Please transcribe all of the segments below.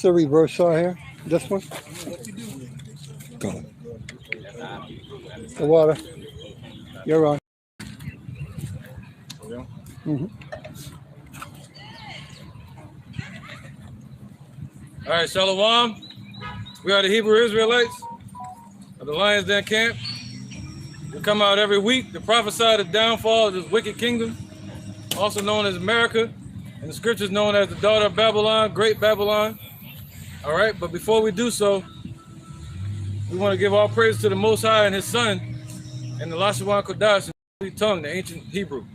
the reverse saw here? This one? Go on. The water. You're on. Mm-hmm. All right, Shalom. We are the Hebrew Israelites of the Lions Den camp. We come out every week to prophesy the downfall of this wicked kingdom, also known as America, and the scriptures known as the daughter of Babylon, Great Babylon. All right, but before we do so, we want to give all praise to the Most High and His Son, and the Lashawan Kodash, the tongue, the ancient Hebrew.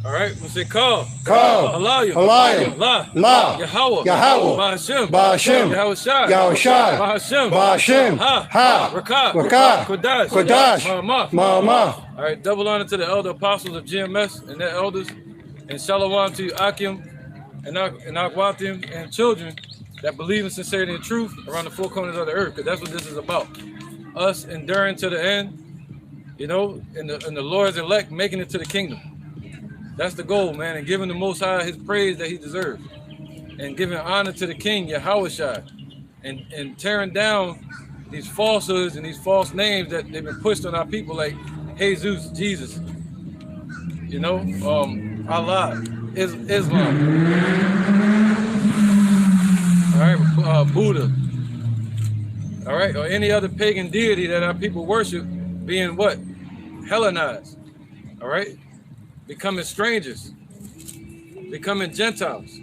All right, we'll say call. Halayim. La. Yahweh. Ba'Hashem. Yahweh Shai. Ba'Hashem. Ha. Rakah. Kodash. Ma'amah. All right, double honor to the elder apostles of GMS and their elders, and shalom to Akim and Akwatim and children that believe in sincerity and truth around the four corners of the earth, because that's what this is about. Us enduring to the end, you know, and the Lord's elect making it to the kingdom. That's the goal, man, and giving the Most High His praise that He deserves, and giving honor to the King, Yahweh Shai, and tearing down these falsehoods and these false names that they've been pushed on our people, like Jesus, Jesus, you know, Allah, Islam, all right, Buddha, all right, or any other pagan deity that our people worship, being what? Hellenized, all right? Becoming strangers, becoming Gentiles.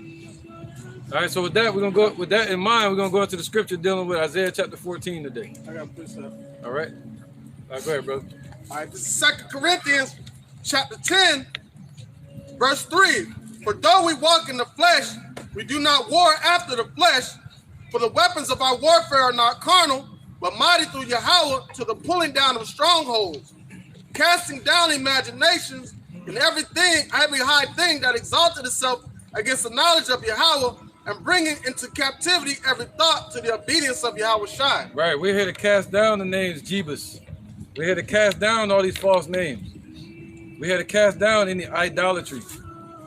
All right, so with that, we're gonna go with that in mind. We're gonna go into the scripture dealing with Isaiah chapter 14 today. I got this up. All right, go ahead, brother. All right, this is 2 Corinthians chapter 10, verse 3. For though we walk in the flesh, we do not war after the flesh. For the weapons of our warfare are not carnal, but mighty through Yahweh to the pulling down of strongholds, casting down imaginations and every high thing that exalted itself against the knowledge of Yahweh, and bringing into captivity every thought to the obedience of Yahweh Shai. Right, we're here to cast down the names Jebus. We're here to cast down all these false names. We're here to cast down any idolatry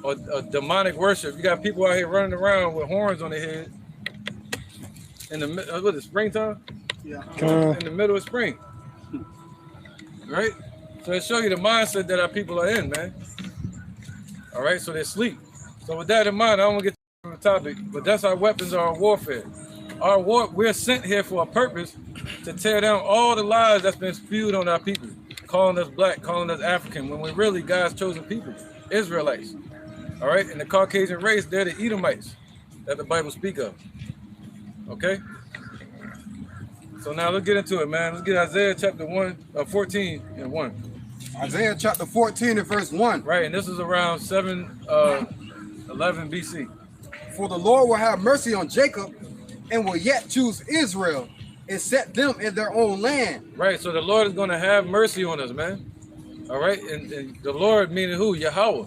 or demonic worship. You got people out here running around with horns on their head in the what is it, springtime? Yeah. In the middle of spring, right? So it shows you the mindset that our people are in, man. All right, so they sleep. So with that in mind, I don't want to get to the topic, but that's our weapons, our warfare. We're sent here for a purpose to tear down all the lies that's been spewed on our people, calling us black, calling us African, when we're really God's chosen people, Israelites. All right, and the Caucasian race, they're the Edomites that the Bible speak of. Okay? So now let's get into it, man. Let's get Isaiah chapter 14 and 1. Isaiah chapter 14 and verse 1. Right, and this is around 711 BC. For the Lord will have mercy on Jacob and will yet choose Israel and set them in their own land. Right, so the Lord is going to have mercy on us, man. All right, and the Lord meaning who? Yahweh.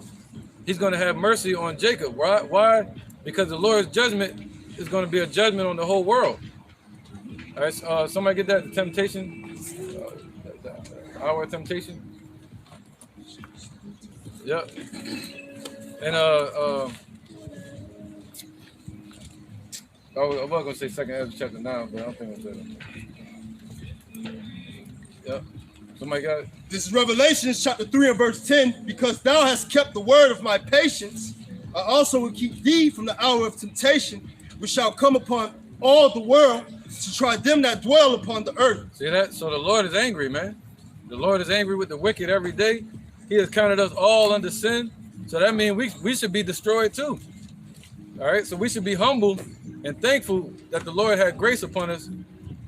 He's going to have mercy on Jacob. Why? Because the Lord's judgment is going to be a judgment on the whole world. All right, somebody get that, the temptation, the hour of temptation. Yep. And I was gonna say 2nd Ezra chapter 9, but I don't think I said it. Yep. Somebody got it? This is Revelation chapter 3 and verse 10. Because thou hast kept the word of my patience, I also will keep thee from the hour of temptation, which shall come upon all the world to try them that dwell upon the earth. See that? So the Lord is angry, man. The Lord is angry with the wicked every day. He has counted us all under sin. So that means we should be destroyed too. All right, so we should be humble and thankful that the Lord had grace upon us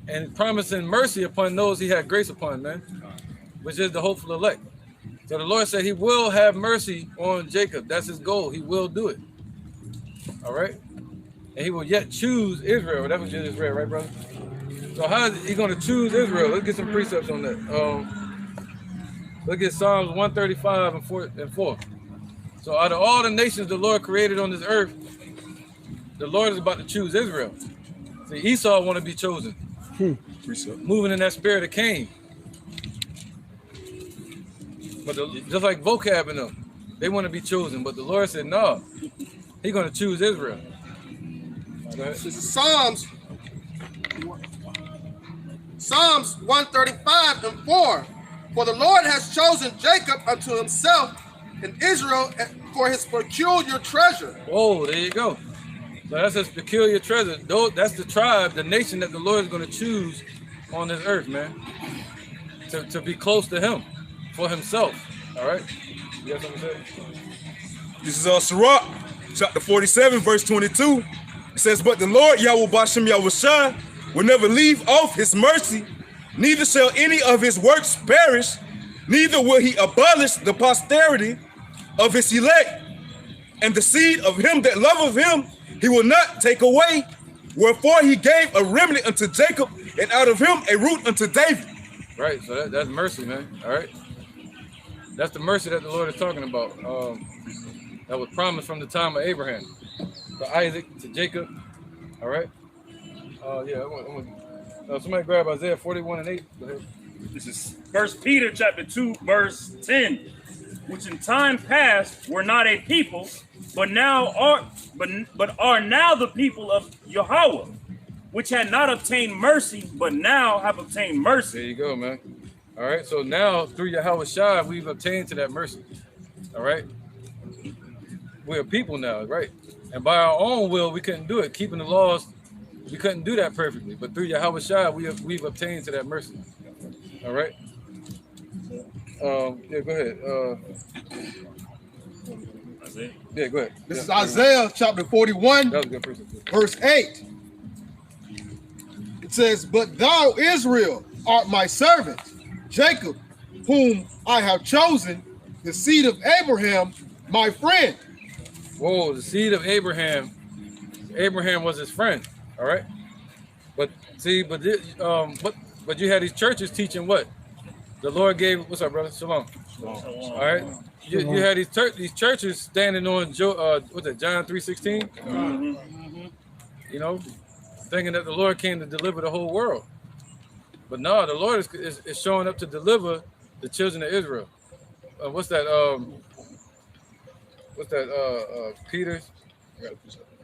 and promising mercy upon those He had grace upon, man, which is the hopeful elect. So the Lord said He will have mercy on Jacob. That's His goal. He will do it. All right, and He will yet choose Israel. That's what you just read, right, brother? So how is He going to choose Israel? Let's get some precepts on that. Look at Psalms 135 and 4. So out of all the nations the Lord created on this earth, the Lord is about to choose Israel. See, Esau want to be chosen. Moving in that spirit of Cain. But just like vocab in them, they want to be chosen. But the Lord said, no, He's going to choose Israel. Go ahead. This is Psalms 135 and 4. For the Lord has chosen Jacob unto himself and Israel for his peculiar treasure. Oh, there you go. So that's his peculiar treasure. That's the tribe, the nation that the Lord is going to choose on this earth, man. To be close to him for himself. All right? You got something to say? This is Sirach, chapter 47, verse 22. It says, but the Lord Yahweh Bashem Yahushua will never leave off his mercy, neither shall any of his works perish, neither will he abolish the posterity of his elect, and the seed of him that loveth him he will not take away. Wherefore he gave a remnant unto Jacob, and out of him a root unto David. Right, so that's mercy, man. All right? That's the mercy that the Lord is talking about. That was promised from the time of Abraham. To Isaac, to Jacob. All right? Yeah, somebody grab Isaiah 41 and 8. Go ahead. This is 1 Peter chapter 2, verse 10. Which in time past were not a people, but are now the people of Yahweh, which had not obtained mercy, but now have obtained mercy. There you go, man. All right, so now through Yahweh Shai, we've obtained to that mercy. All right? We're a people now, right? And by our own will, we couldn't do it. Keeping the laws, we couldn't do that perfectly. But through Yahweh Shai, we've obtained to that mercy. All right? Yeah, go ahead. Yeah, go ahead. This is Isaiah chapter 41, That was a good person. verse 8. It says, but thou, Israel, art my servant, Jacob, whom I have chosen, the seed of Abraham, my friend. Whoa, the seed of Abraham. Abraham was his friend. All right. But see, but you had these churches teaching what? The Lord gave. What's up, brother? Shalom. All right. You had these churches standing on what's that? John 3:16. You know, thinking that the Lord came to deliver the whole world. But no, the Lord is showing up to deliver the children of Israel. What's that? Peter,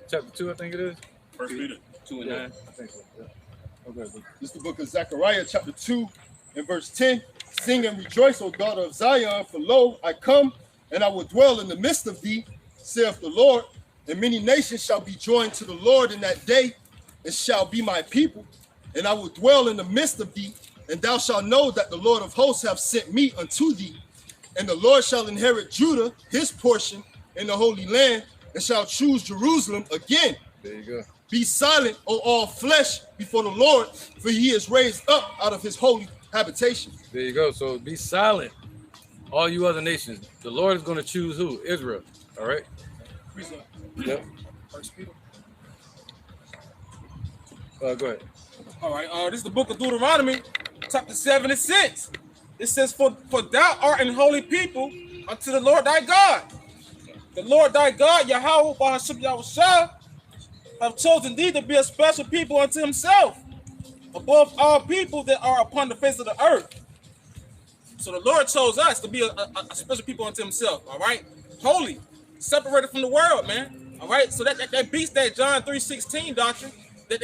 chapter 2, I think it is. 1 Peter 2 and 9. I think so. Yeah. Okay. This is the book of Zechariah, chapter 2, and verse 10. Sing and rejoice, O daughter of Zion, for lo, I come, and I will dwell in the midst of thee, saith the Lord. And many nations shall be joined to the Lord in that day, and shall be my people. And I will dwell in the midst of thee, and thou shalt know that the Lord of hosts hath sent me unto thee. And the Lord shall inherit Judah, his portion, in the Holy Land, and shall choose Jerusalem again. There you go. Be silent, O all flesh, before the Lord, for he is raised up out of his holy habitation. There you go. So be silent, all you other nations. The Lord is going to choose who? Israel. All right. Yep. Go ahead. All right. This is the book of Deuteronomy, chapter 7 and 6. It says, For thou art an holy people unto the Lord thy God. The Lord thy God, Yahweh Bahashim Yahushua, have chosen thee to be a special people unto himself, above all people that are upon the face of the earth. So the Lord chose us to be a special people unto himself, all right? Holy, separated from the world, man, all right? So that beats that John 3:16 doctrine that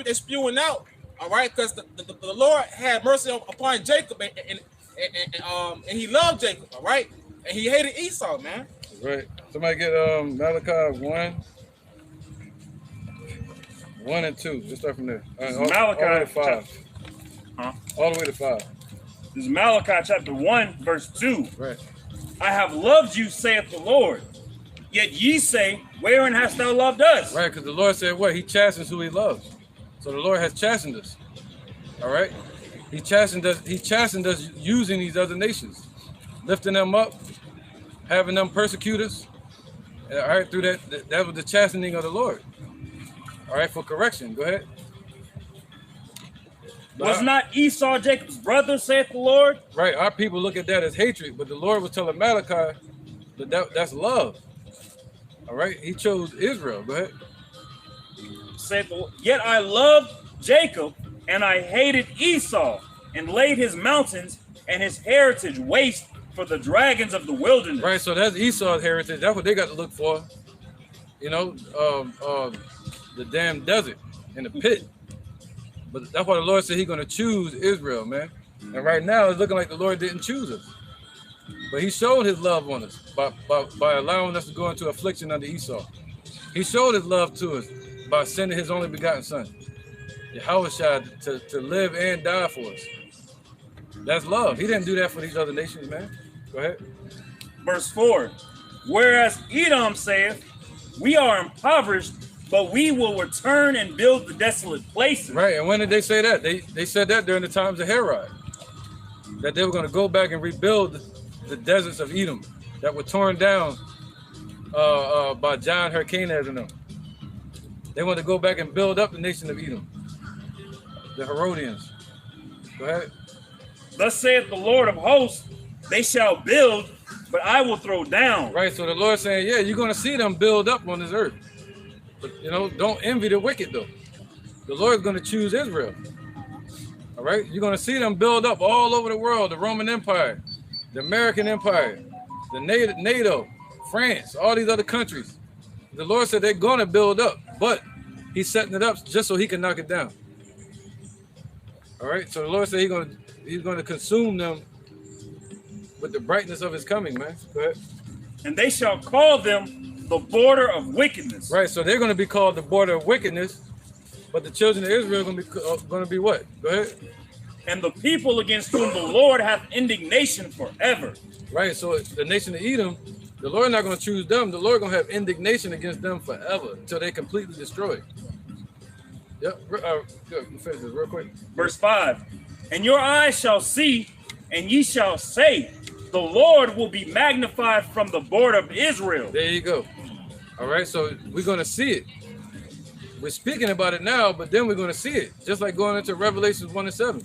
they're spewing out, all right? Because the Lord had mercy upon Jacob, and he loved Jacob, all right? And he hated Esau, man. Right. Somebody get Malachi 1 and 2. Just start from there. Malachi all the way to 5. All the way to 5. This is Malachi chapter 1, verse 2. Right. I have loved you, saith the Lord. Yet ye say, wherein hast thou loved us? Right, because the Lord said what? He chastens who he loves. So the Lord has chastened us. All right? He chastened us using these other nations, lifting them up, having them persecute us. All right, through that was the chastening of the Lord. All right, for correction. Go ahead. Was not Esau Jacob's brother, saith the Lord? Right, our people look at that as hatred, but the Lord was telling Malachi that's love. All right, he chose Israel. Go ahead. Saith the Lord, yet I loved Jacob, and I hated Esau, and laid his mountains and his heritage waste for the dragons of the wilderness. Right, so that's Esau's heritage. That's what they got to look for. You know, the damn desert, in the pit. But that's why the Lord said he's going to choose Israel, man. And right now, it's looking like the Lord didn't choose us. But he showed his love on us by allowing us to go into affliction under Esau. He showed his love to us by sending his only begotten son, Yahushua, to live and die for us. That's love. He didn't do that for these other nations, man. Go ahead. Verse 4, whereas Edom saith, we are impoverished, but we will return and build the desolate places. Right, and when did they say that? They said that during the times of Herod, that they were going to go back and rebuild the deserts of Edom that were torn down by John Hyrcanus and them. They wanted to go back and build up the nation of Edom, the Herodians. Go ahead. Thus saith the Lord of hosts, they shall build, but I will throw down. Right, so the Lord saying, yeah, you're going to see them build up on this earth. But, you know, don't envy the wicked, though. The Lord's going to choose Israel. All right? You're going to see them build up all over the world, the Roman Empire, the American Empire, the NATO, France, all these other countries. The Lord said they're going to build up, but he's setting it up just so he can knock it down. All right? So the Lord said he's going to consume them with the brightness of his coming, man. Go ahead. And they shall call them the border of wickedness. Right, so they're going to be called the border of wickedness, but the children of Israel are going to be what? Go ahead. And the people against whom the Lord hath indignation forever. Right, so the nation of Edom, the Lord not going to choose them. The Lord going to have indignation against them forever until they completely destroyed. Yep. Finish this real quick. Verse 5. And your eyes shall see, and ye shall say, the Lord will be magnified from the border of Israel. There you go. All right, so we're going to see it. We're speaking about it now, but then we're going to see it. Just like going into Revelations 1 and 7.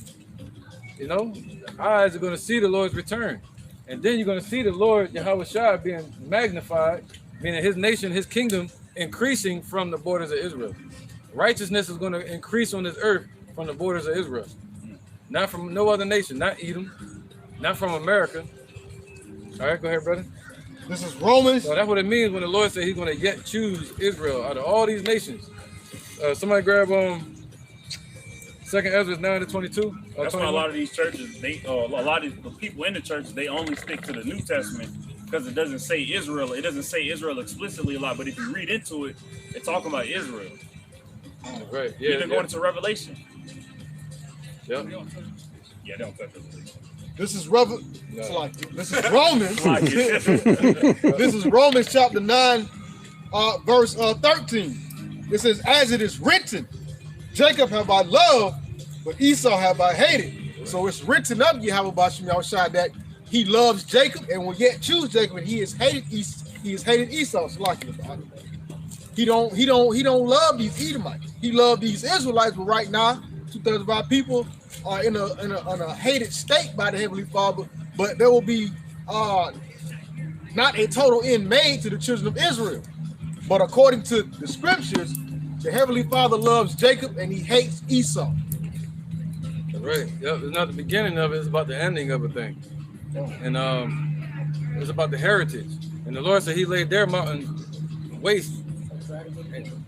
You know, the eyes are going to see the Lord's return. And then you're going to see the Lord, Yahushua, being magnified, meaning his nation, his kingdom, increasing from the borders of Israel. Righteousness is going to increase on this earth from the borders of Israel. Not from no other nation, not Edom, not from America. All right, go ahead, brother. This is Romans. So that's what it means when the Lord said he's going to yet choose Israel out of all these nations. Somebody grab 2nd Ezra 9 to 22. That's why a lot of these churches, a lot of the people in the church, they only stick to the New Testament because it doesn't say Israel. It doesn't say Israel explicitly a lot, but if you read into it, it's talking about Israel. Right. Yeah. Even going to Revelation. Yep. Yeah, they don't touch Revelation. This is Romans. It. This is Romans chapter 9, verse 13. It says, as it is written, Jacob have I loved, but Esau have I hated. So it's written of Yahushua that he loves Jacob and will yet choose Jacob, and he has hated Esau. So like he don't love these Edomites. He loved these Israelites, but right now 2/3 of our people are in a hated state by the Heavenly Father, but there will be not a total end made to the children of Israel. But according to the scriptures, the Heavenly Father loves Jacob and he hates Esau. Right. Yep. It's not the beginning of it, it's about the ending of a thing. And it's about the heritage. And the Lord said he laid their mountains waste.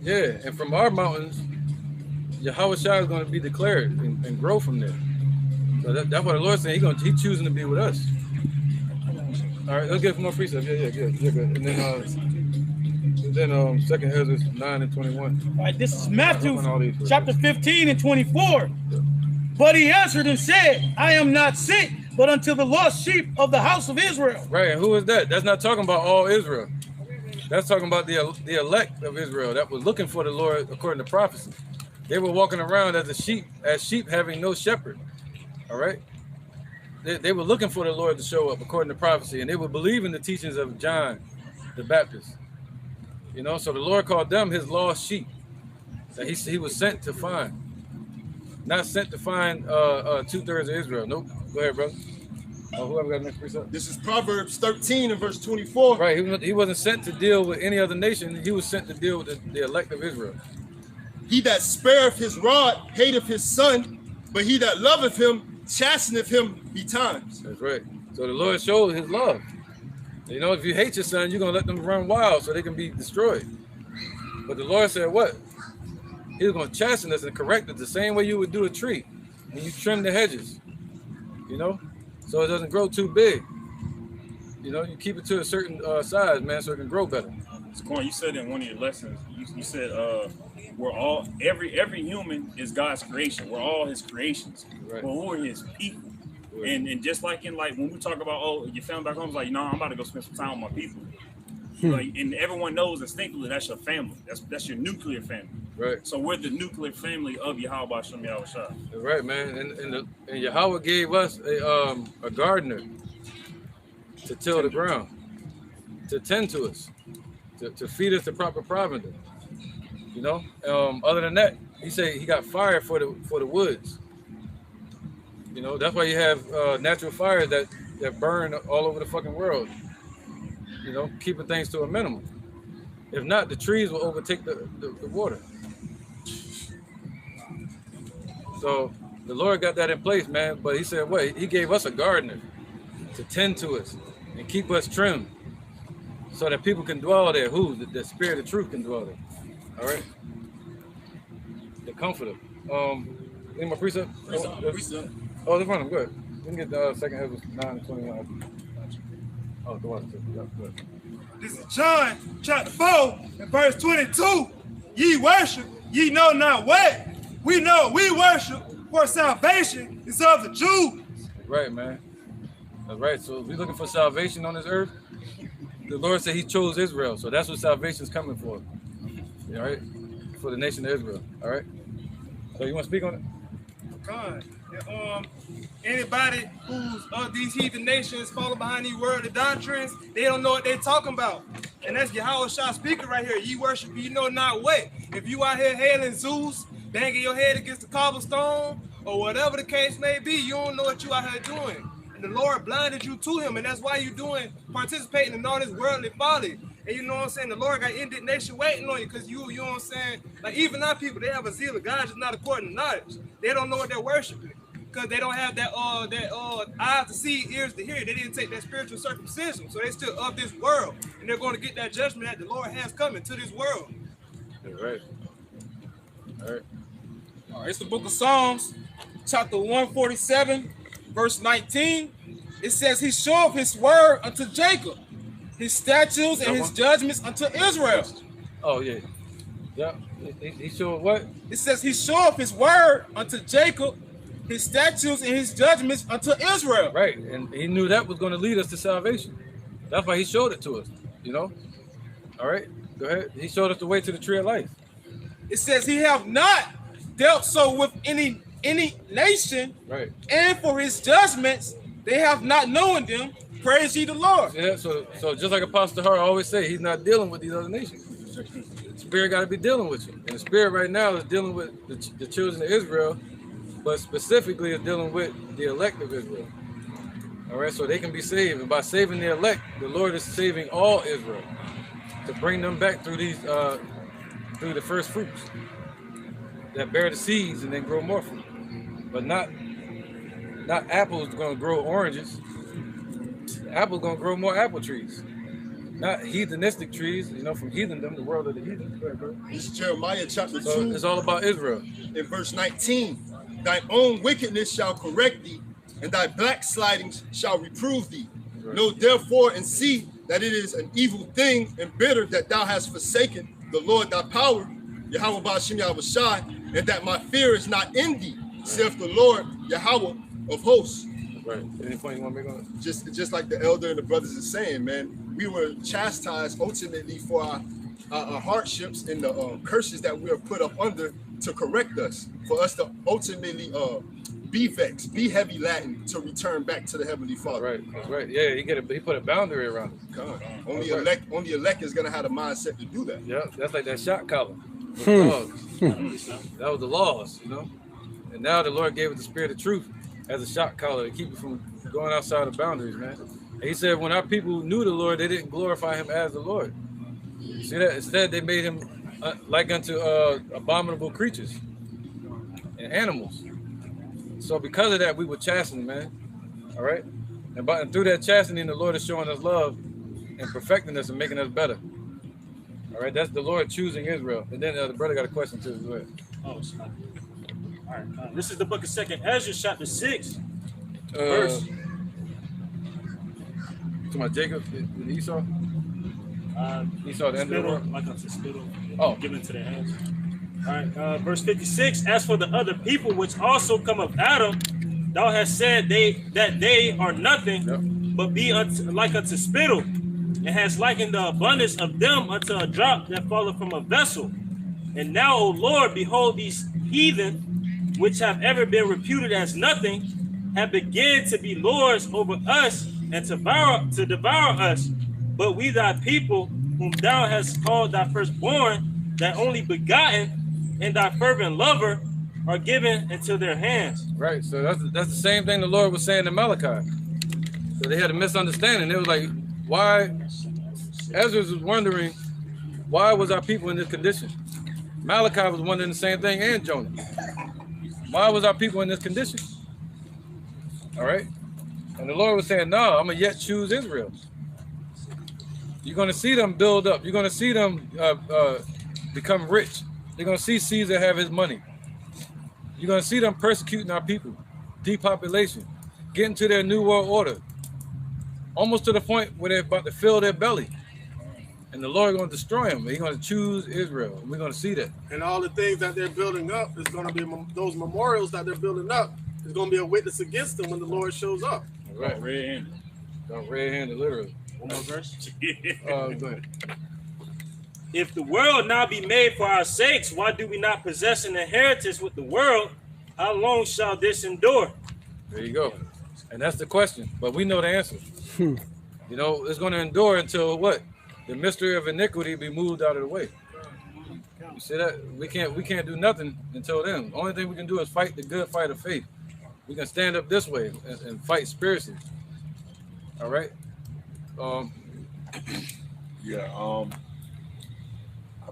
And from our mountains, Yahushua is going to be declared and grow from there. So that's what the Lord said. He's choosing to be with us. All right, let's get more free stuff. Yeah, good. And then 2nd Ezra 9 and 21. All right, this is Matthew chapter 15 and 24. But he answered and said, I am not sent, but unto the lost sheep of the house of Israel. Right, and who is that? That's not talking about all Israel. That's talking about the elect of Israel that was looking for the Lord according to prophecy. They were walking around as sheep having no shepherd. All right? They were looking for the Lord to show up according to prophecy, and they would believe in the teachings of John the Baptist. You know, so the Lord called them his lost sheep that he was sent to find. Not sent to find 2/3 of Israel. Nope. Go ahead, brother. Whoever got the next precept. This is Proverbs 13 and verse 24. Right. He wasn't sent to deal with any other nation. He was sent to deal with the elect of Israel. He that spareth his rod hateth his son, but he that loveth him chasteneth him betimes. That's right. So the Lord showed his love. You know, if you hate your son, you're going to let them run wild so they can be destroyed. But the Lord said what? He was going to chasten us and correct us the same way you would do a tree when you trim the hedges, you know, so it doesn't grow too big. You know, you keep it to a certain size, man, so it can grow better. Corn, you said in one of your lessons, you said we're all every human is God's creation. We're all His creations, right. But we're His people. Right. And just like in when we talk about your family back home, it's like, no, I'm about to go spend some time with my people. Like, and everyone knows instinctively that's your family. That's your nuclear family. Right. So we're the nuclear family of Yahweh Hashem Yahushua. Right, man. And Yahweh gave us a gardener to till the ground, to tend to us, to feed us the proper provender. You know. Other than that, he said he got fire for the woods. You know, that's why you have natural fires that burn all over the fucking world. You know, keeping things to a minimum. If not, the trees will overtake the water. So the Lord got that in place, man. But he said, wait, he gave us a gardener to tend to us and keep us trimmed so that people can dwell there. Who? The spirit of truth can dwell there. All right? The comforter. Any more precept? Precept. Oh, they're running. Good. We can get the second Ezra 9:21. Oh, the one. Good. This is John chapter 4 and verse 22. Ye worship, ye know not what. We know we worship, for salvation is of the Jews. Right, man. That's right. So if we're looking for salvation on this earth, the Lord said he chose Israel. So that's what salvation is coming for. All right? For the nation of Israel. All right? So you want to speak on it? God. Anybody who's of these heathen nations falling behind these worldly doctrines, they don't know what they're talking about. And that's Yahweh Shah speaking right here. Ye worship, you know not what. If you out here hailing Zeus, banging your head against the cobblestone, or whatever the case may be, you don't know what you out here doing. And the Lord blinded you to him, and that's why you're participating in all this worldly folly. And you know what I'm saying? The Lord got indignation waiting on you, because you know what I'm saying? Like, even our people, they have a zeal of God, just not according to knowledge. They don't know what they're worshiping, because they don't have that eyes to see, ears to hear. They didn't take that spiritual circumcision, so they still of this world, and they're going to get that judgment that the Lord has coming to this world. All right. All right. All right, it's the book of Psalms, chapter 147, verse 19. It says, he showeth his word unto Jacob, his statutes and his judgments unto Israel. Oh, yeah. Yeah. He showed what? It says, he showeth his word unto Jacob, his statutes and his judgments unto Israel. Right. And he knew that was going to lead us to salvation. That's why he showed it to us, you know? All right. Go ahead. He showed us the way to the tree of life. It says, he have not dealt so with any nation, right? And for his judgments, they have not known them. Praise ye the Lord. Yeah, so just like Apostle Hart always say, he's not dealing with these other nations. The Spirit got to be dealing with you. And the Spirit right now is dealing with the children of Israel, but specifically is dealing with the elect of Israel. All right, so they can be saved. And by saving the elect, the Lord is saving all Israel to bring them back through these through the first fruits that bear the seeds and then grow more fruit. But not apples going to grow oranges. Apple's going to grow more apple trees. Not heathenistic trees, you know, from heathendom, the world of the heathen. This is Jeremiah chapter 2. It's all about Israel. In verse 19, thy own wickedness shall correct thee, and thy backslidings shall reprove thee. Right. Know therefore and see that it is an evil thing and bitter that thou hast forsaken the Lord thy power, Yahweh Ba'ashem Yahushai, and that my fear is not in thee, saith the Lord Yahweh of hosts. Right. Any point you want to make on it? Just like the elder and the brothers is saying, man, we were chastised ultimately for our hardships and the curses that we are put up under to correct us, for us to ultimately be vexed, be heavy laden, to return back to the Heavenly Father. Right, that's right. Yeah, he put a boundary around it. Only elect is gonna have the mindset to do that. Yeah, that's like that shot collar. That was the laws, you know. And now the Lord gave it the spirit of truth as a shot collar to keep it from going outside the boundaries, man. And he said when our people knew the Lord, they didn't glorify him as the Lord. You see that? Instead, they made him like unto abominable creatures and animals. So because of that, we were chastened, man. All right? And through that chastening, the Lord is showing us love and perfecting us and making us better. All right, that's the Lord choosing Israel. And then the brother got a question too. Go ahead. Oh, sorry. All right. This is the book of 2nd Ezra, chapter 6, Uh, verse. To my Jacob and Esau. Esau, the end of the spittle, world. like unto spittle, Oh. given to their hands. All right, verse 56. As for the other people which also come of Adam, thou hast said that they are nothing, but be like unto spittle, and hast likened the abundance of them unto a drop that falleth from a vessel. And now, O Lord, behold, these heathen, which have ever been reputed as nothing, have begun to be lords over us and to devour us. But we thy people, whom thou hast called thy firstborn, thy only begotten, and thy fervent lover, are given into their hands. Right. So that's the same thing the Lord was saying to Malachi. So they had a misunderstanding. They was like, why? Ezra was wondering, why was our people in this condition? Malachi was wondering the same thing, and Jonah. Why was our people in this condition? All right. And the Lord was saying, no, I'm going to yet choose Israel. You're going to see them build up. You're going to see them become rich. You're going to see Caesar have his money. You're going to see them persecuting our people, depopulation, getting to their new world order, almost to the point where they're about to fill their belly. And the Lord is going to destroy them. He's going to choose Israel. And we're going to see that. And all the things that they're building up is going to be those memorials that they're building up is going to be a witness against them when the Lord shows up. Right. Red-handed. Red-handed, literally. One more verse. Go ahead. If the world now be made for our sakes, why do we not possess an inheritance with the world? How long shall this endure? There you go. And that's the question. But we know the answer. You know, it's going to endure until what? The mystery of iniquity be moved out of the way. You see that? We can't do nothing until then. The only thing we can do is fight the good fight of faith. We can stand up this way and fight spiritually. All right? I've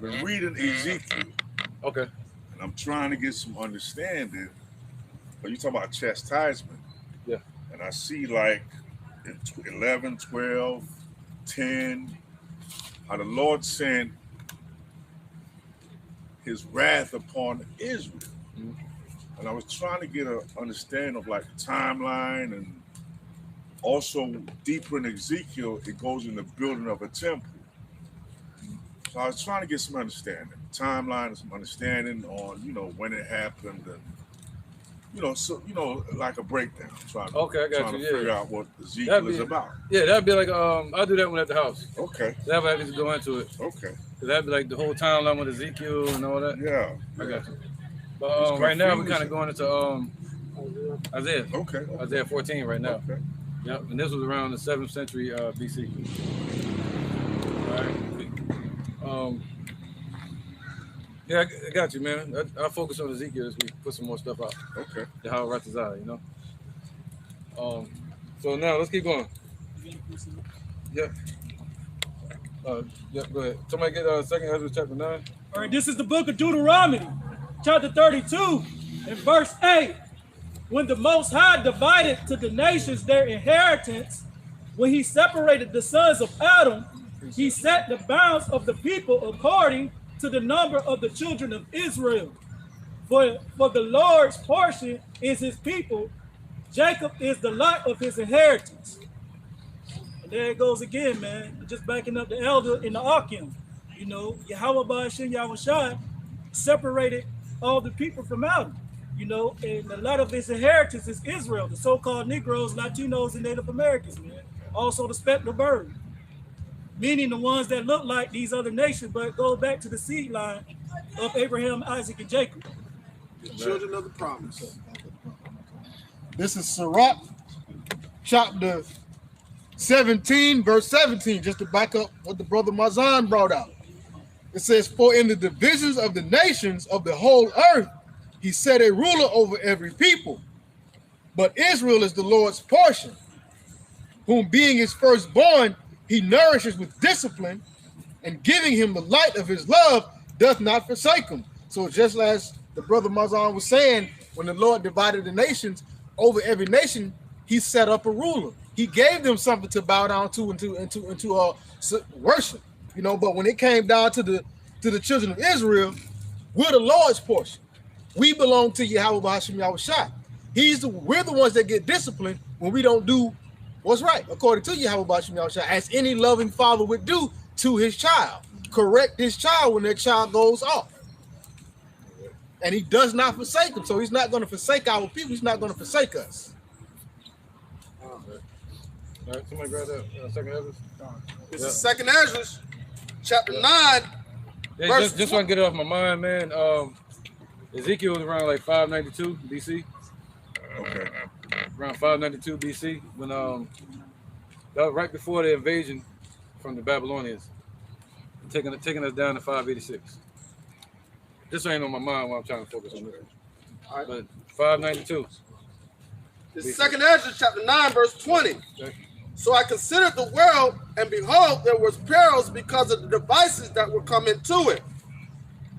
been reading Ezekiel. Okay. And I'm trying to get some understanding. But you talk about chastisement. Yeah. And I see like in 11, 12, 10, how the Lord sent his wrath upon Israel. Mm-hmm. And I was trying to get an understanding of like the timeline, and also deeper in Ezekiel, it goes in the building of a temple. So I was trying to get some understanding, timeline, some understanding on, you know, when it happened, and like a breakdown. Trying to figure out what Ezekiel is about. Yeah, that'd be like I'll do that one at the house. Okay. That way I can just go into it. Okay. That'd be like the whole timeline with Ezekiel and all that. Yeah. I got you. But right now we're kind of going into Isaiah. Okay. Isaiah 14 right now. Okay. Yep. And this was around the 7th century BC. All right. Yeah, I got you, man. I'll focus on Ezekiel this week. Put some more stuff out. Okay. The how Ratazah, you know. So now let's keep going. Yep. Go ahead. Somebody get 2nd Ezra chapter 9. All right, this is the book of Deuteronomy, chapter 32, and verse 8. When the Most High divided to the nations their inheritance, when he separated the sons of Adam, he set the bounds of the people according to the number of the children of Israel. For the Lord's portion is his people. Jacob is the lot of his inheritance. And there it goes again, man. Just backing up the elder in the Akim. You know, Yahweh Ba'ashem Yahushua separated all the people from Adam. You know, and a lot of his inheritance is Israel, the so-called Negroes, Latinos, and Native Americans, man. Also the spectral bird. Meaning the ones that look like these other nations, but go back to the seed line of Abraham, Isaac, and Jacob. The children of the promise. This is Sirach, chapter 17, verse 17, just to back up what the brother Mazan brought out. It says, for in the divisions of the nations of the whole earth, he set a ruler over every people. But Israel is the Lord's portion, whom being his firstborn, he nourishes with discipline, and giving him the light of his love, doth not forsake him. So just as the brother Mazan was saying, when the Lord divided the nations, over every nation, he set up a ruler. He gave them something to bow down to and to worship. You know, but when it came down to the children of Israel, we're the Lord's portion. We belong to Yahweh B'Hashem Yahushua. We're the ones that get disciplined when we don't do what's right, according to Yahweh B'Hashem Yahushua, as any loving father would do to his child. Correct his child when their child goes off. And he does not forsake them. So he's not going to forsake our people. He's not going to forsake us. All right, somebody grab that second Ezra. This is second Ezra, chapter 9. Yeah, just so I can get it off my mind, man. Ezekiel was around like 592 BC. Okay. Around 592 BC, when that was right before the invasion from the Babylonians, taking us down to 586. This ain't on my mind while I'm trying to focus on this. All right. But 592. This is second Ezra, chapter 9, verse 20. Okay. So I considered the world, and behold, there was perils because of the devices that were come into it.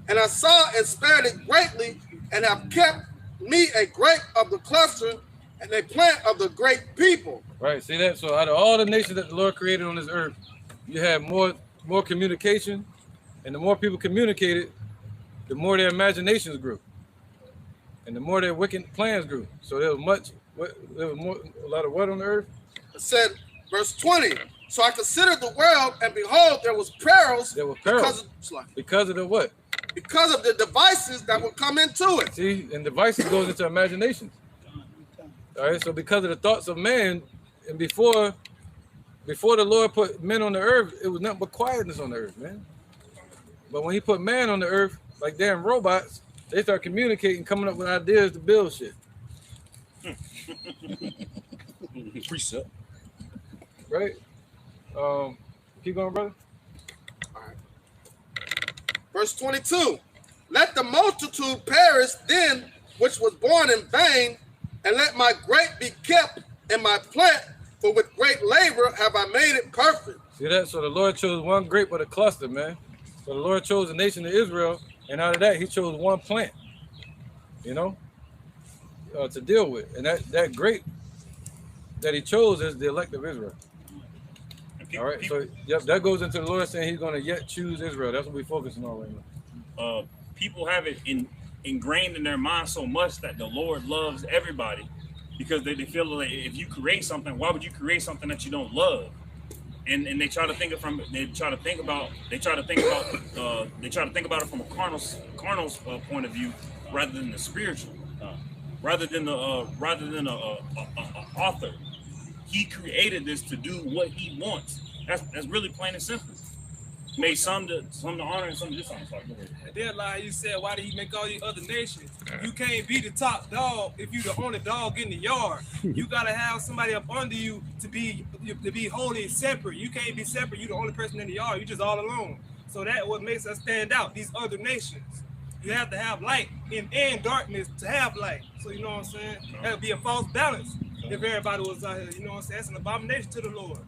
And I saw and spared it greatly, and have kept me a grape of the cluster and a plant of the great people. Right, see that? So out of all the nations that the Lord created on this earth, you have more communication, and the more people communicated, the more their imaginations grew, and the more their wicked plans grew. So there was a lot of what on the earth? It said, verse 20. So I considered the world, and behold, there was perils. There were perils. Because of the what? Because of the devices that would come into it. See, and devices goes into imaginations. All right, so because of the thoughts of man, and before the Lord put men on the earth, it was nothing but quietness on the earth, man. But when he put man on the earth, like damn robots, they start communicating, coming up with ideas to build shit. Precept. Right? Keep going, brother. All right. Verse 22. Let the multitude perish then, which was born in vain, and let my grape be kept and my plant, for with great labor have I made it perfect. See that? So the Lord chose one grape with a cluster, man. So the Lord chose the nation of Israel, and out of that, he chose one plant, you know, to deal with. And that grape that he chose is the elect of Israel. All right, so yep, that goes into the Lord saying he's going to yet choose Israel. That's what we're focusing on right now. People have it ingrained in their mind so much that the Lord loves everybody, because they feel like if you create something, why would you create something that you don't love? And they try to think about it from a carnal point of view rather than the spiritual, rather than the author. He created this to do what he wants. That's really plain and simple. Made some to honor and some to dishonor. Then like you said, why did he make all these other nations? You can't be the top dog if you the only dog in the yard. You gotta have somebody up under you to be holy and separate. You can't be separate. You the only person in the yard. You just all alone. So that what makes us stand out. These other nations. You have to have light and darkness to have light. So you know what I'm saying? That would be a false balance if everybody was out here. You know what I'm saying? That's an abomination to the Lord.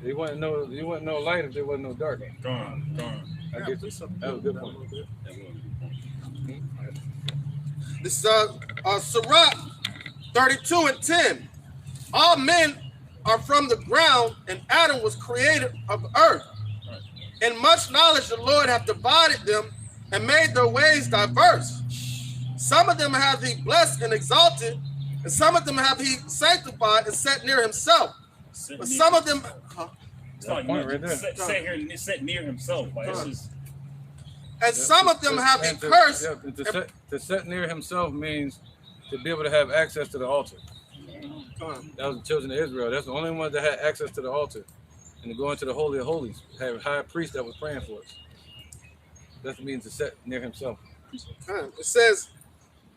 There wasn't no light if there wasn't no dark. Gone. I get you. That was a good point. This is Sirach 32:10. All men are from the ground, and Adam was created of earth. In much knowledge the Lord hath divided them and made their ways diverse. Some of them hath he blessed and exalted, and some of them hath he sanctified and set near himself. But some of them set near himself. Like, and some of them have he cursed. To set near himself means to be able to have access to the altar. That was the children of Israel. That's the only ones that had access to the altar. And to go into the Holy of Holies, have a high priest that was praying for us. That means to set near himself. It says,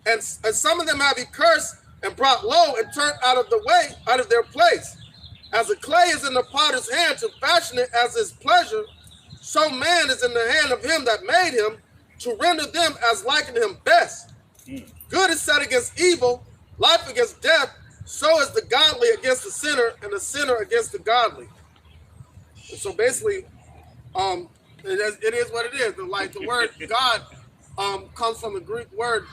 and some of them have he cursed and brought low and turned out of the way, out of their place. As the clay is in the potter's hand to fashion it as his pleasure, so man is in the hand of him that made him to render them as liking him best. Good is set against evil, life against death, so is the godly against the sinner, and the sinner against the godly. And so basically, it is what it is. Like the word God comes from the Greek word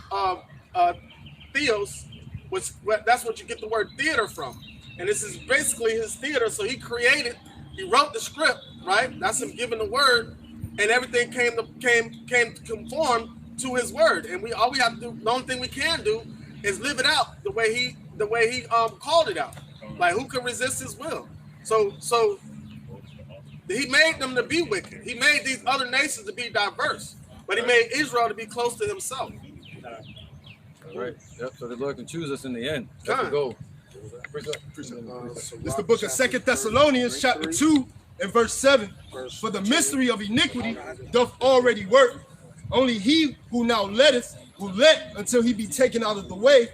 theos, which that's what you get the word theater from. And this is basically his theater. So he created He wrote the script, right? That's him giving the word, and everything came to conform to his word. And all we have to do, the only thing we can do, is live it out the way he called it out. Like, who can resist his will? So he made them to be wicked. He made these other nations to be diverse, but he made Israel to be close to himself. Right. Yep. So the Lord can choose us in the end. That's the goal. This is the book of 2 Thessalonians chapter 2 and verse 7. For the mystery of iniquity doth already work. Only he who now letteth will let until he be taken out of the way.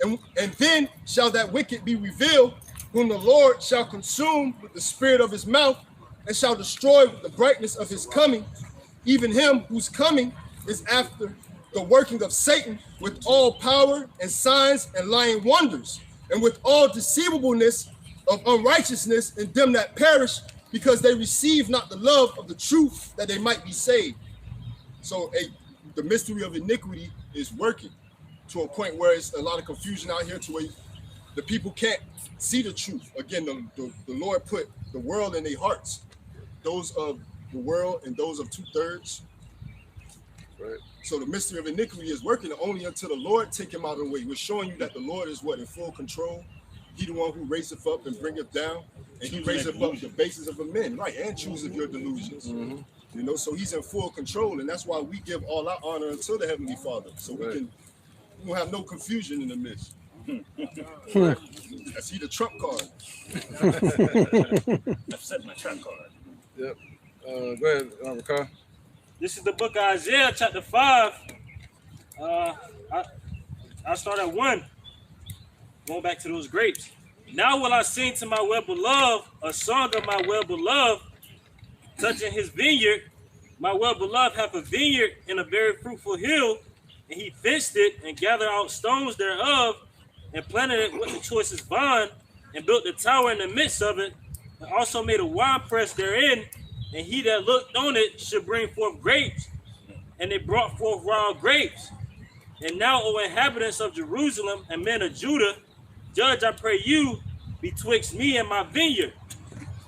And then shall that wicked be revealed, whom the Lord shall consume with the spirit of his mouth, and shall destroy with the brightness of his coming, even him whose coming is after the working of Satan, with all power and signs and lying wonders, and with all deceivableness of unrighteousness in them that perish, because they receive not the love of the truth, that they might be saved. So the mystery of iniquity is working to a point where it's a lot of confusion out here, to where the people can't see the truth. Again, the Lord put the world in their hearts, those of the world and those of 2/3. Right. So the mystery of iniquity is working only until the Lord take him out of the way. We're showing you that the Lord is in full control. He the one who raiseth up and bringeth down, and he raiseth up the basis of the men, right, and chooseth your delusions. You know, so he's in full control, and that's why we give all our honor unto the Heavenly Father, so we won't have no confusion in the midst. I see the trump card. I've set my trump card. Yep. Go ahead, Ricardo. This is the book of Isaiah, chapter 5. I start at 1. Going back to those grapes. Now will I sing to my well-beloved a song of my well-beloved, touching his vineyard. My well-beloved hath a vineyard in a very fruitful hill, and he fenced it and gathered out stones thereof, and planted it with the choicest vine, and built the tower in the midst of it, and also made a winepress therein. And he that looked on it should bring forth grapes. And they brought forth wild grapes. And now, O inhabitants of Jerusalem and men of Judah, judge, I pray you, betwixt me and my vineyard.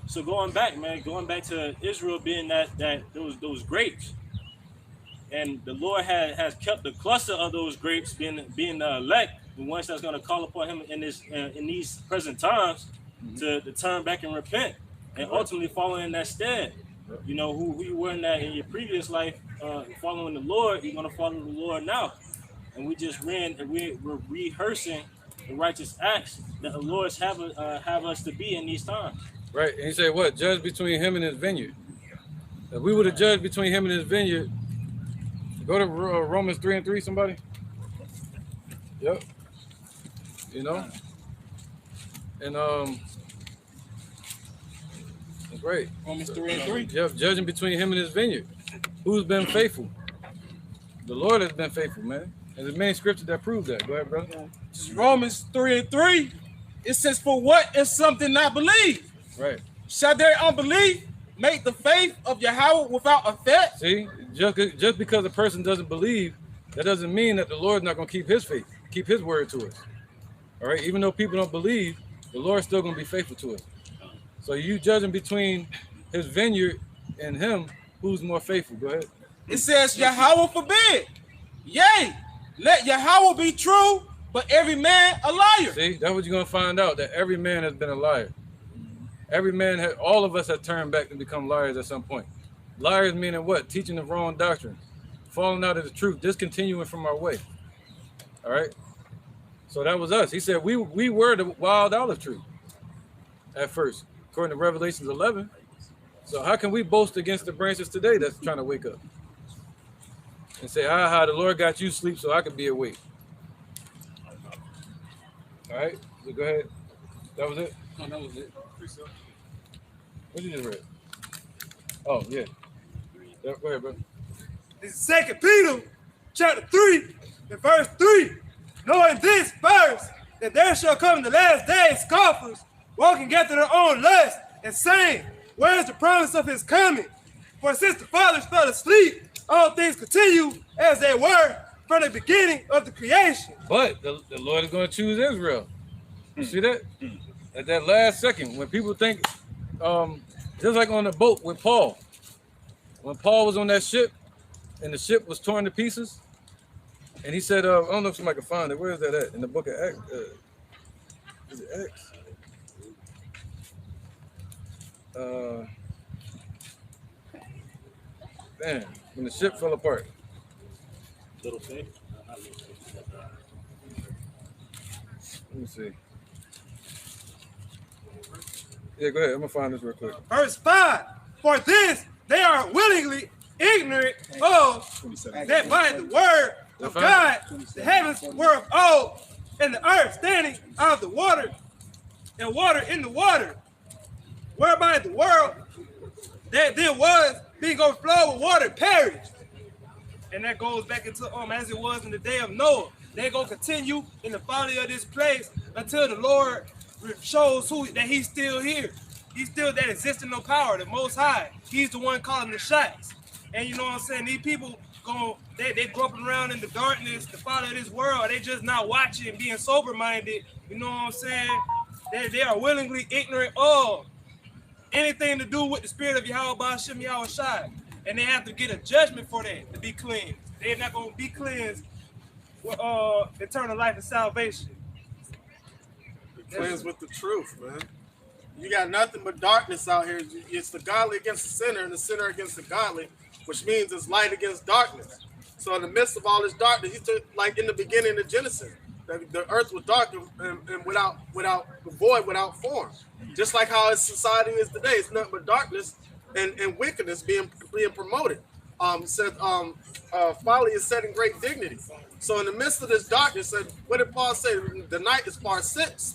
So going back, man, going back to Israel being that those grapes. And the Lord has kept the cluster of those grapes being the elect, the ones that's going to call upon him in these present times to turn back and repent, and ultimately follow in that stead. You know, who you were in your previous life, following the Lord, you're going to follow the Lord now. And we just we're rehearsing the righteous acts that the Lord's have us to be in these times. Right. And he said, what? Judge between him and his vineyard. If we would have judged between him and his vineyard, go to Romans 3:3, somebody. Yep. You know? And great. Romans 3:3. Yep, judging between him and his vineyard. Who's been faithful? The Lord has been faithful, man. And there's many scriptures that prove that. Go ahead, brother. Romans 3:3. It says, for what if something not believed? Right. Shall their unbelief make the faith of Yahweh without effect? See, just because a person doesn't believe, that doesn't mean that the Lord's not going to keep his faith, keep his word to us. All right. Even though people don't believe, the Lord's still going to be faithful to us. So you judging between his vineyard and him, who's more faithful? Go ahead. It says, Yahweh forbid. Yea, let Yahweh be true, but every man a liar. See, that's what you're going to find out, that every man has been a liar. Every man, all of us have turned back and become liars at some point. Liars meaning what? Teaching the wrong doctrine, falling out of the truth, discontinuing from our way. All right? So that was us. He said we were the wild olive tree at first, according to Revelations 11. So how can we boast against the branches today that's trying to wake up? And say, the Lord got you asleep so I could be awake. All right, so go ahead. That was it? No, that was it. What did you just read? Oh, yeah. Go ahead, bro. This is 2 Peter chapter 3 and verse 3. Knowing this first, that there shall come in the last days scoffers, walking after their own lust, and saying, where is the promise of his coming? For since the fathers fell asleep, all things continue as they were from the beginning of the creation. But the Lord is going to choose Israel. You see that? At that last second, when people think Just like on the boat with Paul. When Paul was on that ship and the ship was torn to pieces, and he said, I don't know if somebody can find it. Where is that at? In the book of Acts? Is it Acts? Man, when the ship fell apart. Little thing. Let me see. Yeah, go ahead. I'm gonna find this real quick. Verse 5. For this they are willingly ignorant of that by the word of God the heavens were of old, and the earth standing out of the water, and water in the water, whereby the world that there was being overflowed with water perished. And that goes back into as it was in the day of Noah. They're gonna continue in the folly of this place until the Lord shows that he's still here. He's still that existing no power, the Most High. He's the one calling the shots. And you know what I'm saying? These people they groping around in the darkness, the folly of this world. They just not watching, being sober-minded. You know what I'm saying? They are willingly ignorant of anything to do with the spirit of Yahweh Ba'ashem Yahweh Shai. And they have to get a judgment for that to be cleansed. They're not going to be cleansed with eternal life and salvation. Cleansed with the truth, man. You got nothing but darkness out here. It's the godly against the sinner and the sinner against the godly, which means it's light against darkness. So in the midst of all this darkness, he took, like in the beginning of Genesis, the earth was dark and without void, without form. Just like how society is today, it's nothing but darkness and wickedness being promoted. Folly is set in great dignity. So in the midst of this darkness, what did Paul say? The night is far spent.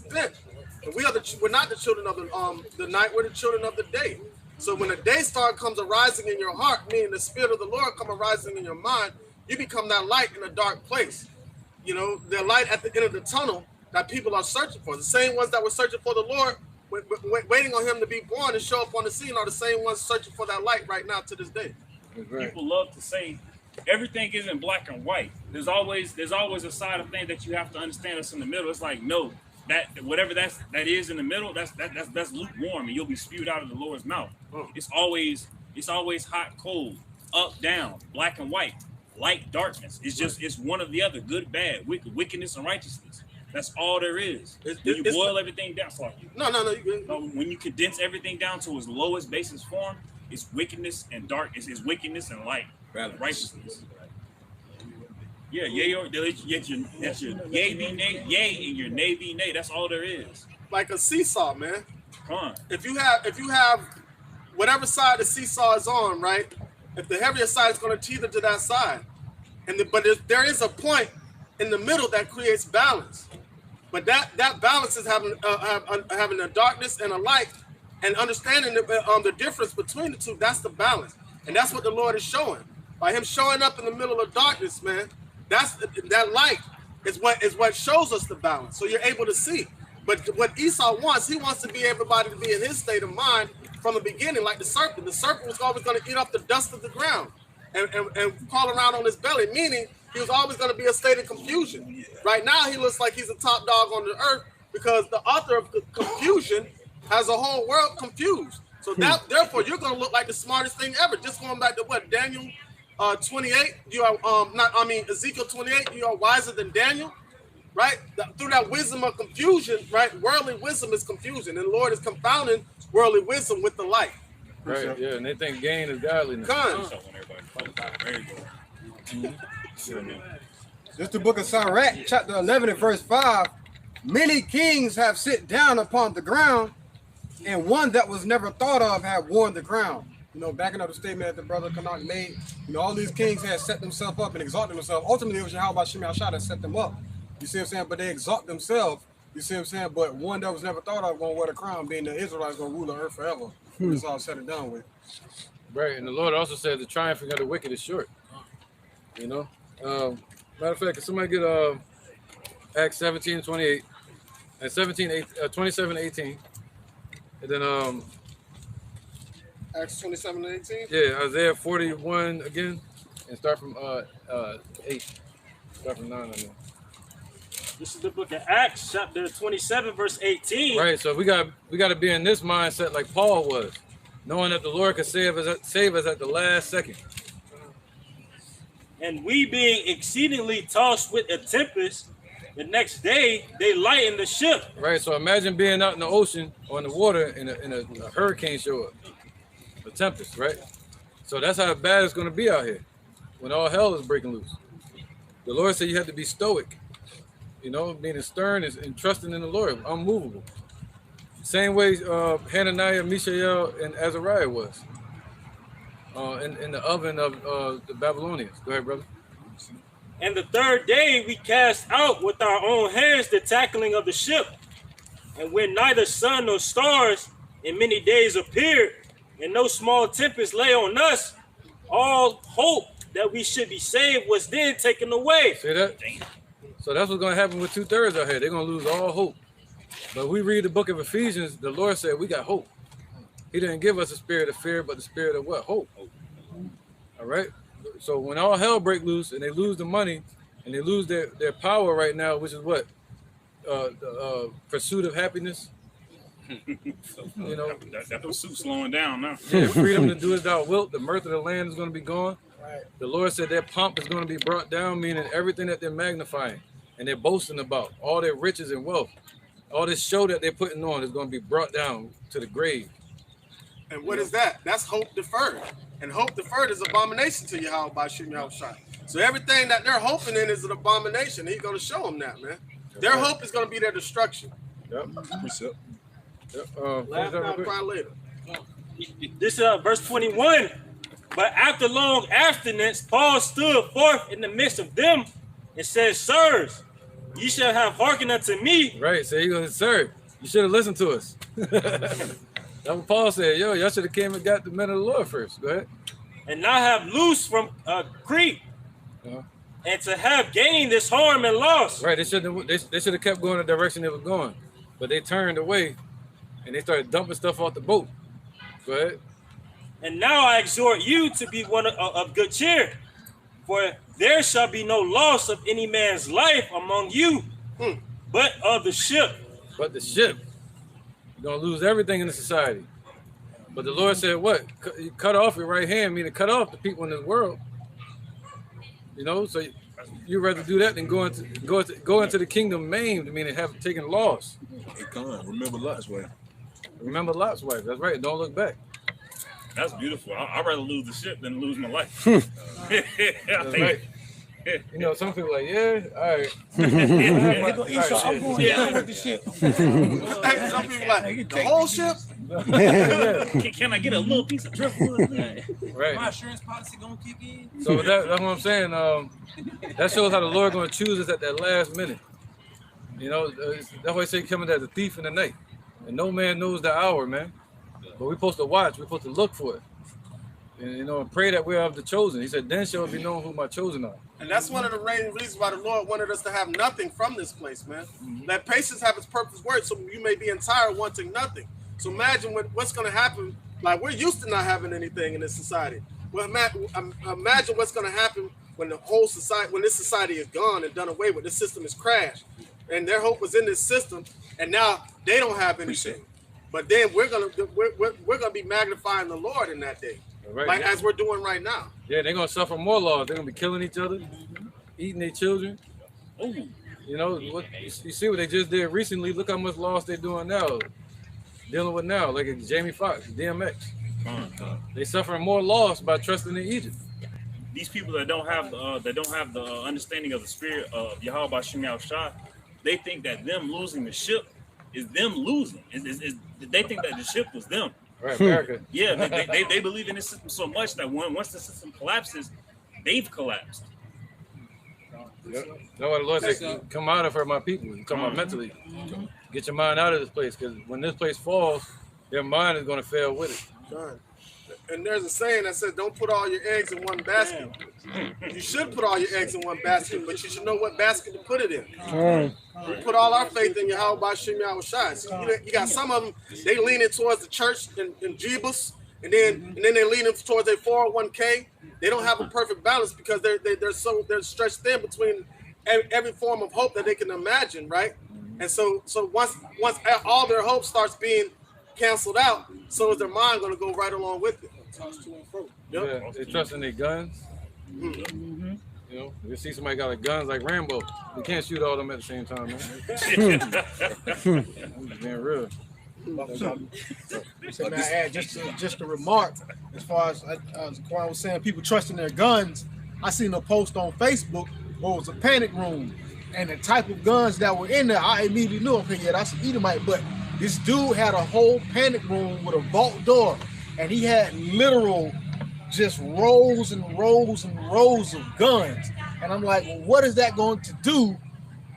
And we're not the children of the night, we're the children of the day. So when the day star comes arising in your heart, meaning the spirit of the Lord come arising in your mind, you become that light in a dark place. You know, the light at the end of the tunnel that people are searching for. The same ones that were searching for the Lord, waiting on him to be born and show up on the scene, are the same ones searching for that light right now to this day. People love to say everything isn't black and white. There's always a side of things that you have to understand that's in the middle. It's like, no, that whatever that is in the middle, that's lukewarm, and you'll be spewed out of the Lord's mouth. It's always hot, cold, up, down, black and white, light, darkness. It's one or the other, good, bad, wickedness and righteousness. That's all there is. When you boil everything down, when you condense everything down to its lowest basis form, it's wickedness and dark. It's wickedness and light, righteousness. Yeah, that's your yay be nay, yay, and your nay be nay. That's all there is. Like a seesaw, man. Come on. If you have whatever side the seesaw is on, right? If the heavier side is going to teeter to that side, but there is a point in the middle that creates balance. But that balance is having a darkness and a light, and understanding the difference between the two. That's the balance, and that's what the Lord is showing by Him showing up in the middle of darkness, man. That light is what shows us the balance, so you're able to see. But what Esau wants, he wants to be everybody to be in his state of mind from the beginning, like the serpent. The serpent was always going to eat up the dust of the ground and crawl around on his belly, meaning he was always going to be a state of confusion. Right now, he looks like he's a top dog on the earth because the author of the confusion has a whole world confused. So therefore, you're going to look like the smartest thing ever. Just going back to what Daniel 28, you are Ezekiel 28, you are wiser than Daniel, right? Through that wisdom of confusion, right? Worldly wisdom is confusion, and the Lord is confounding worldly wisdom with the light. Right, yeah, and they think gain is godliness. This is the book of Sirach, chapter 11 and verse 5. Many kings have sit down upon the ground, and one that was never thought of have worn the crown. You know, backing up the statement that the brother Kanak made, you know, all these kings had set themselves up and exalted themselves. Ultimately, it was Yahweh Shem Yahshua that set them up. You see what I'm saying? But they exalt themselves. You see what I'm saying? But one that was never thought of going to wear the crown, being the Israelites going to rule the earth forever. It's all said and done with. Right, and the Lord also said the triumphing of the wicked is short. You know? Matter of fact, can somebody get Acts 17:28 and 27:18, and then Acts 27:18. Yeah, Isaiah 41 again, and start from 8. Start from 9 on there. This is the book of Acts, chapter 27, verse 18. Right, so we got to be in this mindset like Paul was. knowing that the Lord can save us at the last second. And we being exceedingly tossed with a tempest, the next day they lighten the ship. Right. So imagine being out in the ocean or in the water and a hurricane show up, a tempest, right? So that's how bad it's going to be out here when all hell is breaking loose. The Lord said you have to be stoic, you know, meaning stern and trusting in the Lord, unmovable. Same way Hananiah, Mishael, and Azariah was in the oven of the Babylonians. Go ahead, brother. And the third day we cast out with our own hands the tackling of the ship. And when neither sun nor stars in many days appeared, and no small tempest lay on us, all hope that we should be saved was then taken away. See that? So that's what's going to happen with 2/3 out here. They're going to lose all hope. But we read the book of Ephesians, the Lord said we got hope. He didn't give us a spirit of fear, but the spirit of what? Hope. All right? So when all hell break loose and they lose the money and they lose their power right now, which is what? Pursuit of happiness. You know, that pursuit slowing down now. Yeah, freedom to do as thou wilt. The mirth of the land is going to be gone. Right. The Lord said their pomp is going to be brought down, meaning everything that they're magnifying and they're boasting about, all their riches and wealth, all this show that they're putting on is going to be brought down to the grave. And what is that? That's hope deferred. And hope deferred is abomination to Yahweh by Shem Yahushua. So everything that they're hoping in is an abomination. He's going to show them that, man. Their hope is going to be their destruction. Yep. Laugh now, cry later. This is verse 21. But after long abstinence, Paul stood forth in the midst of them and said, Sirs, ye shall have hearkened unto me. Right, so he goes, sir, you should have listened to us. That's what Paul said. Yo, y'all should have came and got the men of the Lord first. Go ahead. And now have loosed from Crete, and to have gained this harm and loss. Right, they should have kept going the direction they were going, but they turned away and they started dumping stuff off the boat. Go ahead. And now I exhort you to be one of good cheer, for there shall be no loss of any man's life among you, but of the ship. But the ship. You're going to lose everything in the society. But the Lord said, what? You cut off your right hand, meaning cut off the people in this world. You know, so you'd rather do that than go into the kingdom maimed, meaning have taken loss. Remember Lot's wife. Remember Lot's wife. That's right. Don't look back. That's beautiful. I'd rather lose the ship than lose my life. That's right. You know, some people are like, yeah, all right. I'm going down with the ship. Some people like, the whole ship? Can I get a little piece of driftwood? Right. My insurance policy gonna kick in. So that's what I'm saying. That shows how the Lord going to choose us at that last minute. You know, that's why he say coming as a thief in the night. And no man knows the hour, man. But we're supposed to watch. We're supposed to look for it. And, you know, and pray that we're of the chosen. He said, then shall it be known who my chosen are. And that's one of the main reasons why the Lord wanted us to have nothing from this place, man. Let patience have its purpose word, so you may be entire, wanting nothing. So imagine what's going to happen. Like, we're used to not having anything in this society. Well, imagine what's going to happen when the whole society, when this society is gone and done away with, this system is crashed. And their hope was in this system, and now they don't have anything. But then we're gonna be magnifying the Lord in that day, right, like as we're doing right now. Yeah, they're gonna suffer more loss. They're gonna be killing each other, eating their children. Ooh. You know, you see what they just did recently. Look how much loss they're doing now, dealing with now, like Jamie Foxx, DMX. They suffering more loss by trusting in Egypt. These people that don't have the understanding of the spirit of Yahweh B'Shem Yahushua, they think that them losing the ship is them losing. They think that the ship was them. Right, America. Yeah, they believe in this system so much that once the system collapses, they've collapsed. That's why the Lord said, come out of her, my people. You come out mentally. Get your mind out of this place, because when this place falls, their mind is going to fail with it. Done. And there's a saying that says, don't put all your eggs in one basket. You should put all your eggs in one basket, but you should know what basket to put it in. We put all our faith in Yahweh B'Shem Yahushua. So you got some of them, they leaning towards the church in Jebus, and then they're leaning towards their 401k. They don't have a perfect balance because they're stretched thin between every form of hope that they can imagine, right? And so once all their hope starts being canceled out, so is their mind going to go right along with it. Yeah, they trust in their guns. Mm-hmm. You know, you see somebody got like guns like Rambo, you can't shoot all of them at the same time, man. I'm just being real. So man, I add just a remark as far as Quan was saying, people trusting their guns. I seen a post on Facebook where it was a panic room, and the type of guns that were in there, I immediately knew, okay, yeah, that's an Edomite. But this dude had a whole panic room with a vault door, and he had literal just rows and rows and rows of guns. And I'm like, well, what is that going to do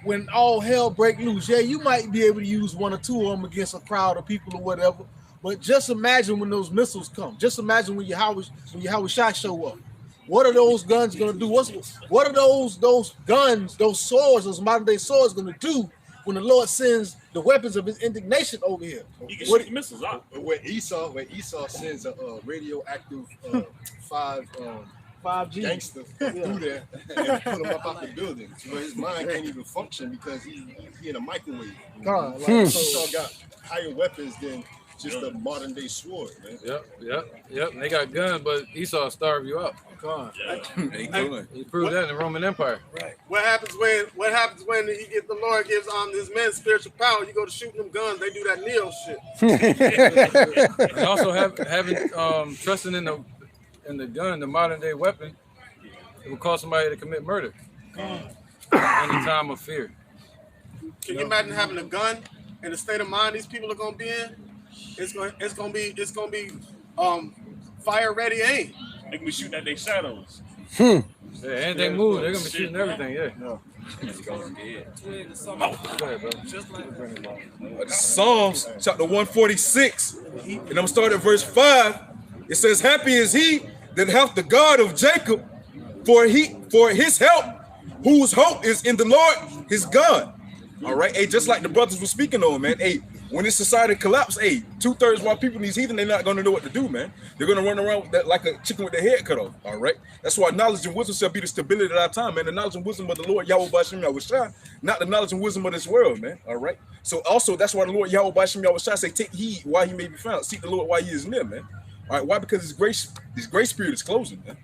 when all hell break loose? Yeah, you might be able to use one or two of them against a crowd of people or whatever, but just imagine when those missiles come. Just imagine when Yahweh Shai show up. What are those guns going to do? What are those guns, those swords, those modern day swords going to do when the Lord sends the weapons of his indignation over here? You can shoot missiles out. When Esau sends a radioactive 5G gangster through there and put him up out the building, where his mind can't even function because he in a microwave. God, like, Esau got higher weapons than just a modern day sword, man. Yep. And they got guns, but Esau starve you out. God. He proved that in the Roman Empire. Right. What happens when the Lord gives his men spiritual power? You go to shooting them guns, they do that Neo shit. And also having trusting in the gun, the modern day weapon, it will cause somebody to commit murder in a time of fear. Can you imagine having a gun and the state of mind these people are gonna be in? It's gonna be fire ready aim. They can be shooting at their shadows. Yeah, anything move, they're gonna be shooting everything. Yeah. Psalms chapter 146, and I'm gonna start at verse 5. It says, "Happy is he that hath the God of Jacob, for his help, whose hope is in the Lord his God." All right, hey, just like the brothers were speaking on, man. Hey, when this society collapse, hey, 2/3 of our people in these heathen, they're not gonna know what to do, man. They're gonna run around with that like a chicken with their head cut off. All right, that's why knowledge and wisdom shall be the stability of our time, man. The knowledge and wisdom of the Lord Yahweh B'Shem Yahweh Shai, not the knowledge and wisdom of this world, man. All right. So also that's why the Lord Yahweh B'Shem Yahweh Shai say, "Take heed while he may be found. Seek the Lord while he is near," man. All right. Why? Because his grace period is closing, man.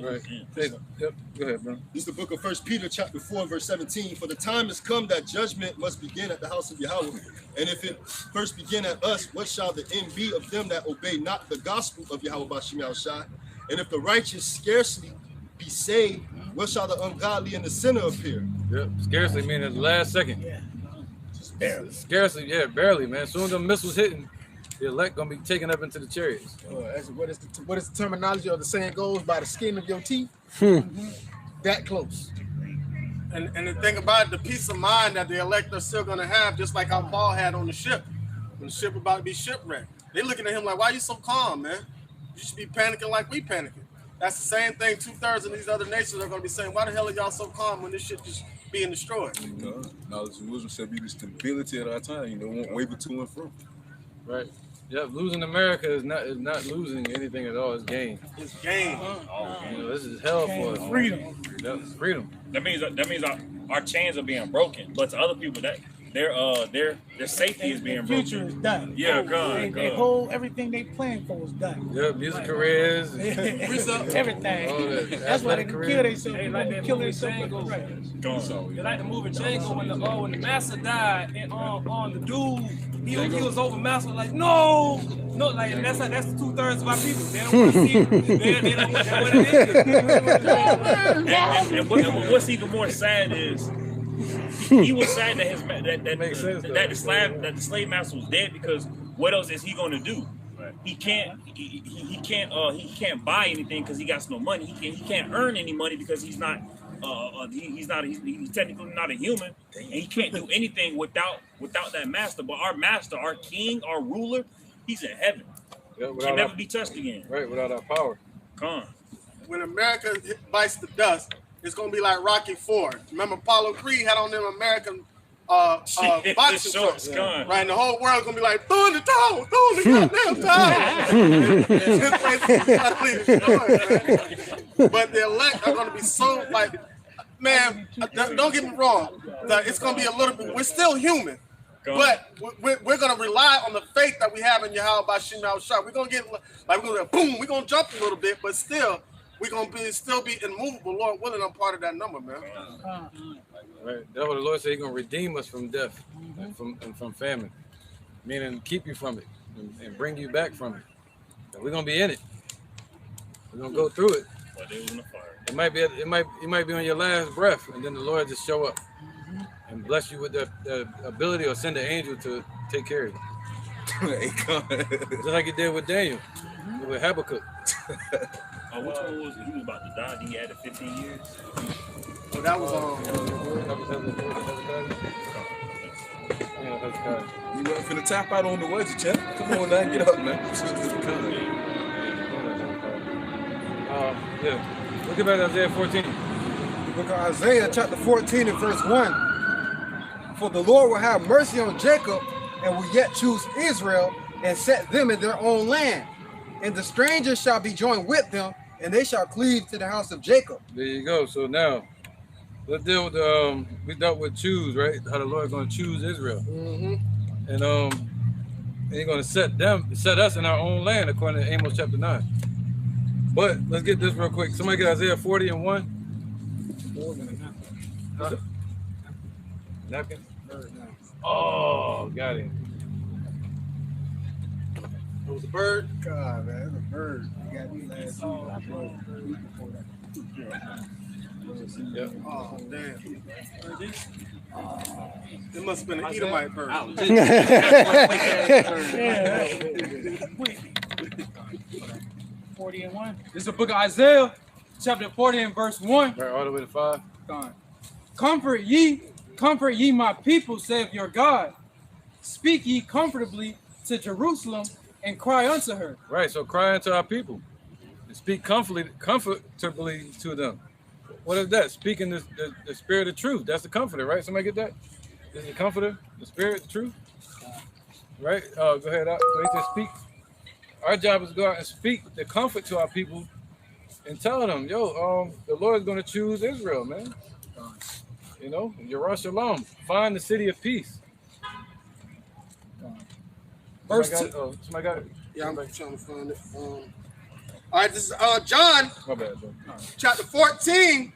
Right. Hey, yep. Go ahead, bro. This is the book of 1 Peter chapter 4 verse 17. "For the time has come that judgment must begin at the house of Yahweh. And if it first begin at us, what shall the end be of them that obey not the gospel of Yahweh B'Shem Yahweh Shai? And if the righteous scarcely be saved, what shall the ungodly and the sinner appear?" Yep. Scarcely meaning the last second. Barely. Scarcely, yeah, barely, man. As soon as the missiles hitting, the elect gonna be taken up into the chariots. What is the terminology of the saying goes? By the skin of your teeth. That close. And the thing about it, the peace of mind that the elect are still gonna have, just like how Paul had on the ship, when the ship about to be shipwrecked. They looking at him like, "Why are you so calm, man? You should be panicking like we panicking." That's the same thing 2/3 of these other nations are gonna be saying. "Why the hell are y'all so calm when this shit just being destroyed?" Knowledge and wisdom shall be the stability of our time. You know, won't waver to and fro. Right. Yeah, losing America is not losing anything at all. It's gain. It's gain. You know, this is hell for us. Freedom. Yep, freedom. That means our chains are being broken. But to other people, that their safety is being broken. Future is done. Yeah, They whole everything they planned for was done. Yeah, music careers, everything. That's why they can kill themselves. They like that kill movie themselves. Django. They like the movie Django when the master died and on the dude. He was over master like no, like and that's the 2/3 of our people. They don't want to see it. They don't want what it is. And what's even more sad is he was sad that the slave master was dead, because what else is he going to do? He can't buy anything because he got no money. He can't earn any money because he's technically not a human, and he can't do anything without that master. But our master, our king, our ruler, he's in heaven. Yeah, can never be touched again. Right, without our power. Come on. When America bites the dust, it's gonna be like Rocky IV. Remember, Apollo Creed had on them American boxing shorts, right? And the whole world gonna be like, "Throw in the towel, throw in the goddamn towel." But the elect are gonna be so like, man, don't get me wrong, it's gonna be a little bit. We're still human, But we're going to rely on the faith that we have in Yahweh Bashim Yahushua. We're going to get, like, we're going to boom, we're going to jump a little bit, but still, we're going to still be immovable. Lord willing, I'm part of that number, man. Right. That's what the Lord said. He's going to redeem us from death and from famine, meaning keep you from it and bring you back from it. And we're going to be in it. We're going to go through it. It might be on your last breath, and then the Lord just show up and bless you with the ability or send an angel to take care of you. Just like he did with Daniel, with Habakkuk. Which one was it? He was about to die, and he added 15 years. Oh, that was You weren't finna tap out on the wedge, champ. Come on now, get up, man. Yeah. Look at Isaiah 14. Book of Isaiah chapter 14 and verse 1. For the Lord will have mercy on Jacob and will yet choose Israel and set them in their own land. And the strangers shall be joined with them, and they shall cleave to the house of Jacob. There you go. So now, let's deal with we dealt with choose, right? How the Lord is going to choose Israel, and He's going to set us in our own land, according to Amos chapter 9. But let's get this real quick. Somebody get Isaiah 40 and 1. Napkin. Oh, got it. It was a bird. God, man, it's a bird. You got me last Yep. Oh, damn. It must have been an Edomite bird. 40 and 1. This is the book of Isaiah, chapter 40 and verse 1. Right, all the way to 5. Gone. Comfort ye my people, saith your God. Speak ye comfortably to Jerusalem and cry unto her. Right, so cry unto our people and speak comfortably to them. What is that? Speaking the spirit of truth. That's the comforter, right? Somebody get that? This is the comforter, the spirit, the truth. Right? Go ahead. So he said speak. Our job is to go out and speak the comfort to our people and tell them, yo, the Lord is going to choose Israel, man. You know, Yerushalayim, find the city of peace. Verse 2. Somebody got it? Yeah, I'm trying to find it. All right, this is John, My bad, bro. chapter 14,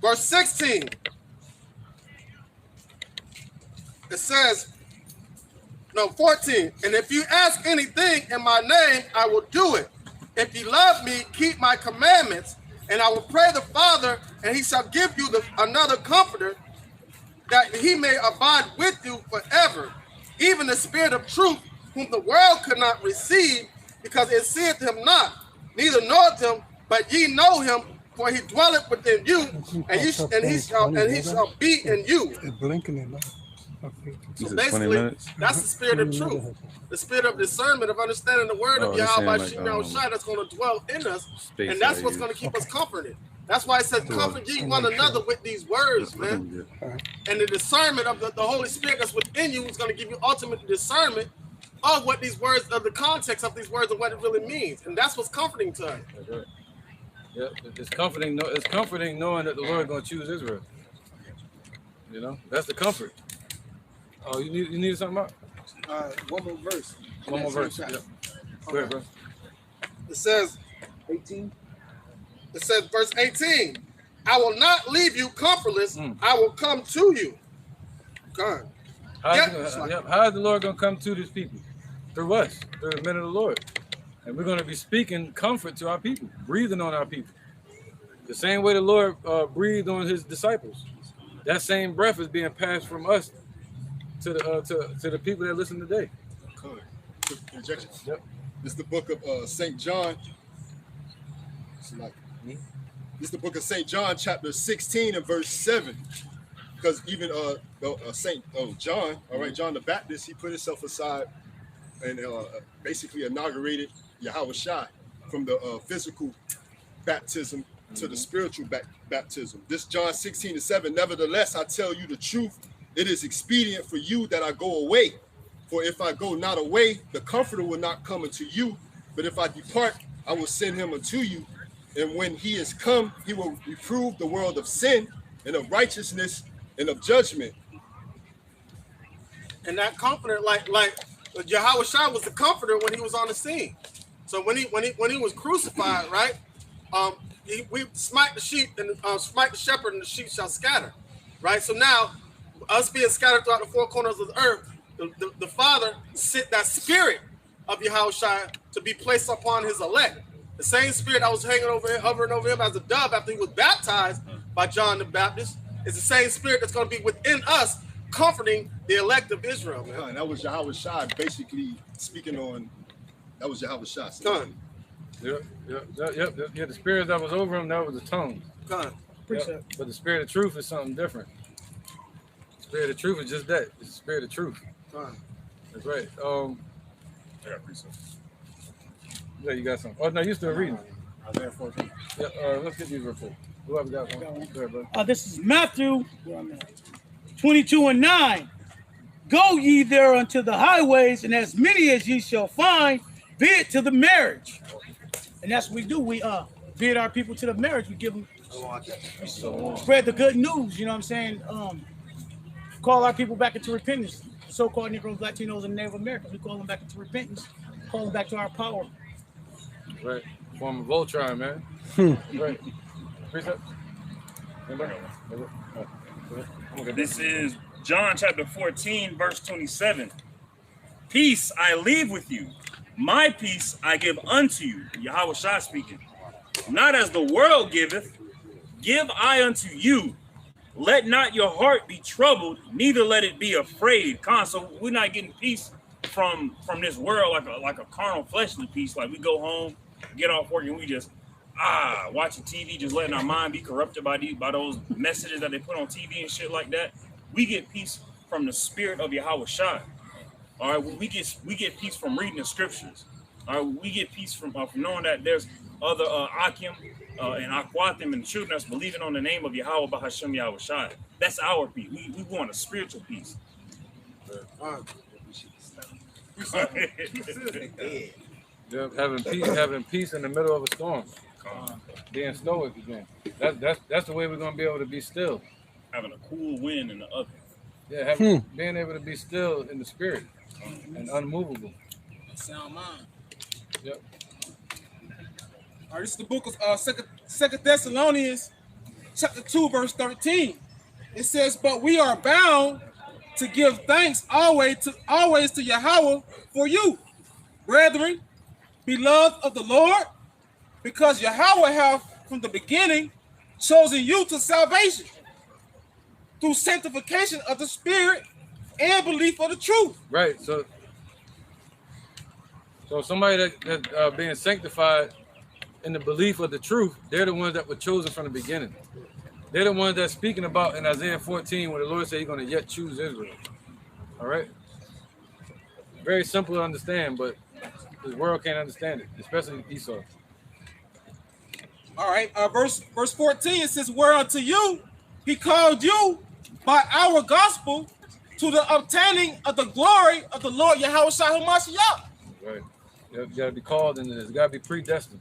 verse 16. It says, 14. And if you ask anything in my name, I will do it. If you love me, keep my commandments, and I will pray the Father, and he shall give you another comforter, that he may abide with you forever, even the spirit of truth, whom the world could not receive, because it seeth him not, neither knoweth him, but ye know him, for he dwelleth within you, and he shall be in you. It's blinking it now. So basically, that's the spirit of truth, the spirit of discernment, of understanding the word of Yahweh Shai that's going to dwell in us, and that's what's going to keep us comforted. That's why it says, comfort ye one another with these words, man. And the discernment of the Holy Spirit that's within you is going to give you ultimate discernment of what these words, of the context of these words and what it really means. And that's what's comforting to us. Yeah, it's comforting. It's comforting knowing that the Lord is going to choose Israel. You know, that's the comfort. Oh, you need something out? One more verse. One more verse. Yeah. Go ahead, bro. It says 18. It says verse 18. I will not leave you comfortless. I will come to you. God. How is the Lord going to come to these people? Through us, through the men of the Lord. And we're going to be speaking comfort to our people, breathing on our people. The same way the Lord breathed on his disciples. That same breath is being passed from us to the people that listen today. Injection. Yep. This is the book of St. John. This is the book of St. John, chapter 16 and verse 7. Because even John, all right, John the Baptist, he put himself aside and basically inaugurated Yahweh Shai from the physical baptism to the spiritual baptism. This John 16 and 7, nevertheless, I tell you the truth, it is expedient for you that I go away. For if I go not away, the Comforter will not come unto you. But if I depart, I will send him unto you. And when he is come, he will reprove the world of sin and of righteousness and of judgment. And that comforter, like Yahweh Shai was the comforter when he was on the scene. So when he was crucified, right? We smite the sheep and smite the shepherd, and the sheep shall scatter, right? So now, us being scattered throughout the four corners of the earth, the Father sent that spirit of Yahweh Shai to be placed upon his elect. The same spirit that was hovering over him as a dove after he was baptized by John the Baptist is the same spirit that's going to be within us, comforting the elect of Israel. Man. And that was Yahweh Shai basically speaking on. That was Yahweh Shai. Done. Yep. The spirit that was over him, that was the tongue. Done. Yep. But the spirit of truth is something different. The spirit of truth is just that. It's the spirit of truth. Done. That's right. I got precept. Yeah, you got some. Oh no, you still reading. Isaiah 14. Yeah, let's get these real quick. Whoever got one. Go ahead, bro. This is Matthew 22:9. Go ye there unto the highways, and as many as ye shall find, bid to the marriage. And that's what we do. We bid our people to the marriage. We give them, spread the good news. You know what I'm saying? Call our people back into repentance. So-called Negroes, Latinos, and Native Americans. We call them back into repentance. Call them back to our power. Right. Form of Voltron, man. Right. Precept? This is John chapter 14, verse 27. Peace I leave with you. My peace I give unto you. Yahweh Shai speaking. Not as the world giveth, give I unto you. Let not your heart be troubled, neither let it be afraid. So we're not getting peace from this world like a carnal fleshly peace. Like we go home, get off work, and we just watching TV, just letting our mind be corrupted by those messages that they put on TV and shit like that. We get peace from the spirit of Yahweh Shai. All right, we get peace from reading the scriptures. All right, we get peace from knowing that there's other Akim and Aquatim and children that's believing on the name of Yahweh Bahashem Yahweh Shai. That's our peace. We want a spiritual peace. Yeah, having peace in the middle of a storm. Being stoic again. That's the way we're gonna be able to be still. Having a cool wind in the oven. Yeah, being able to be still in the spirit and unmovable. Sound mind. Yep. All right, this is the book of Second Thessalonians, chapter 2, verse 13. It says, "But we are bound to give thanks always to Yahweh for you, brethren, beloved of the Lord, because Yahweh hath from the beginning chosen you to salvation through sanctification of the Spirit and belief of the truth." Right. So somebody that being sanctified in the belief of the truth, they're the ones that were chosen from the beginning. They're the ones that's speaking about in Isaiah 14 where the Lord said he's going to yet choose Israel. All right? Very simple to understand, but the world can't understand it, especially Esau. All right, verse 14, it says, "Whereunto you he called you by our gospel to the obtaining of the glory of the Lord Yahweh Shai HaMashiach." Right. You got to be called into this. You got to be predestined.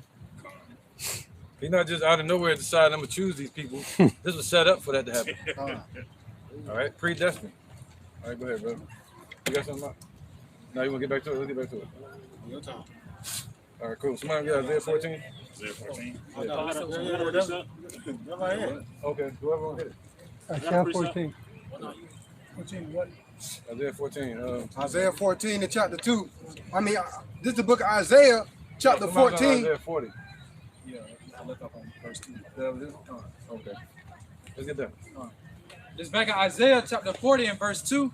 He's not just out of nowhere deciding I'm going to choose these people. This was set up for that to happen. All right, predestined. All right, go ahead, bro. You got something? No, you want to get back to it? Let's get back to it. Your time. All right, cool. Somebody got Isaiah 14? Isaiah 14. Okay, whoever want to hit it. Isaiah 14. 14 what? Isaiah 14. Isaiah 14 and chapter 2. This is the book of Isaiah, chapter 14. Isaiah 40. Yeah, I look up on verse 2. Okay. Let's get that. This back in Isaiah chapter 40 and verse 2.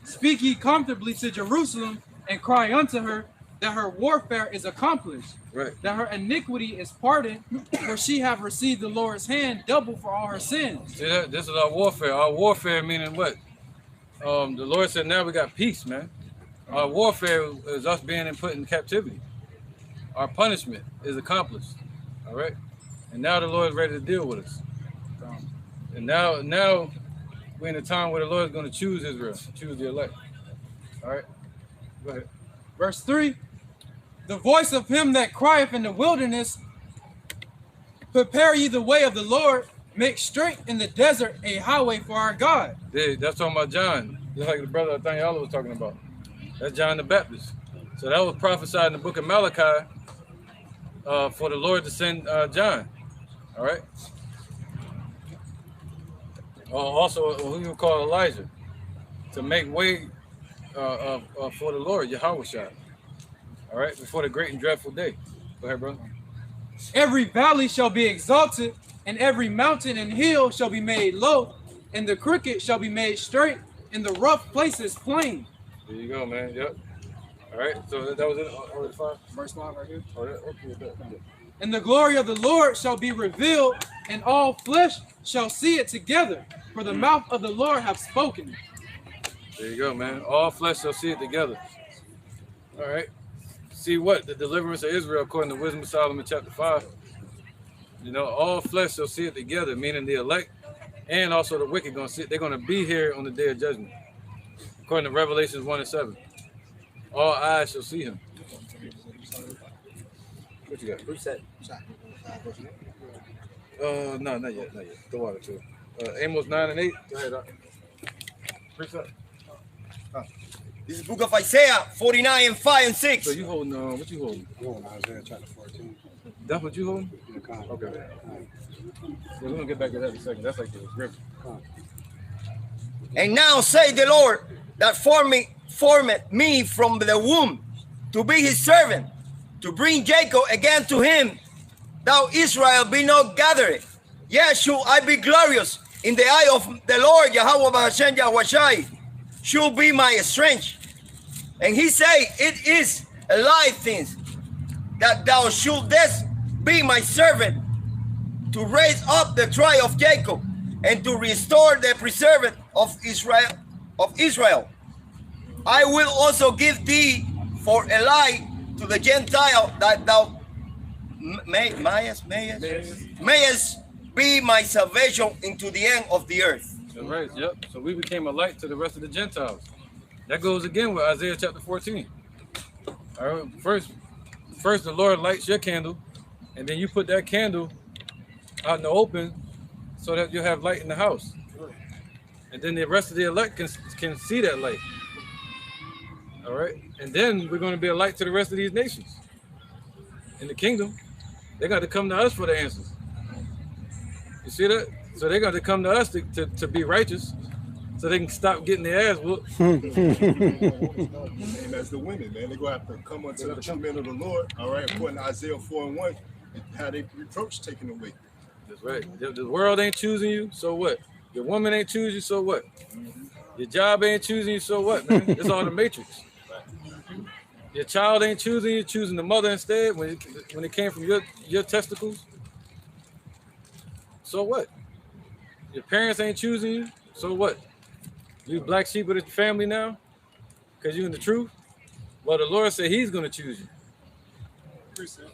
"Speak ye comfortably to Jerusalem and cry unto her that her warfare is accomplished, right? That her iniquity is pardoned, for she have received the Lord's hand double for all her sins." See that? This is our warfare. Our warfare meaning what? The Lord said, now we got peace, man. Our warfare is us being put in captivity. Our punishment is accomplished. All right? And now the Lord is ready to deal with us. And now we're in a time where the Lord is going to choose Israel, choose the elect. All right? Go ahead. Verse 3. "The voice of him that crieth in the wilderness, prepare ye the way of the Lord, make straight in the desert a highway for our God." That's talking about John. Just like the brother Nathaniel was talking about. That's John the Baptist. So that was prophesied in the book of Malachi for the Lord to send John. All right. Also, who you call Elijah to make way for the Lord, Yahushua. All right, before the great and dreadful day. Go ahead, brother. Every valley shall be exalted, and every mountain and hill shall be made low, and the crooked shall be made straight, and the rough places plain. There you go, man. Yep. All right, so that was it. Verse 5 right here. Oh, yeah. Okay. And the glory of the Lord shall be revealed, and all flesh shall see it together, for the mouth of the Lord hath spoken. There you go, man. All flesh shall see it together. All right. See what? The deliverance of Israel, according to Wisdom of Solomon, chapter 5. You know, all flesh shall see it together, meaning the elect and also the wicked gonna see it. They're gonna be here on the day of judgment, according to Revelations 1:7. All eyes shall see him. What you got? Reset. No, not yet. The water too. Amos 9:8. Go ahead. Preset. This is the book of Isaiah 49 5 and 6. So you holding what you holding? Isaiah chapter 14. That's what you holding? Okay. Yeah, we're gonna get back to that in a second. That's like the scripture. And now say the Lord that formed me from the womb to be his servant, to bring Jacob again to him. Thou Israel be not gathered. Yet should I be glorious in the eye of the Lord Yahweh B'Hashem Yahushai. Should be my strength. And he say, it is a light thing that thou shouldest be my servant, to raise up the tribe of Jacob and to restore the preserved of Israel. I will also give thee for a light to the Gentile, that thou mayest be my salvation into the end of the earth. That's right. Yep. So we became a light to the rest of the Gentiles. That goes again with Isaiah chapter 14. All right. First the Lord lights your candle, and then you put that candle out in the open so that you have light in the house. And then the rest of the elect can see that light. All right. And then we're going to be a light to the rest of these nations in the kingdom. They got to come to us for the answers. You see that? So they got to come to us to be righteous, so they can stop getting their ass whooped. Same as the women, man. They're going to have to come unto the true men of the Lord, all right, according to Isaiah 4:1, and have their reproach taken away. That's right. The world ain't choosing you, so what? Your woman ain't choosing you, so what? Your job ain't choosing you, so what, man? It's all the matrix. Your child ain't choosing you, choosing the mother instead when it came from your testicles. So what? Your parents ain't choosing you, so what? You black sheep of the family now because you in the truth? Well, the Lord said he's going to choose you.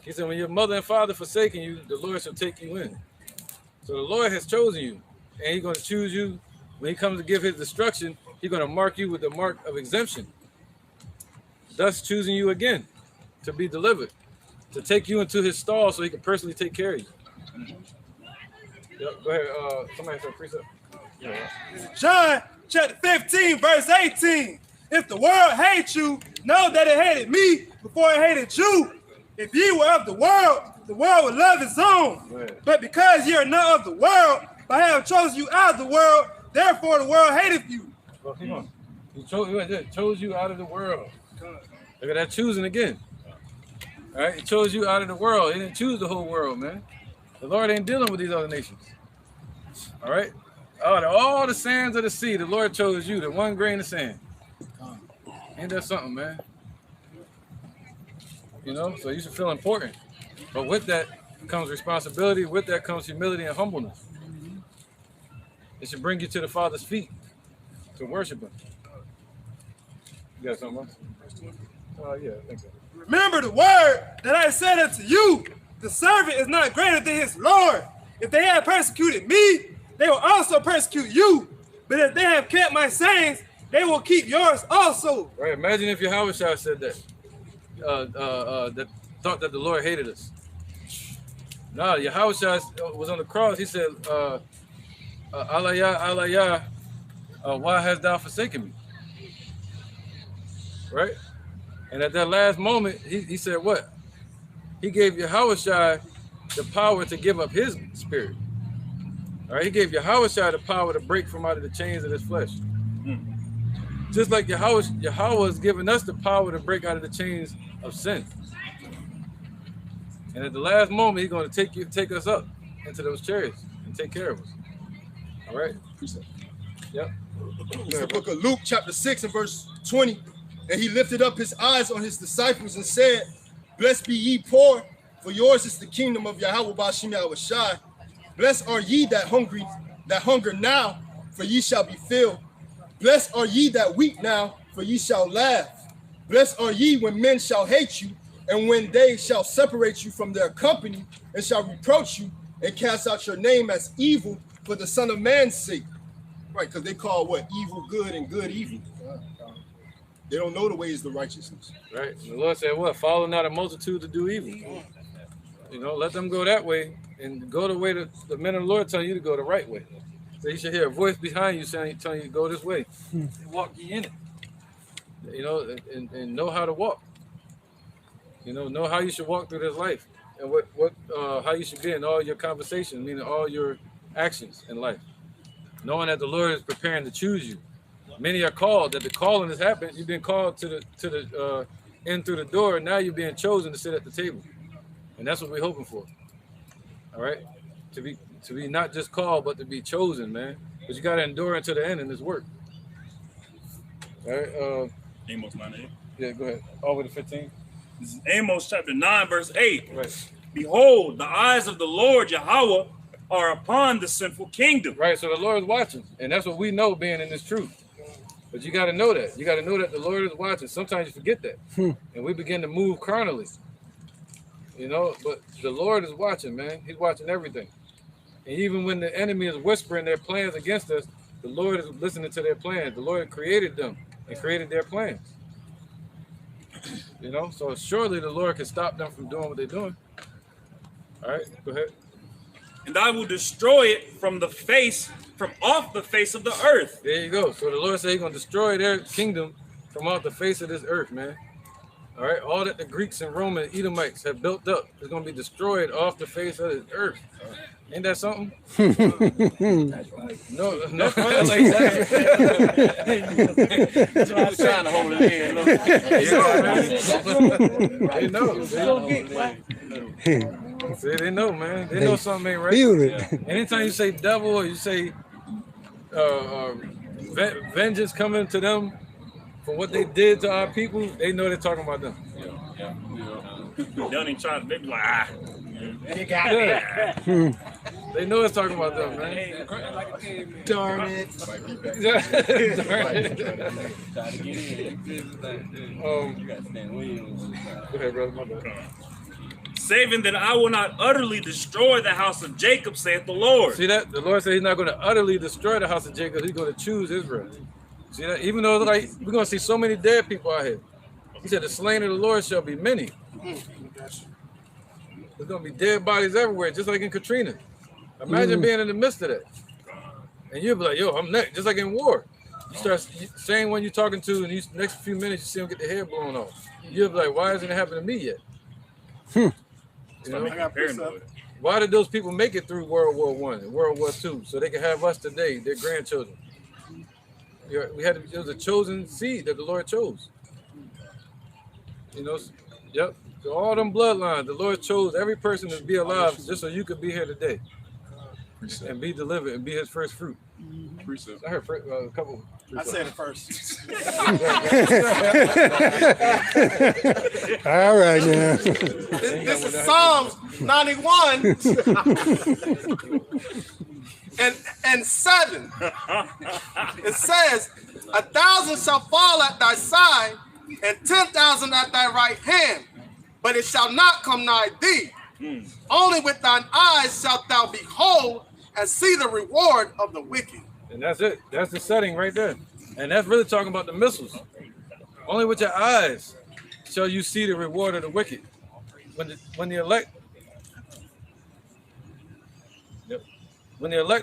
He said, when your mother and father forsaken you, the Lord shall take you in. So the Lord has chosen you, and he's going to choose you. When he comes to give his destruction, he's going to mark you with the mark of exemption, thus choosing you again to be delivered, to take you into his stall so he can personally take care of you. Yep, go ahead. Somebody said precept. Yeah. John chapter 15, verse 18. If the world hates you, know that it hated me before it hated you. If ye were of the world would love its own. But because ye are not of the world, but I have chosen you out of the world, therefore the world hateth you. Well, come on. He chose you out of the world. Look at that choosing again. All right, he chose you out of the world. He didn't choose the whole world, man. The Lord ain't dealing with these other nations. All right? Out of all the sands of the sea, the Lord chose you, the one grain of sand. Ain't that something, man? You know, so you should feel important. But with that comes responsibility. With that comes humility and humbleness. It should bring you to the Father's feet to worship him. You got something else? Yeah, I think so. Remember the word that I said unto you. The servant is not greater than his Lord. If they have persecuted me, they will also persecute you. But if they have kept my sayings, they will keep yours also. Right. Imagine if Yahushua said that. That thought that the Lord hated us. No, Yahushua was on the cross. He said, Alayah, Alayah, why hast thou forsaken me? right? And at that last moment, he said what? He gave Yahushua the power to give up his spirit. All right, he gave Yahushua the power to break from out of the chains of his flesh. Just like Yahweh has given us the power to break out of the chains of sin. And at the last moment, he's going to take us up into those chariots and take care of us. All right? Yep. It's the book of Luke, chapter 6 and verse 20. And he lifted up his eyes on his disciples and said, Blessed be ye poor, for yours is the kingdom of Yahweh Ba'ashem Yahushai. Blessed are ye that hunger now, for ye shall be filled. Blessed are ye that weep now, for ye shall laugh. Blessed are ye when men shall hate you, and when they shall separate you from their company, and shall reproach you, and cast out your name as evil for the Son of Man's sake. Right, because they call what? Evil good and good evil. They don't know the ways of righteousness. Right. The Lord said what? Follow not a multitude to do evil. You know, let them go that way and go the way that the men of the Lord tell you to go the right way. So you should hear a voice behind you telling you to go this way. And walk ye in it. You know, and know how to walk. You know how you should walk through this life. And how you should be in all your conversations, meaning all your actions in life. Knowing that the Lord is preparing to choose you. Many are called, that the calling has happened. You've been called to the in through the door, and now you're being chosen to sit at the table. And that's what we're hoping for. All right? To be not just called, but to be chosen, man. But you got to endure until the end in this work. All right? Amos 9:8. Yeah, go ahead. All the way to 15. This is Amos chapter 9, verse 8. Right. Behold, the eyes of the Lord Yahweh are upon the sinful kingdom. Right, so the Lord is watching. And that's what we know being in this truth. But you got to know that. You got to know that the Lord is watching. Sometimes you forget that. And we begin to move carnally. You know, but the Lord is watching, man. He's watching everything. And even when the enemy is whispering their plans against us, the Lord is listening to their plans. The Lord created them and created their plans. You know, so surely the Lord can stop them from doing what they're doing. All right, go ahead. And I will destroy it from off the face of the earth. There you go. So the Lord said he's going to destroy their kingdom from off the face of this earth, man. All right, all that the Greeks and Roman Edomites have built up is going to be destroyed off the face of this earth. Ain't that something? No, like that. That's why I was trying to hold it in. See, they know, man. They know something ain't right. Feel it. Anytime you say devil or you say vengeance coming to them for what they did to our people, they know they're talking about them. They don't even try to be like, They got it. They know it's talking about them, man. Darn it. Darn it. Go ahead, brother. My bad. Saving that I will not utterly destroy the house of Jacob, saith the Lord. See that? The Lord said he's not going to utterly destroy the house of Jacob. He's going to choose Israel. See that? Even though like we're going to see so many dead people out here. He said the slain of the Lord shall be many. There's going to be dead bodies everywhere, just like in Katrina. Imagine being in the midst of that. And you'll be like, yo, I'm next. Just like in war. You start saying when you're talking to, and these next few minutes you see them get their hair blown off. You'll be like, why hasn't it happened to me yet? You know? Why did those people make it through World War I and World War II so they can have us today, their grandchildren? It was a chosen seed that the Lord chose. You know, yep. So all them bloodlines, the Lord chose every person to be alive just so you could be here today and be delivered and be His first fruit. I heard a couple. I said it first. All right now. This is Psalms 91 and 7. It says, 1,000 shall fall at thy side, and 10,000 at thy right hand, but it shall not come nigh thee. Only with thine eyes shalt thou behold and see the reward of the wicked. And that's it. That's the setting right there. And that's really talking about the missiles. Only with your eyes shall you see the reward of the wicked. When the elect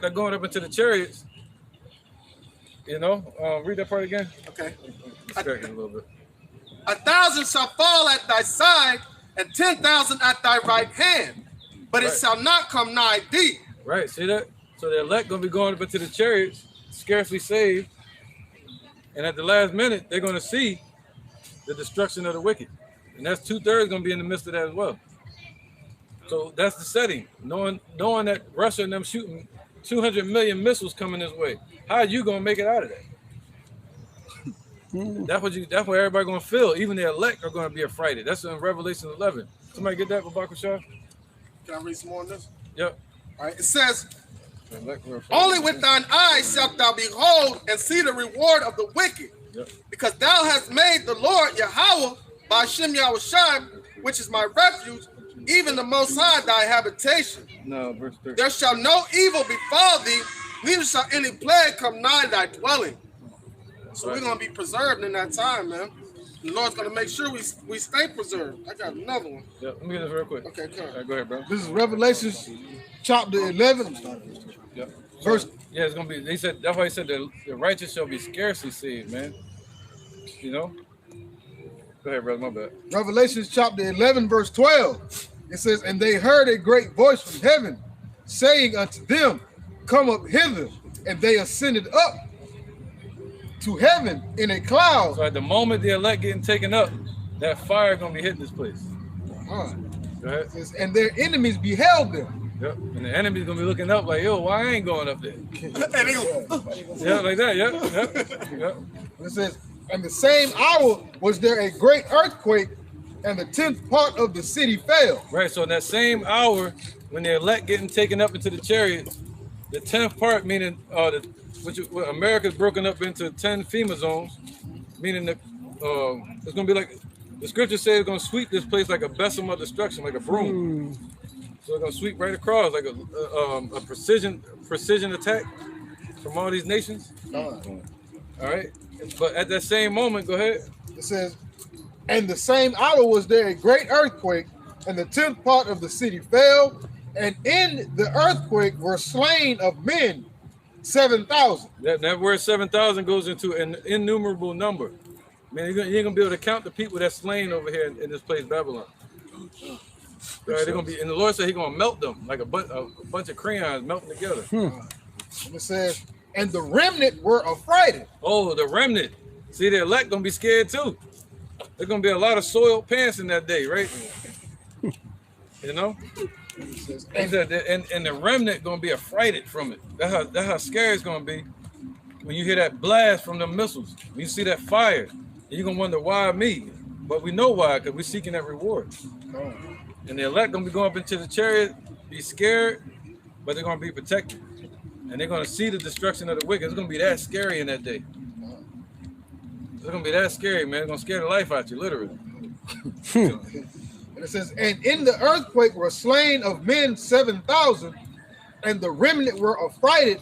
are going up into the chariots, you know, read that part again. Okay. Distracting a little bit. 1,000 shall fall at thy side, and 10,000 at thy right hand, but it shall not come nigh thee. Right, see that? So the elect gonna be going up into the chariots, scarcely saved, and at the last minute, they're gonna see the destruction of the wicked. And that's 2/3 gonna be in the midst of that as well. So that's the setting. Knowing that Russia and them shooting 200 million missiles coming this way. How are you gonna make it out of that? That's what everybody gonna feel. Even the elect are gonna be affrighted. That's in Revelation 11. Somebody get that, Babakar Shah? Can I read some more on this? Yep. All right, it says, only with thine eyes shalt thou behold and see the reward of the wicked, because thou hast made the Lord Yahweh by Shem Yahushua, which is my refuge, even the Most High thy habitation. No, verse 3. There shall no evil befall thee, neither shall any plague come nigh thy dwelling. So we're gonna be preserved in that time, man. The Lord's gonna make sure we stay preserved. I got another one. Yeah, let me get this real quick. Okay, come on. Right, go ahead, bro. This is Revelation chapter 11. Yep. Verse. Yeah, it's gonna be. They said that's why he said the righteous shall be scarcely saved, man. You know. Go ahead, brother. My bad. Revelation chapter 11, verse 12. It says, and they heard a great voice from heaven, saying unto them, come up hither. And they ascended up to heaven in a cloud. So at the moment the elect getting taken up, that fire gonna be hitting this place. Go ahead. And their enemies beheld them. Yep. And the enemy's gonna be looking up like, yo, why I ain't going up there? Yeah, like that. Yep. It says, and the same hour was there a great earthquake, and the 10th part of the city fell. Right. So in that same hour, when the elect getting taken up into the chariots, the 10th part, meaning America's broken up into 10 FEMA zones, meaning that it's gonna be like the scripture says it's gonna sweep this place like a besom of destruction, like a broom. So it's gonna sweep right across like a precision attack from all these nations. All right. But at that same moment, go ahead. It says, and the same hour was there a great earthquake, and the 10th part of the city fell, and in the earthquake were slain of men 7,000. That word 7,000 goes into an innumerable number. Man, you ain't gonna be able to count the people that's slain over here in this place, Babylon. Right, they're gonna be, and the Lord said He's gonna melt them like a bunch of crayons melting together. And it says, and the remnant were affrighted. Oh, the remnant. See, the elect gonna be scared too. There's gonna be a lot of soiled pants in that day, right? You know? And the remnant gonna be affrighted from it. That's how scary it's gonna be when you hear that blast from the missiles. When you see that fire, you're gonna wonder why me. But we know why, because we're seeking that reward. And the elect gonna be going up into the chariot, be scared, but they're gonna be protected. And they're gonna see the destruction of the wicked. It's gonna be that scary in that day. It's gonna be that scary, man. It's gonna scare the life out you, literally. And it says, and in the earthquake were slain of men 7,000, and the remnant were affrighted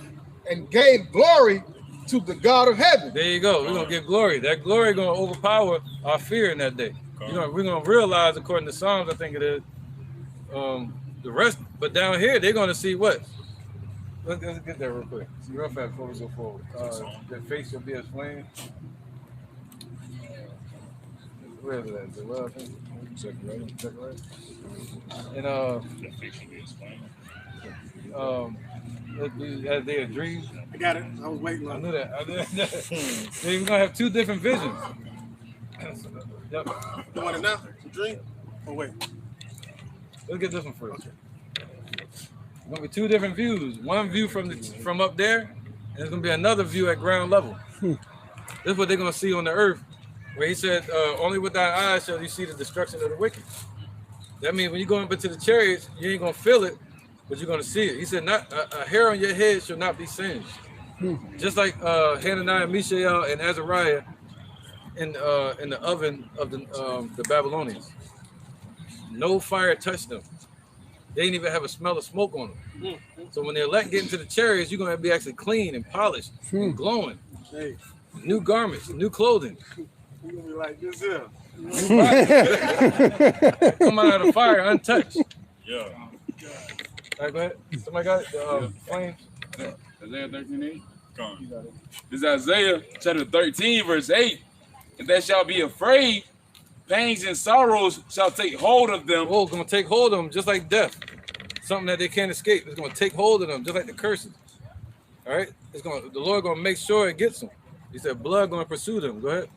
and gave glory to the God of heaven. There you go. We're gonna give glory. That glory gonna overpower our fear in that day. We're gonna realize, according to Psalms, I think it is, the rest. But down here, they're gonna see what? Let's get that real quick. See real fast before we go forward. Their face will be as flame. Where is it at? The well, I think. Check right. And as they had dreams. I got it. I was waiting on I knew that. They're gonna have two different visions. Yep. You want it now? The dream? Oh wait. Let's get this one first. It's gonna be two different views. One view from up there, and there's gonna be another view at ground level. This is what they're gonna see on the earth, where He said, "Only with thy eyes shall you see the destruction of the wicked." That means when you go up into the chariots, you ain't gonna feel it, but you're gonna see it. He said, "Not a hair on your head shall not be singed." Just like Hananiah, Mishael, and Azariah in the oven of the Babylonians. No fire touched them. They didn't even have a smell of smoke on them. So when the elect get into the chariots, you're gonna be actually clean and polished and glowing. Hey. New garments, new clothing. You're gonna be like this here. Come out of the fire untouched. Yeah. All right, go ahead. Somebody got it? Flames? Isaiah 13:8. Come on. This is Isaiah chapter 13, verse 8. And they shall be afraid Pangs and sorrows shall take hold of them. Oh, it's gonna take hold of them just like death. Something that they can't escape. It's gonna take hold of them just like the curses. All right, the Lord gonna make sure it gets them. He said, blood gonna pursue them. Go ahead.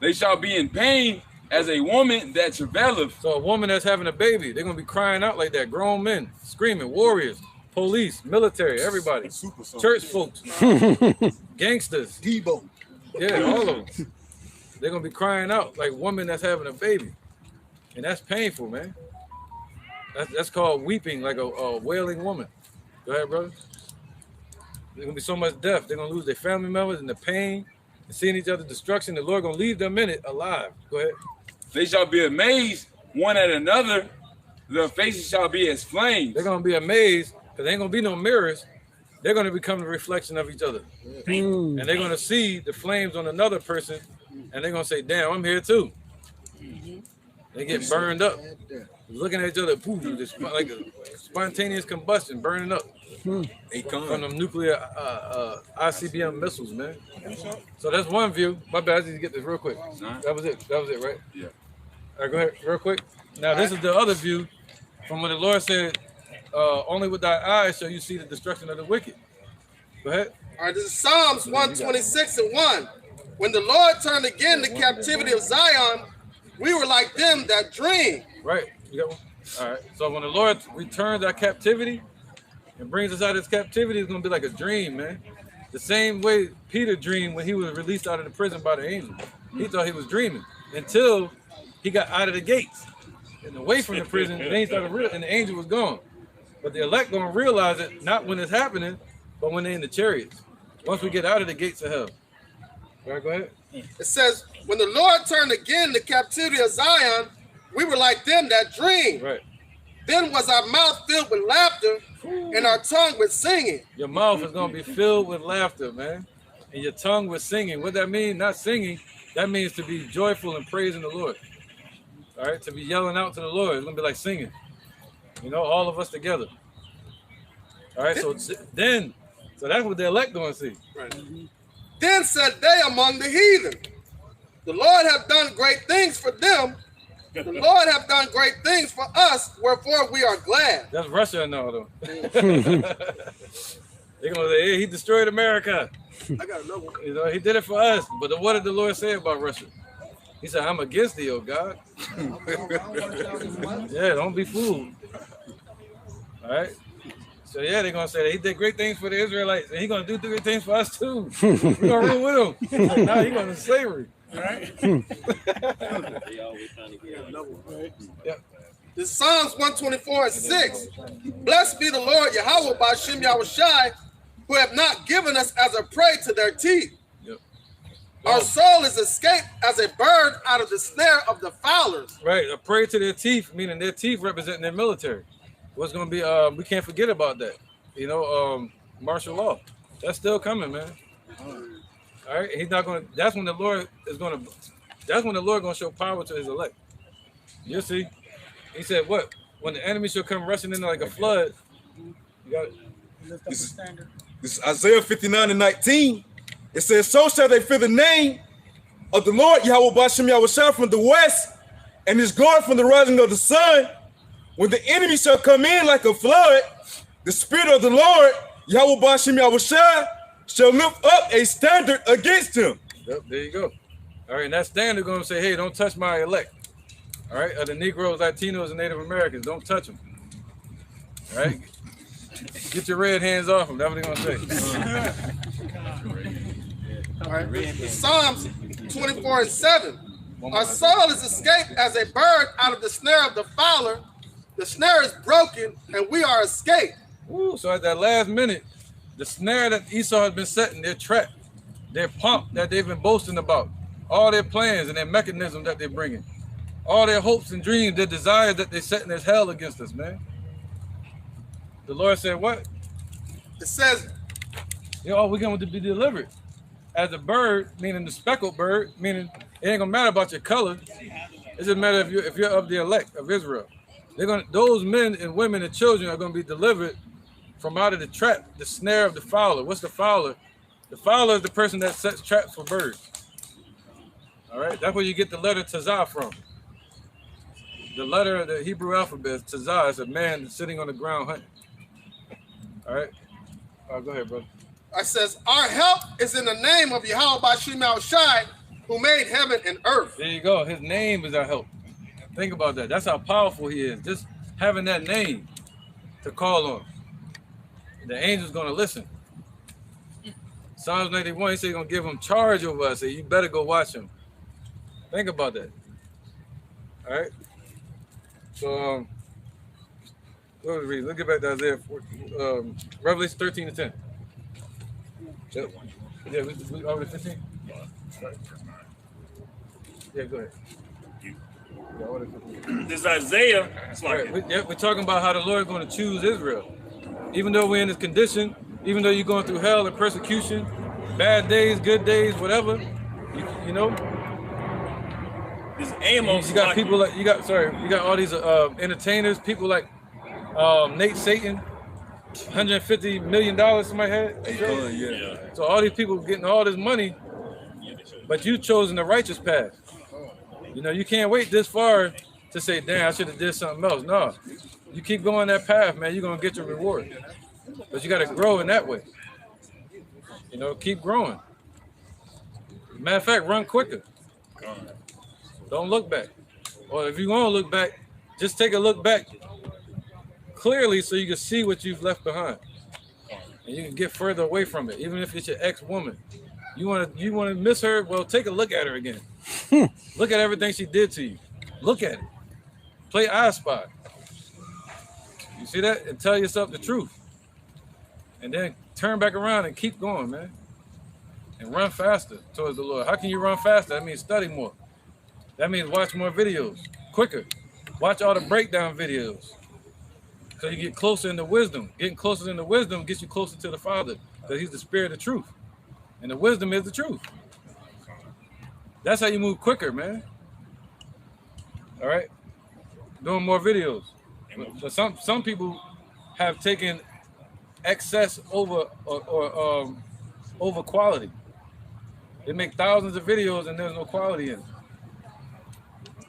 They shall be in pain as a woman that travaileth. So a woman that's having a baby, they're gonna be crying out like that. Grown men screaming, warriors, police, military, everybody, church folks, gangsters, Debo. Yeah, all of them. They're gonna be crying out like woman that's having a baby, and that's painful, man. That's called weeping, like a wailing woman. Go ahead, brother. There's gonna be so much death. They're gonna lose their family members and the pain and seeing each other's destruction. The Lord gonna leave them in it alive. Go ahead. They shall be amazed one at another. Their faces shall be as flames. They're gonna be amazed because there ain't gonna be no mirrors. They're gonna become the reflection of each other, and they're gonna see the flames on another person, and they're gonna say, "Damn, I'm here too." They get burned up, looking at each other, poof, just like a spontaneous combustion, burning up. They come from them nuclear ICBM missiles, man. So that's one view. My bad, I need to get this real quick. That was it, right? Yeah. All right, go ahead, real quick. Now, this is the other view from when the Lord said, only with thy eyes shall you see the destruction of the wicked. Go ahead. All right, this is Psalms 126:1. When the Lord turned again the captivity of Zion, we were like them that dream. Right. You got one? All right. So when the Lord returns our captivity and brings us out of this captivity, it's going to be like a dream, man. The same way Peter dreamed when he was released out of the prison by the angel. He thought he was dreaming until he got out of the gates and away from the prison. Then he started and the angel was gone. But the elect going to realize it not when it's happening, but when they're in the chariots. Once we get out of the gates of hell. All right, go ahead. It says, when the Lord turned again the captivity of Zion, we were like them that dream. Right. Then was our mouth filled with laughter and our tongue with singing. Your mouth is going to be filled with laughter, man. And your tongue with singing. What that mean? Not singing. That means to be joyful and praising the Lord. All right, to be yelling out to the Lord. It's going to be like singing. You know, all of us together. All right, so that's what the elect going to see. Right. Then said they among the heathen, the Lord hath done great things for them. The Lord hath done great things for us, wherefore we are glad. That's Russia now, though. They're going to say, hey, he destroyed America. I got another one. You know, he did it for us. But what did the Lord say about Russia? He said, I'm against thee, oh God. Yeah, don't be fooled. All right. So yeah, they're gonna say that he did great things for the Israelites, and he's gonna do great things for us too. We're gonna rule with him. Now he's going to slavery. All right. Yeah. This is Psalms 124:6. Blessed be the Lord Yahweh Ba'ashem Yahushai, who have not given us as a prey to their teeth. Yep. Our soul is escaped as a bird out of the snare of the fowlers. Right, a prey to their teeth, meaning their teeth representing their military. What's going to be, we can't forget about that. You know, martial law. That's still coming, man. All right, he's not going to, that's when the Lord is going to, that's when the Lord going to show power to his elect. You'll see. He said, what? When the enemy shall come rushing in like a flood, you got it. This is Isaiah 59:19. It says, so shall they fear the name of the Lord Yahweh Ba'ashem Yahushua from the west, and his glory from the rising of the sun. When the enemy shall come in like a flood, the spirit of the Lord Yahweh Ba'ashem Yahushua shall lift up a standard against him. Yep, there you go. All right, and that standard going to say, hey, don't touch my elect. All right, the Negroes, Latinos, and Native Americans, don't touch them. All right, get your red hands off them. That's what they're going to say. All right, Psalms 24:7. Our soul is escaped as a bird out of the snare of the fowler. The snare is broken, and we are escaped. Ooh, so at that last minute, the snare that Esau has been setting, their trap, their pump that they've been boasting about, all their plans and their mechanism that they're bringing, all their hopes and dreams, their desires that they're setting as hell against us, man. The Lord said what? It says, you know, we're going to be delivered. As a bird, meaning the speckled bird, meaning it ain't gonna matter about your color. It doesn't matter if you're of the elect of Israel. Those men and women and children are gonna be delivered from out of the trap, the snare of the fowler. What's the fowler? The fowler is the person that sets traps for birds. All right, that's where you get the letter Tazah from. the letter of the Hebrew alphabet is Tazah. It's a man sitting on the ground hunting. All right. Go ahead, brother. I says, our help is in the name of Yahweh Bashim Al Shai, who made heaven and earth. There you go. His name is our help. Think about that. That's how powerful he is. Just having that name to call on. The angel's going to listen. Psalms 91, he said he's going to give him charge over us. So you better go watch him. Think about that. All right. So, what was reading? Let's get back to Isaiah Revelation 13 to 10. Yep. Yeah, we over to 15? Yeah, go ahead. This Isaiah. It's like we're talking about how the Lord is going to choose Israel. Even though we're in this condition, even though you're going through hell and persecution, bad days, good days, whatever, you know. This Amos. You got people like you got all these entertainers, people like Nate Satan, $150 million somebody had. Yeah. So all these people getting all this money, but you chosen the righteous path. You know, you can't wait this far to say, damn, I should have did something else. No, you keep going that path, man, you're gonna get your reward. But you gotta grow in that way. You know, keep growing. Matter of fact, run quicker. Don't look back. Or if you want to look back, just take a look back clearly so you can see what you've left behind. And you can get further away from it, even if it's your ex-woman. You want to miss her? Well, take a look at her again. Look at everything she did to you. Look at it. Play I Spy. You see that? And tell yourself the truth. And then turn back around and keep going, man. And run faster towards the Lord. How can you run faster? That means study more. That means watch more videos, quicker. Watch all the breakdown videos. So you get closer into wisdom. Getting closer into wisdom gets you closer to the Father, because he's the spirit of truth. And the wisdom is the truth. That's how you move quicker, man. All right? Doing more videos. But some people have taken excess over or over quality. They make thousands of videos and there's no quality in it.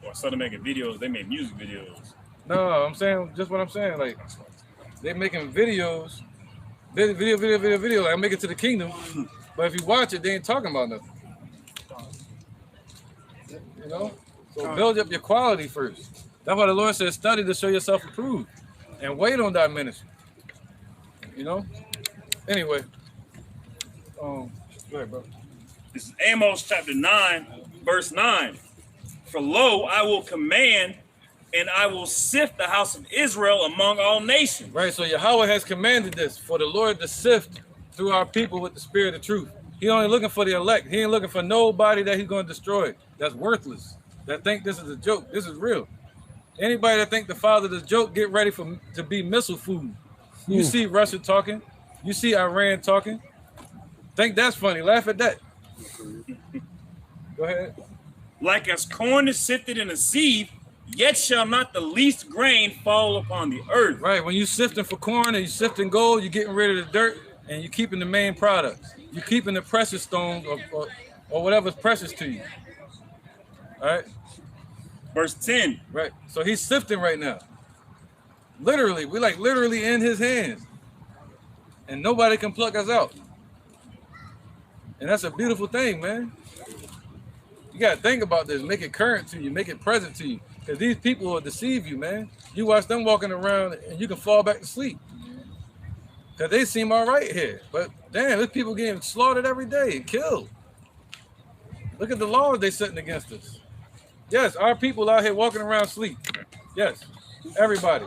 Or instead of making videos, they make music videos. No, I'm saying just what I'm saying. Like, they're making videos, video. Like, make it to the kingdom. But if you watch it, they ain't talking about nothing. You know? So build up your quality first. That's why the Lord says, study to show yourself approved. And wait on that ministry. You know? Anyway. Go ahead, bro. This is Amos chapter 9, verse 9. For lo, I will command and I will sift the house of Israel among all nations. Right, so Yahweh has commanded this for the Lord to sift through our people with the spirit of truth. He only looking for the elect. He ain't looking for nobody that he's going to destroy. That's worthless. That think this is a joke. This is real. Anybody that think the Father is a joke, get ready to be missile food. You see Russia talking. You see Iran talking. Think that's funny. Laugh at that. Go ahead. Like as corn is sifted in a sieve, yet shall not the least grain fall upon the earth. Right. When you sifting for corn and you sifting gold, you're getting rid of the dirt and you're keeping the main products. You're keeping the precious stones or whatever's precious to you. All right. Verse 10. Right. So he's sifting right now. Literally, we're like literally in his hands. And nobody can pluck us out. And that's a beautiful thing, man. You got to think about this. Make it current to you. Make it present to you. Because these people will deceive you, man. You watch them walking around and you can fall back to sleep. Because they seem all right here. But damn, there's people getting slaughtered every day and killed. Look at the laws they're setting against us. Yes, our people out here walking around asleep. Yes, everybody.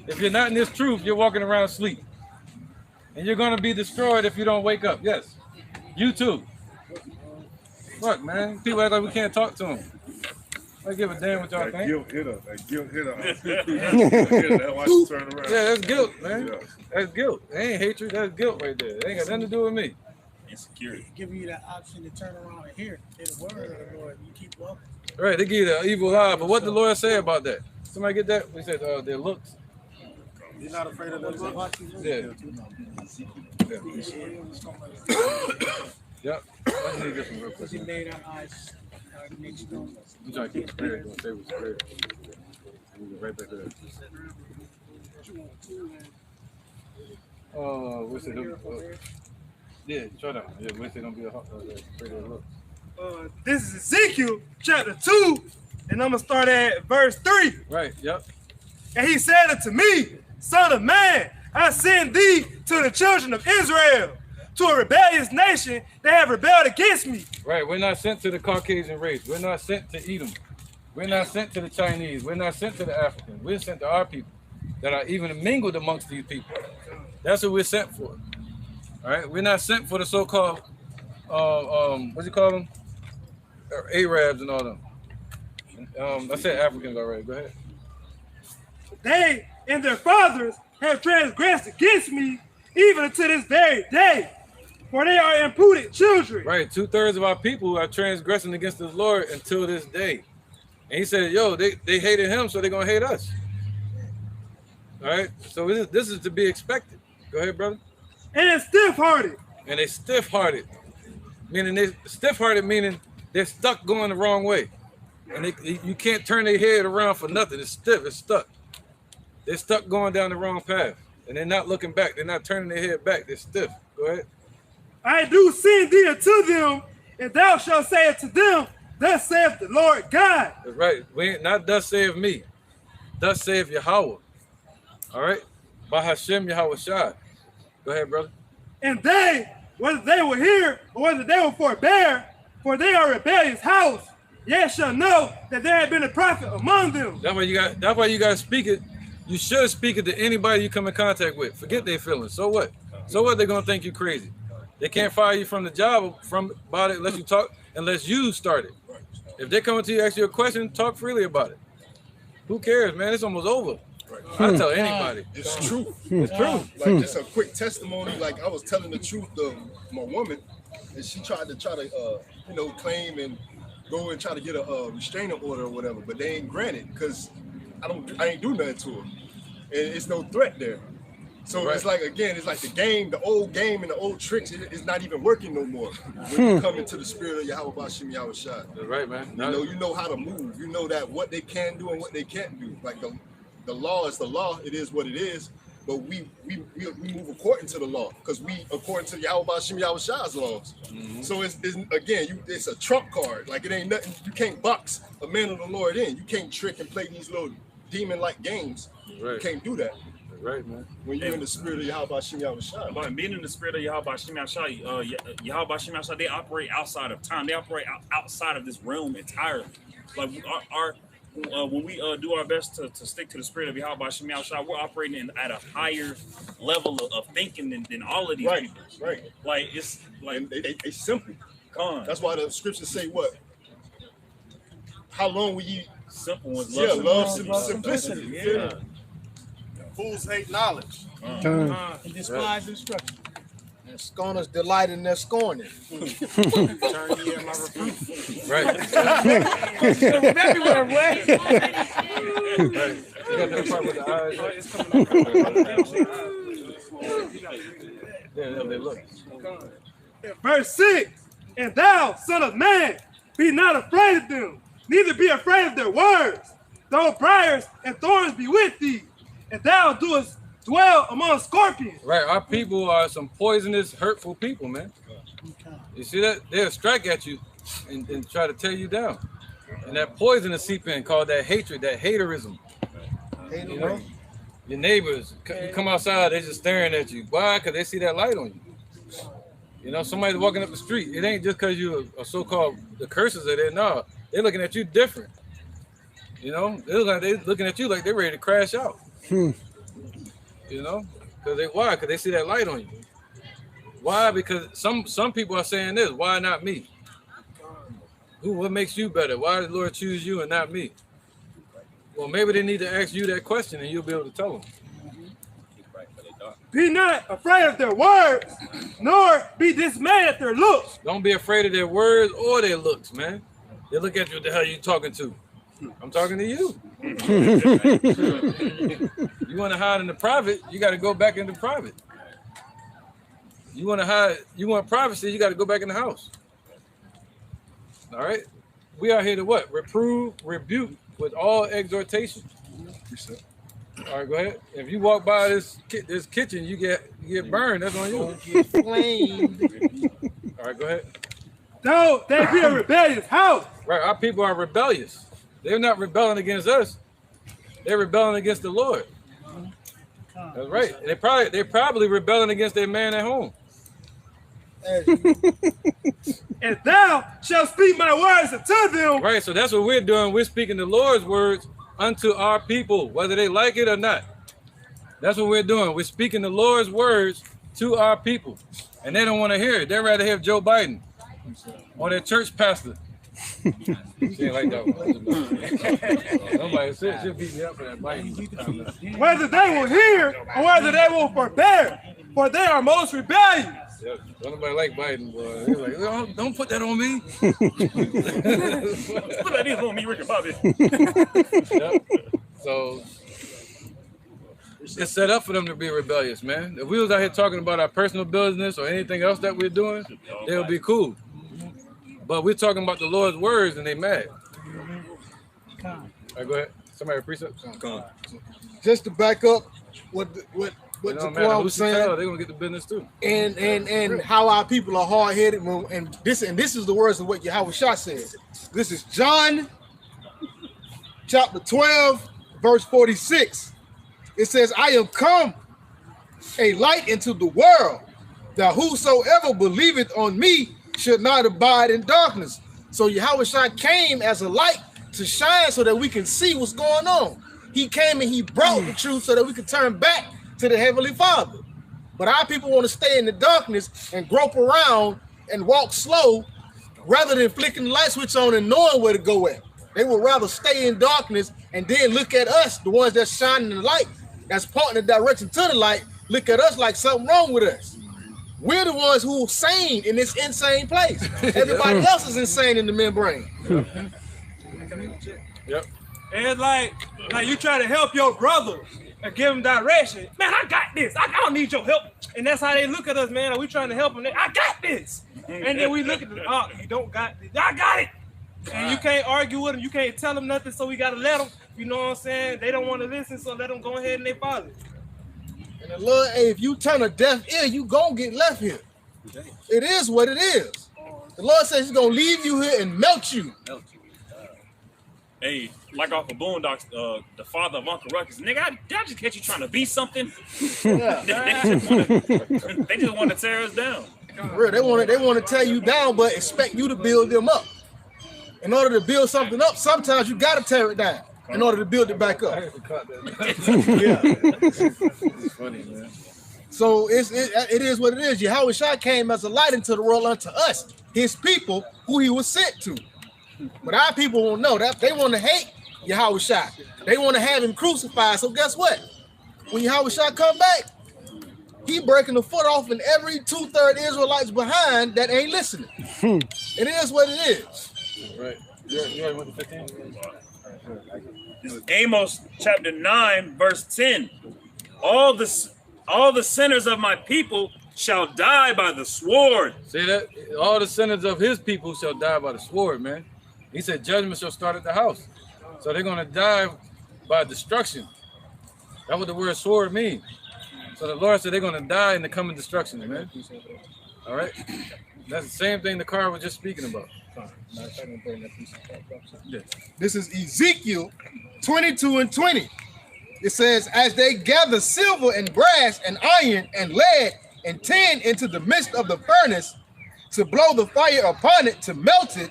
If you're not in this truth, you're walking around asleep. And you're going to be destroyed if you don't wake up. Yes, you too. Look, man, people act like we can't talk to them. I give a damn what y'all think. Guilt hit her. That guilt hit her. That's why she turned around. Yeah, that's guilt, man. Yeah. That's guilt. It ain't hatred. That's guilt right there. It ain't got nothing to do with me. Insecurity. Giving you that option to turn around and hear the word of the Lord. You keep walking. Right, they give you the evil eye, but what the Lord say about that? Somebody get that? We said their looks. You're not afraid of them looks? Yeah. Yep. I need to get some real quick. He made our eyes mixed on. I'm trying to keep the spirit. Don't stay with the spirit. Right back there. What's it? Yeah, shut up. Yeah, what's it gonna be a look? This is Ezekiel chapter 2, and I'm gonna start at verse 3. Right. Yep. And he said unto me, Son of man, I send thee to the children of Israel, to a rebellious nation that have rebelled against me. Right. We're not sent to the Caucasian race. We're not sent to Edom. We're not sent to the Chinese. We're not sent to the Africans. We're sent to our people that are even mingled amongst these people. That's what we're sent for. All right. We're not sent for the so-called, what do you call them? Arabs and all them. I said Africans already. Go ahead. They and their fathers have transgressed against me, even unto this very day, for they are imputed children. Right. 2/3 of our people are transgressing against the Lord until this day. And he said, yo, they hated him, so they're going to hate us. All right? So this is to be expected. Go ahead, brother. And stiff-hearted. And they stiff-hearted. Meaning stiff-hearted meaning they're stuck going the wrong way. And you can't turn their head around for nothing. It's stiff. It's stuck. They're stuck going down the wrong path. And they're not looking back. They're not turning their head back. They're stiff. Go ahead. I do send thee unto them, and thou shalt say unto them, Thus saith the Lord God. That's right. We ain't not thus saith me. Thus saith Yahweh. All right? By Hashem Yahweh Shai. Go ahead, brother. And they, whether they will hear or whether they will forbear, for they are a rebellious house, yet shall know that there had been a prophet among them. That's why you got to speak it. You should speak it to anybody you come in contact with. Forget their feelings. So what? So what? They're gonna think you crazy. They can't fire you from the job about it unless you start it. If they come to you, ask you a question, talk freely about it. Who cares, man? It's almost over. I'll tell anybody. It's true. It's true. Like just a quick testimony. Like I was telling the truth to my woman, and she tried to claim and go and try to get a restraining order or whatever, but they ain't granted because I ain't do nothing to her, and it's no threat there. So it's like, again, it's like the old game and the old tricks. It's not even working no more when you come into the spirit of Yahweh Bashim Yahweh Shai. That's right, man. You know how to move. You know that what they can do and what they can't do. Like the law is the law. It is what it is. But we move according to the law because we according to Yahweh Bashim Yahweh Shai's laws. Mm-hmm. So it's a trump card. Like it ain't nothing. You can't box a man of the Lord in. You can't trick and play these little demon-like games. Right. You can't do that. Right, man. When you're in the spirit of Yahweh Bashim Yahweh Shai. But being in the spirit of Yahweh Bashim Yahweh Shai, Yahweh Bashim Yahweh Shai, they operate outside of time. They operate outside of this realm entirely. Like when we do our best to stick to the spirit of Yahweh Bashim Yahweh Shai, we're operating at a higher level of thinking than all of these people. Right. Like it's like they simple. That's why the scriptures say what? How long will you simple ones love simplicity? Yeah. Fools hate knowledge. And despise instruction. And scorners delight in their scorning. Turn ye in my reproof. Right. Everywhere, boy. Right. You got that part with the eyes. Yeah, they look. Verse 6, and thou, son of man, be not afraid of them, neither be afraid of their words, though briars and thorns be with thee, and thou doest dwell among scorpions. Right, our people are some poisonous, hurtful people, man. You see that? They'll strike at you and try to tear you down. And that poison is seep in, called that hatred, that haterism. You know? Your neighbors, you come outside, they're just staring at you. Why? Because they see that light on you. You know, somebody walking up the street, it ain't just because you are so-called, the curses are there. No, they're looking at you different. You know, they're looking at you like they're ready to crash out. You know, why? Because they see that light on you. Why? Because some people are saying this. Why not me? What makes you better? Why did the Lord choose you and not me? Well, maybe they need to ask you that question, and you'll be able to tell them. Be not afraid of their words, nor be dismayed at their looks. Don't be afraid of their words or their looks, man. They look at you. What the hell are you talking to? I'm talking to you. You want to hide in the private, you got to go back into private. You want to hide, you want privacy, you got to go back in the house. All right? We are here to what? Reprove, rebuke with all exhortation. All right, go ahead. If you walk by this kitchen, you get burned. That's on you. Get flamed. All right, go ahead. No, they be a rebellious house. Right, our people are rebellious. They're not rebelling against us. They're rebelling against the Lord. That's right. They're probably rebelling against their man at home. And thou shalt speak my words unto them. Right, so that's what we're doing. We're speaking the Lord's words unto our people, whether they like it or not. That's what we're doing. We're speaking the Lord's words to our people. And they don't want to hear it. They'd rather hear Joe Biden or their church pastor. She ain't like that one. Somebody should beat me up for that Biden. Whether they will hear or whether they will forbear, for they are most rebellious. Yeah, don't nobody like Biden, boy. He's like, don't put that on me. Put that on me, Rick and Bobby. Yep. So it's set up for them to be rebellious, man. If we was out here talking about our personal business or anything else that we're doing, they'll be cool. But we're talking about the Lord's words and they mad. All right, go ahead. Somebody precept? Just to back up what Jaquan was saying, they're gonna get the business too. And how our people are hard headed. And this is the words of what Yahweh Shah said. This is John chapter 12, verse 46. It says, I am come a light into the world, that whosoever believeth on me should not abide in darkness. So Yahweh Shah came as a light to shine so that we can see what's going on. He came and he brought the truth so that we could turn back to the Heavenly Father. But our people want to stay in the darkness and grope around and walk slow rather than flicking the light switch on and knowing where to go at. They would rather stay in darkness and then look at us, the ones that's shining the light, that's pointing the direction to the light, look at us like something wrong with us. We're the ones who are sane in this insane place. Everybody else is insane in the membrane. Yep. And it's like you try to help your brother and give him direction. Man, I got this. I don't need your help. And that's how they look at us, man. Are we trying to help them? I got this. And then we look at them. Oh, you don't got this. I got it. And you can't argue with them. You can't tell them nothing. So we got to let them. You know what I'm saying? They don't want to listen. So let them go ahead and they follow. And the Lord, hey, if you turn a deaf ear, you gonna get left here. It is what it is. The Lord says he's gonna leave you here and melt you. Hey, like off of Boondocks, the father of Uncle Ruckus, nigga, did I just catch you trying to be something? Yeah. they just want to tear us down. Real, they want to tear you down, but expect you to build them up. In order to build something up, sometimes you gotta tear it down in order to build it back up. Yeah. Funny, man. So it is what it is. Yahweh Shah came as a light into the world unto us, his people, who he was sent to. But our people won't know that. They want to hate Yahweh Shah. They want to have him crucified. So guess what? When Yahweh Shah come back, he breaking the foot off in every 2/3 Israelites behind that ain't listening. It is what it is. Right. You already went to 15? This is Amos chapter 9, verse 10. All the sinners of my people shall die by the sword. See that? All the sinners of his people shall die by the sword, man. He said judgment shall start at the house. So they're going to die by destruction. That's what the word sword means. So the Lord said they're going to die in the coming destruction, man. All right? That's the same thing the car was just speaking about. This is Ezekiel 22:20. It says, as they gather silver and brass and iron and lead and tin into the midst of the furnace to blow the fire upon it to melt it,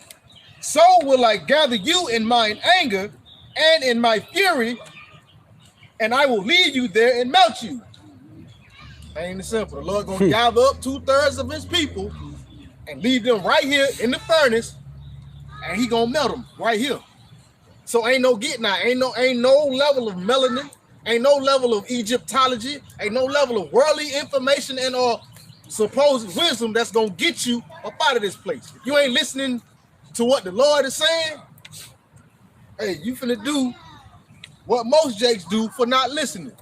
so will I gather you in mine anger and in my fury, and I will leave you there and melt you. Ain't it simple? The Lord gonna gather up 2/3 of his people and leave them right here in the furnace, and he gonna melt them right here. So ain't no getting out, ain't no level of melanin, ain't no level of Egyptology, ain't no level of worldly information and or supposed wisdom that's gonna get you up out of this place. If you ain't listening to what the Lord is saying, hey, you finna do what most jakes do for not listening.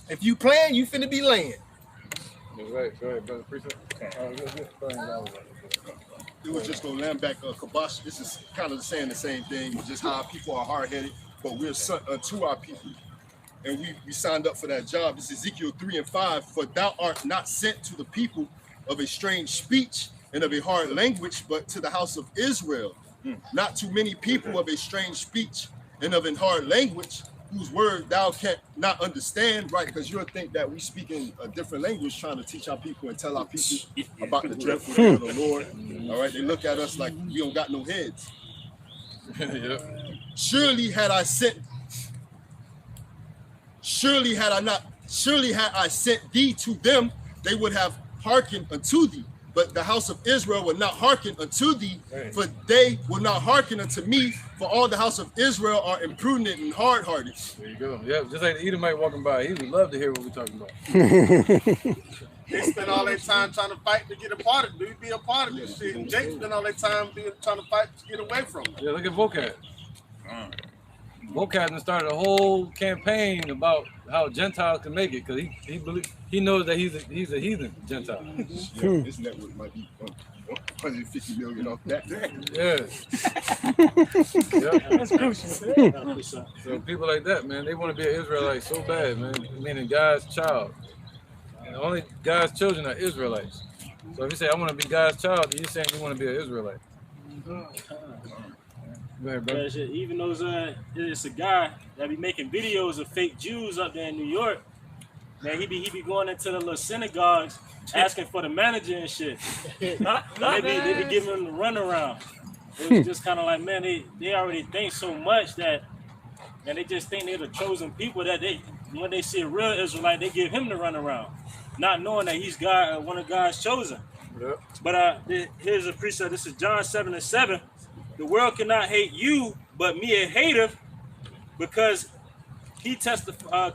If you playing, you finna be laying. Right, go ahead, brother. It was just gonna land back Kabash. This is kind of saying the same thing, just how people are hard-headed. but we're sent unto our people. And we signed up for that job. This is Ezekiel 3:5. For thou art not sent to the people of a strange speech and of a hard language, but to the house of Israel. Not too many people of a strange speech and of a hard language, whose word thou canst not understand, right? Because you'll think that we speak in a different language, trying to teach our people and tell our people about the dreadful day of the Lord. All right, they look at us like we don't got no heads. Surely had I sent thee to them, they would have hearkened unto thee. But the house of Israel will not hearken unto thee, for they will not hearken unto me, for all the house of Israel are imprudent and hard-hearted. There you go. Yeah, just like the Edomite walking by, he would love to hear what we're talking about. They spend all their time trying to fight to get a part of it, be a part of this shit. And Jake spend all their time trying to fight to get away from it. Yeah, look at Vocab. Vocab started a whole campaign about how Gentiles can make it, because he knows that he's a heathen Gentile. Yeah, his network might be 150 million off that. Yeah. That's crucial. So people like that, man, they want to be an Israelite so bad, man. Meaning God's child. And only God's children are Israelites. So if you say I want to be God's child, you're saying you want to be an Israelite. Go ahead, bro. Yeah, even those it's a guy that be making videos of fake Jews up there in New York. Man, he be going into the little synagogues asking for the manager and shit. they be giving him the runaround. It was just kind of like, man, they already think so much that, and they just think they're the chosen people, that when they see a real Israelite, they give him the runaround, not knowing that he's God, one of God's chosen. Yep. But here's a precept. This is John 7:7. The world cannot hate you, but me it hateth, because I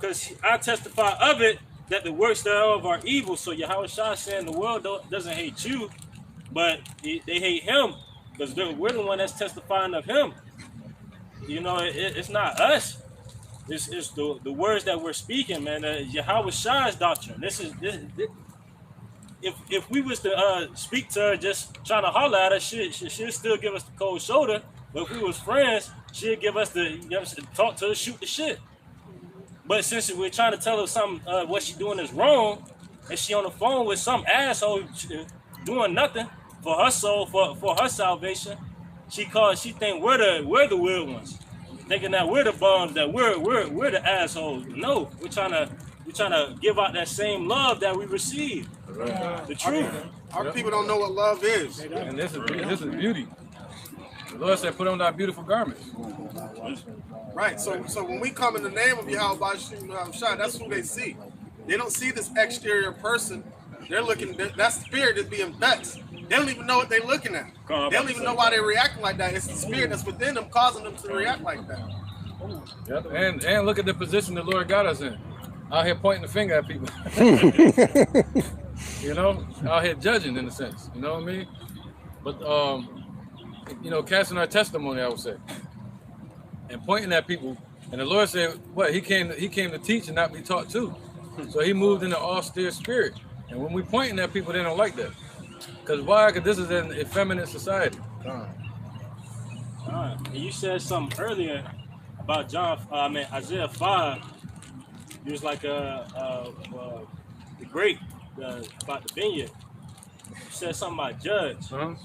testify of it, that the works thereof are evil. So Yahweh Shah saying the world doesn't hate you, but they hate him, because we're the one that's testifying of him. You know, it's not us. It's the words that we're speaking, man. Yahweh Shah's doctrine. If we was to speak to her just trying to holler at her, she'd still give us the cold shoulder. But if we was friends, she'd give us talk to her, shoot the shit. But since we're trying to tell her something, what she's doing is wrong, and she on the phone with some asshole doing nothing for her soul, for her salvation, she think we're the weird ones, thinking that we're the bums, that we're the assholes. No, we're trying to give out that same love that we received. The truth. Our people don't know what love is. And this is beauty. The Lord said, put on thy beautiful garments. Right. So when we come in the name of Yahweh Shah, that's who they see. They don't see this exterior person. They're looking, that spirit is being vexed. They don't even know what they're looking at. They don't even know why they're reacting like that. It's the spirit that's within them causing them to react like that. Yep. And look at the position the Lord got us in. Out here pointing the finger at people. You know, out here judging in a sense. You know what I mean? But you know, casting our testimony, I would say, and pointing at people. And the Lord said, "What? He came to teach and not be taught too." So He moved in an austere spirit. And when we pointing at people, they don't like that. Because why? Because this is an effeminate society. And you said something earlier about Isaiah 5. It was like the grape about the vineyard. You said something about judge. I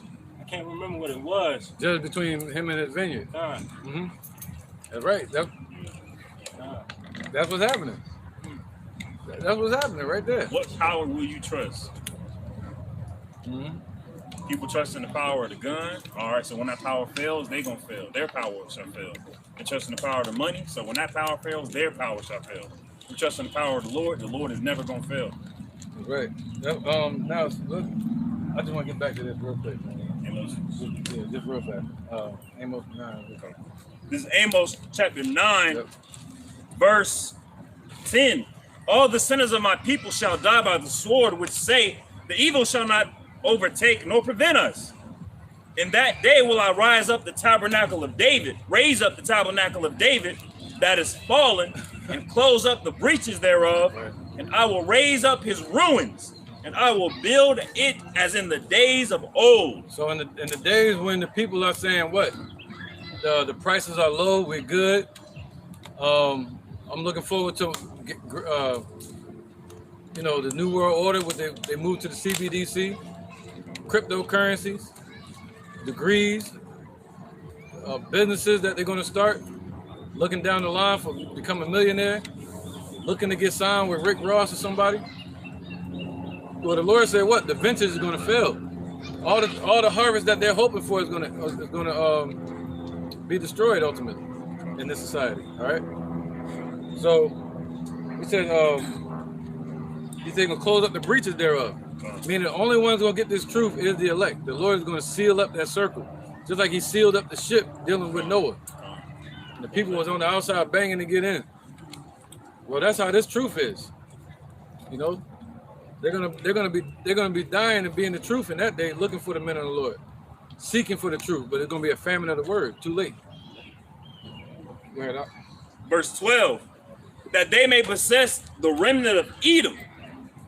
can't remember what it was. Judge between him and his vineyard. That's right. That's what's happening. That's what's happening right there. What power will you trust? People trust in the power of the gun. All right, so when that power fails, they gonna fail. Their power shall fail. They trust in the power of the money. So when that power fails, their power shall fail. We trust in the power of the Lord is never gonna fail. Right. Now, look, I just want to get back to this real quick. Amos. Yeah, just real fast. Amos 9. Okay. This is Amos chapter 9, verse 10. All the sinners of my people shall die by the sword, which say, the evil shall not overtake nor prevent us. In that day will I raise up the tabernacle of David that is fallen, and close up the breaches thereof, and I will raise up his ruins, and I will build it as in the days of old. So in the days when the people are saying what? The prices are low, we're good. I'm looking forward to, you know, the New World Order, what they moved to the CBDC, cryptocurrencies, degrees, businesses that they're going to start, looking down the line for becoming a millionaire, looking to get signed with Rick Ross or somebody. Well, the Lord said, what? The venture is going to fail. All the harvest that they're hoping for is going to be destroyed ultimately in this society. All right. So he said he's going to close up the breaches thereof. Meaning the only one's going to get this truth is the elect. The Lord is going to seal up that circle, just like he sealed up the ship dealing with Noah. And the people was on the outside banging to get in. Well, that's how this truth is. You know, they're gonna be dying and being the truth in that day, looking for the men of the Lord, seeking for the truth. But it's gonna be a famine of the word. Too late. Go ahead. Verse 12, that they may possess the remnant of Edom,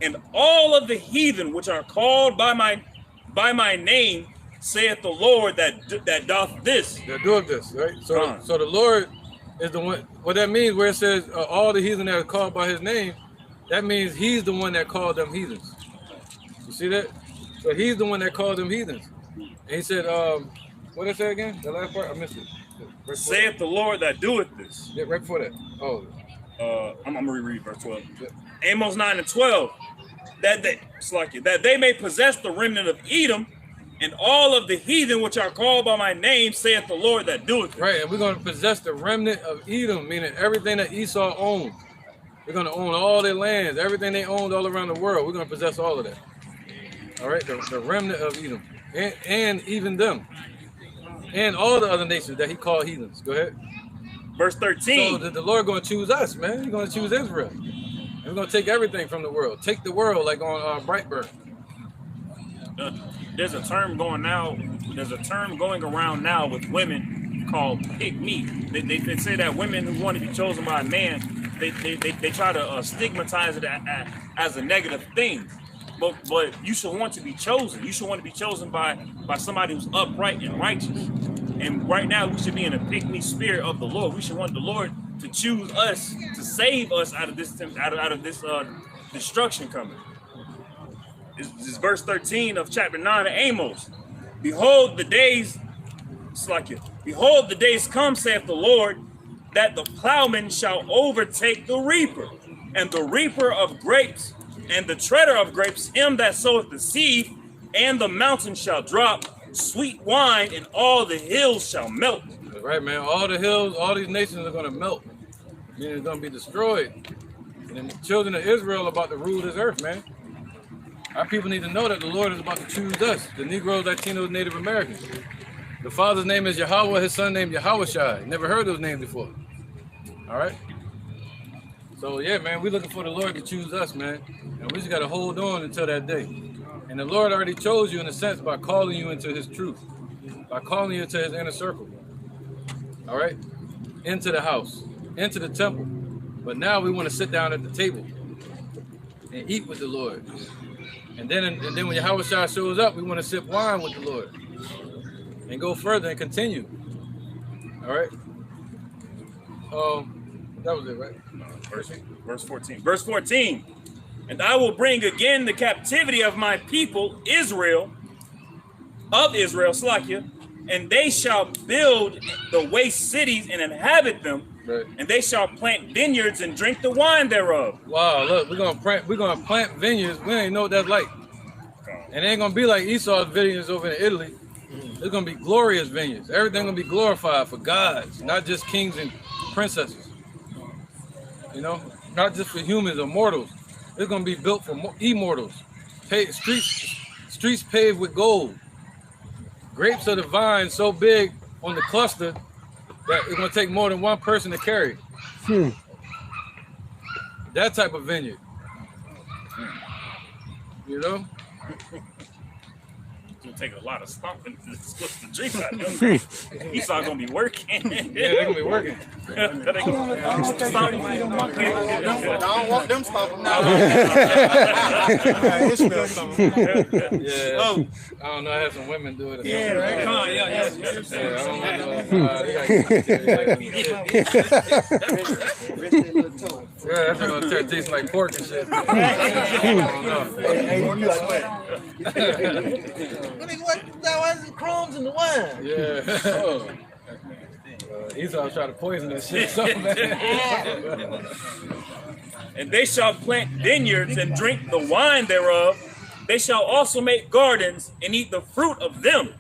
and all of the heathen which are called by my name, saith the Lord that doth this. That doeth this, right? So, so the Lord is the one. What that means, where it says all the heathen that are called by his name, that means he's the one that called them heathens. You see that? So he's the one that called them heathens. And he said, what did I say again? The last part? I missed it. Right, saith the Lord that doeth this. Yeah, right before that. Oh. I'm gonna reread verse 12. Yeah. Amos 9 and 12. That they may possess the remnant of Edom, and all of the heathen which are called by my name, saith the Lord that doeth it. Right, and we're going to possess the remnant of Edom, meaning everything that Esau owned. We're going to own all their lands, everything they owned all around the world. We're going to possess all of that. All right, the remnant of Edom, and even them, and all the other nations that he called heathens. Go ahead. Verse 13. So the Lord going to choose us, man. He's going to choose Israel. And we're going to take everything from the world. Take the world like on Brightburn. There's a term going around now with women called pick me. They say that women who want to be chosen by a man, they try to stigmatize it as a negative thing. But you should want to be chosen. You should want to be chosen by somebody who's upright and righteous. And right now we should be in a pick me spirit of the Lord. We should want the Lord to choose us, to save us out of this destruction coming. This is verse 13 of chapter 9 of Amos. Behold the days come, saith the Lord, that the plowman shall overtake the reaper, and the reaper of grapes, and the treader of grapes, him that soweth the seed, and the mountain shall drop sweet wine, and all the hills shall melt. Right, man. All the hills, all these nations are going to melt. Meaning it's going to be destroyed. And then the children of Israel are about to rule this earth, man. Our people need to know that the Lord is about to choose us, the Negroes, Latinos, Native Americans. The Father's name is Yahweh, his son named Yahushua. Never heard those names before. All right? So, yeah, man, we're looking for the Lord to choose us, man. And we just got to hold on until that day. And the Lord already chose you in a sense by calling you into his truth, by calling you into his inner circle. All right? Into the house, into the temple. But now we want to sit down at the table and eat with the Lord. And then when Yahushua shows up, we want to sip wine with the Lord and go further and continue. All right? That was it, right? Verse 14. Verse 14. And I will bring again the captivity of my people, Israel, Slakia, and they shall build the waste cities and inhabit them, right. And they shall plant vineyards and drink the wine thereof. Wow, look, we're gonna plant vineyards. We ain't know what that's like. And it ain't gonna be like Esau's vineyards over in Italy. It's gonna be glorious vineyards. Everything gonna be glorified for gods, not just kings and princesses. You know, not just for humans or mortals. It's gonna be built for immortals. Streets paved with gold. Grapes of the vine so big on the cluster that it's gonna take more than one person to carry. That type of vineyard. You know? gonna take a lot of stomping to split the drink out of them. Esau gonna be working. Yeah, they're gonna be working. I don't want them stomping now. Yeah. I don't know. I have some women do it. Yeah, right. Come on, yeah. I don't know. Yeah, that's gonna taste like pork and shit. I don't know. Why is it crumbs in the wine? Yeah. Esau trying to poison that shit so bad. And they shall plant vineyards and drink the wine thereof. They shall also make gardens and eat the fruit of them.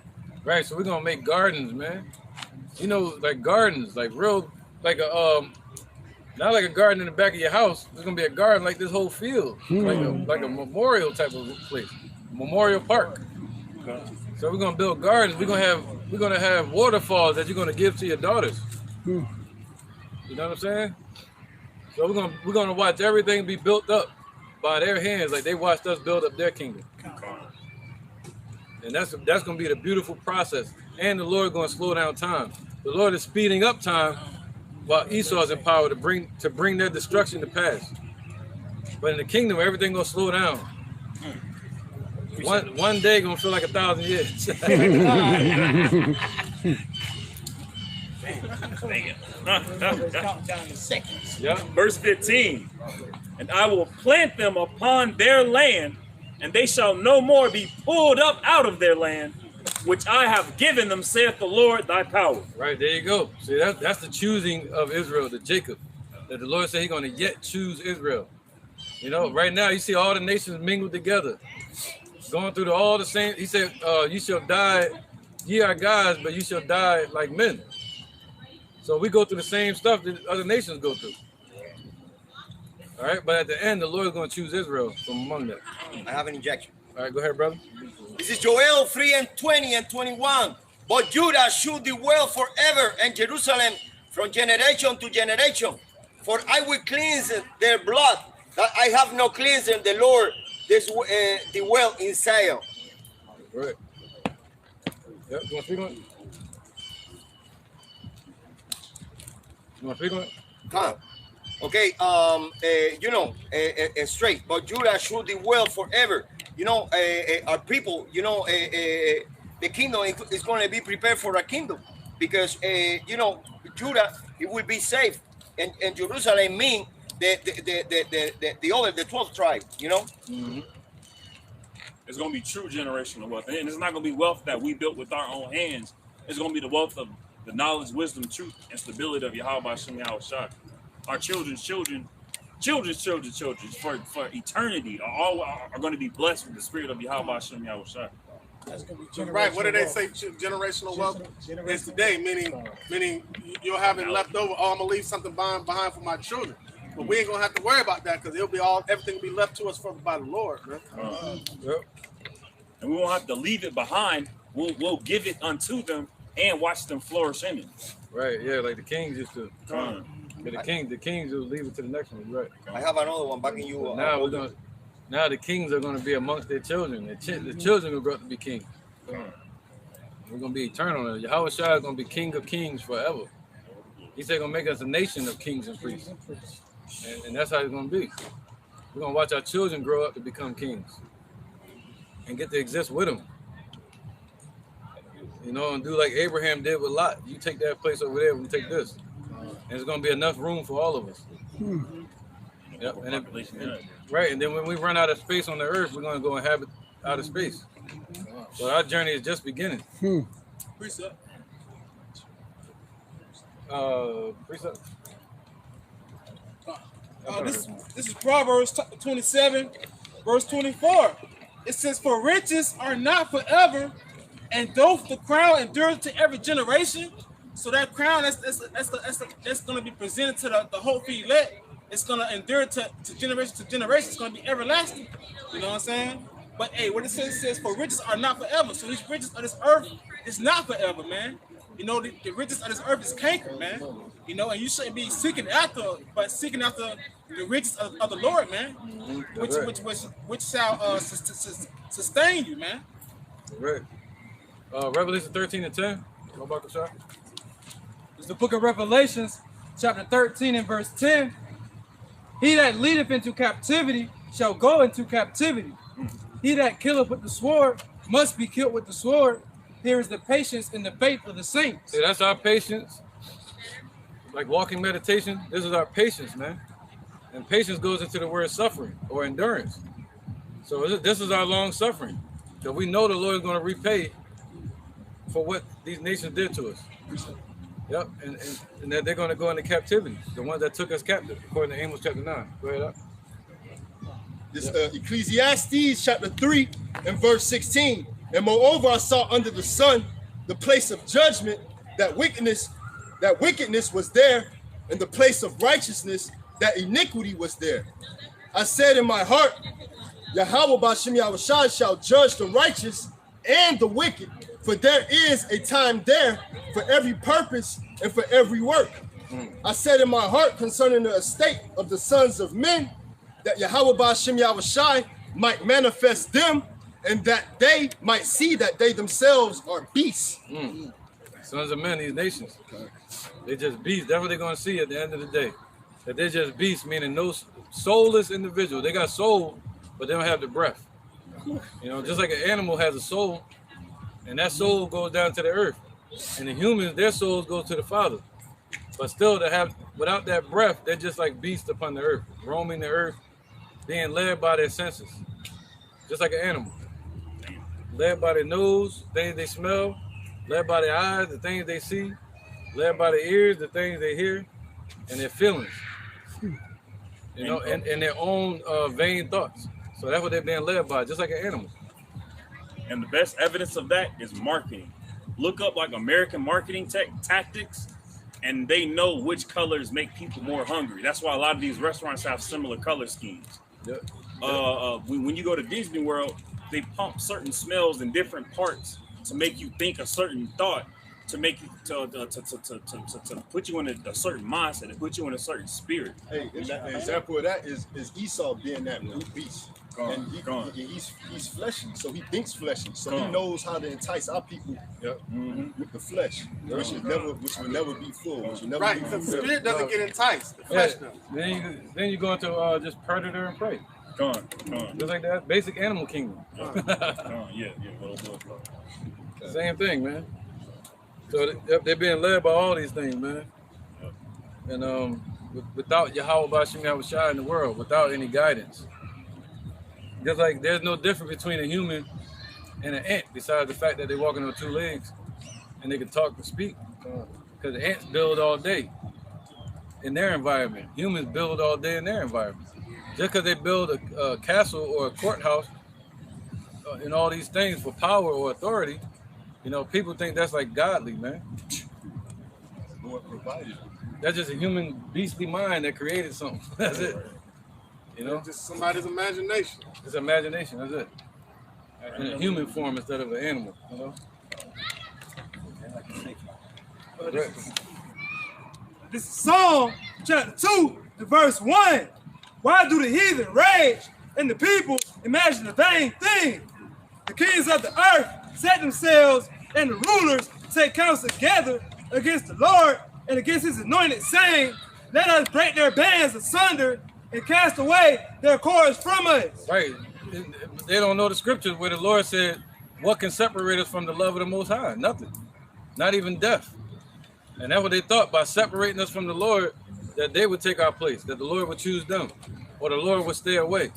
Right, so we're gonna make gardens, man. You know, like gardens, like real, like a not like a garden in the back of your house. It's gonna be a garden like this whole field, like a memorial type of place, memorial park. So we're gonna build gardens. We're gonna have waterfalls that you're gonna give to your daughters. You know what I'm saying? So we're gonna watch everything be built up by their hands, like they watched us build up their kingdom. And that's gonna be the beautiful process. And the Lord gonna slow down time. The Lord is speeding up time while Esau is in power to bring their destruction to pass. But in the kingdom, everything gonna slow down. One day gonna feel like 1,000 years. Yeah. Verse 15. And I will plant them upon their land, and they shall no more be pulled up out of their land, which I have given them, saith the Lord thy power. Right, there you go. See, that's the choosing of Israel, the Jacob. That the Lord said he's going to yet choose Israel. You know, right now you see all the nations mingled together, going through all the same. He said, you shall die, ye are gods, but you shall die like men. So we go through the same stuff that other nations go through. All right, but at the end, the Lord is going to choose Israel from among them. I have an injection. All right, go ahead, brother. This is Joel 3:20 and 21. But Judah should dwell forever, and Jerusalem from generation to generation. For I will cleanse their blood, that I have no cleansing. The Lord dwell in Zion. Right. Yep. You want to speak on it? You want to speak on it? Huh. Okay, straight. But Judah should dwell forever. You know, our people, you know, the kingdom is going to be prepared for a kingdom because, Judah, it will be safe. And Jerusalem mean the other, the 12th tribe, you know? Mm-hmm. It's going to be true generational wealth. And it's not going to be wealth that we built with our own hands. It's going to be the wealth of the knowledge, wisdom, truth, and stability of Yahweh Hashem Yahushua. Our children's children for eternity are going to be blessed with the spirit of Yahweh Hashem Yahushua. Right. What do they say? Generational wealth is today, meaning you'll have it left over. Oh, I'm gonna leave something behind for my children. But we ain't gonna have to worry about that because everything will be left to us by the Lord, man. And we won't have to leave it behind. We'll give it unto them and watch them flourish in it. Right. Yeah. Like the kings used to. The kings will leave it to the next one. Right. I have another one backing you. Now the kings are going to be amongst their children. The children will grow up to be kings. We're going to be eternal. Yahweh Shai is going to be king of kings forever. He said he's going to make us a nation of kings and priests. And that's how it's going to be. We're going to watch our children grow up to become kings and get to exist with them. You know, and do like Abraham did with Lot. You take that place over there, we'll take this. And there's going to be enough room for all of us. Yep. Right, and then when we run out of space on the earth, we're going to go inhabit outer space. So our journey is just beginning. Precept. Precept. This is Proverbs 27, verse 24. It says, "For riches are not forever, and doth the crown endure to every generation." So that crown that's going to be presented to the whole elect. It's going to endure to generation to generation. It's going to be everlasting. You know what I'm saying? But hey, what it says, for riches are not forever. So these riches of this earth is not forever, man. You know, the riches of this earth is canker, man. You know, and you shouldn't be seeking after the riches of the Lord, man. Which shall sustain you, man. Right. Revelation 13 and 10. Go back a shot. It's the book of Revelations, chapter 13 and verse 10. He that leadeth into captivity shall go into captivity. He that killeth with the sword must be killed with the sword. Here is the patience and the faith of the saints. See, that's our patience. Like walking meditation, this is our patience, man. And patience goes into the word suffering or endurance. So this is our long suffering. That we know the Lord is going to repay for what these nations did to us. Yep, and that they're going to go into captivity. The ones that took us captive, according to Amos chapter 9. Go ahead up. This Ecclesiastes chapter 3 and verse 16. And moreover, I saw under the sun the place of judgment, that wickedness was there, and the place of righteousness, that iniquity was there. I said in my heart, Yahweh Ba'Shem Yahushua shall judge the righteous and the wicked, for there is a time there for every purpose and for every work. I said in my heart concerning the estate of the sons of men, that Yahweh Ba'Shem Yahushua might manifest them, and that they might see that they themselves are beasts. Sons of men, these nations, they just beasts. That's what they're going to see at the end of the day. That they're just beasts, meaning no soulless individual. They got soul, but they don't have the breath. You know, just like an animal has a soul, and that soul goes down to the earth. And the humans, their souls go to the Father. But still, to have without that breath, they're just like beasts upon the earth, roaming the earth, being led by their senses, just like an animal. Led by their nose, things they smell, led by their eyes, the things they see, led by their ears, the things they hear, and their feelings. You know, and their own vain thoughts. So that's what they're being led by, just like an animal. And the best evidence of that is marketing. Look up like American marketing tactics, and they know which colors make people more hungry. That's why a lot of these restaurants have similar color schemes. Yep. When you go to Disney World, they pump certain smells in different parts to make you think a certain thought, to make you to put you in a certain mindset, to put you in a certain spirit. Hey, an example of that is Esau being that brute beast. And he's fleshy, so he thinks fleshy. So he knows how to entice our people with the flesh, which will never be full. Which will never Right, be because the fulfilled. spirit doesn't get enticed. The flesh does. Then you go into just predator and prey. Just like that basic animal kingdom. Same thing, man. So they're being led by all these things, man. And without Yahweh Ba'Shem Yahushua in the world, without any guidance. Just like there's no difference between a human and an ant, besides the fact that they're walking on two legs and they can talk and speak. Because ants build all day in their environment. Humans build all day in their environment. Just because they build a castle or a courthouse and all these things for power or authority, you know, people think that's like godly, man. Lord provided. That's just a human beastly mind that created something. That's it. You know, just somebody's imagination. It's imagination. That's it. In a human form instead of an animal. You know. This is Psalm chapter 2, and verse 1. Why do the heathen rage and the people imagine a vain thing? The kings of the earth set themselves, and the rulers take counsel together against the Lord and against his anointed, saying, let us break their bands asunder and cast away their cords from us. Right. They don't know the scriptures where the Lord said, what can separate us from the love of the Most High? Nothing. Not even death. And that's what they thought, by separating us from the Lord, that they would take our place, that the Lord would choose them, or the Lord would stay away.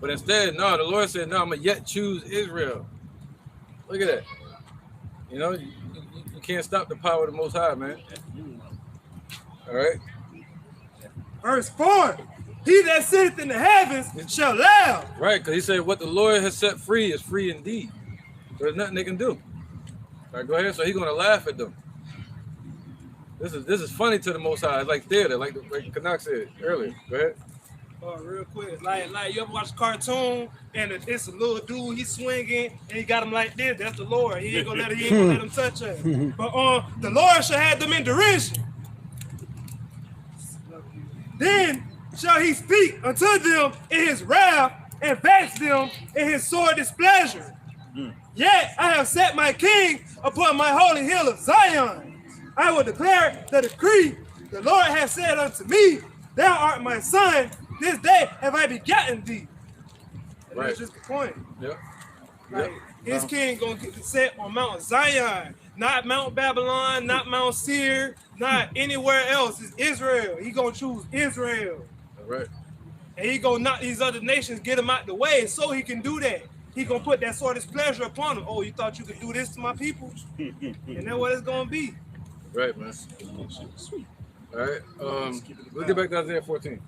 But instead, no, the Lord said, no, I'm going to yet choose Israel. Look at that. You know, you can't stop the power of the Most High, man. All right. Verse 4. He that sitteth in the heavens shall laugh. Right, because he said, what the Lord has set free is free indeed. There's nothing they can do. All right, go ahead. So he's going to laugh at them. This is funny to the Most High. It's like theater, like Kanak said earlier. Go ahead. Real quick, like you ever watch a cartoon and it's a little dude, he's swinging and he got him like this. That's the Lord. He ain't gonna let him touch us. But the Lord shall have them in derision. Then shall he speak unto them in his wrath and vex them in his sore displeasure. Yet I have set my king upon my holy hill of Zion. I will declare the decree. The Lord has said unto me, thou art my son. This day have I begotten thee. And Right. that's just the point. Yep. Like, his king gonna get set on Mount Zion, not Mount Babylon, not Mount Seir, not anywhere else. It's Israel. He gonna choose Israel. All right. And he gonna knock these other nations, get them out the way, so he can do that. He gonna put that sort of pleasure upon them. Oh, you thought you could do this to my people? And that's what it's gonna be. Right, man. All right. Let's get back to Isaiah 14.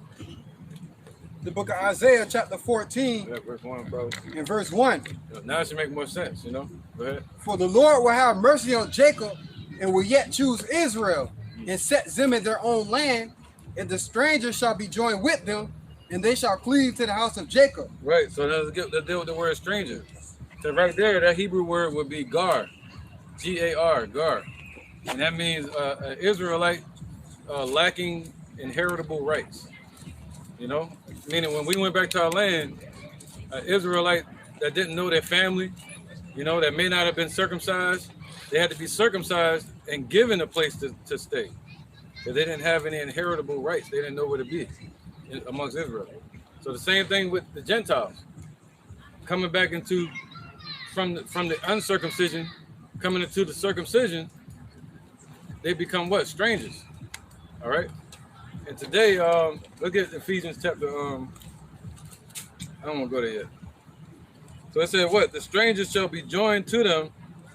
The book of Isaiah, chapter 14, Yeah, verse 1, bro. and verse 1. Now it should make more sense, you know? Go ahead. For the Lord will have mercy on Jacob and will yet choose Israel and set them in their own land, and the strangers shall be joined with them, and they shall cleave to the house of Jacob. Right, so let's deal with the word stranger. So right there, that Hebrew word would be gar, G-A-R, gar. And that means an Israelite lacking inheritable rights. You know, meaning when we went back to our land, an Israelite that didn't know their family, you know, that may not have been circumcised, they had to be circumcised and given a place to stay. Because they didn't have any inheritable rights. They didn't know where to be amongst Israel. So the same thing with the Gentiles. Coming back into, from the uncircumcision, coming into the circumcision, they become what? Strangers. All right? And today, look at Ephesians chapter, I don't want to go there yet. So it said what? The strangers shall be joined to them,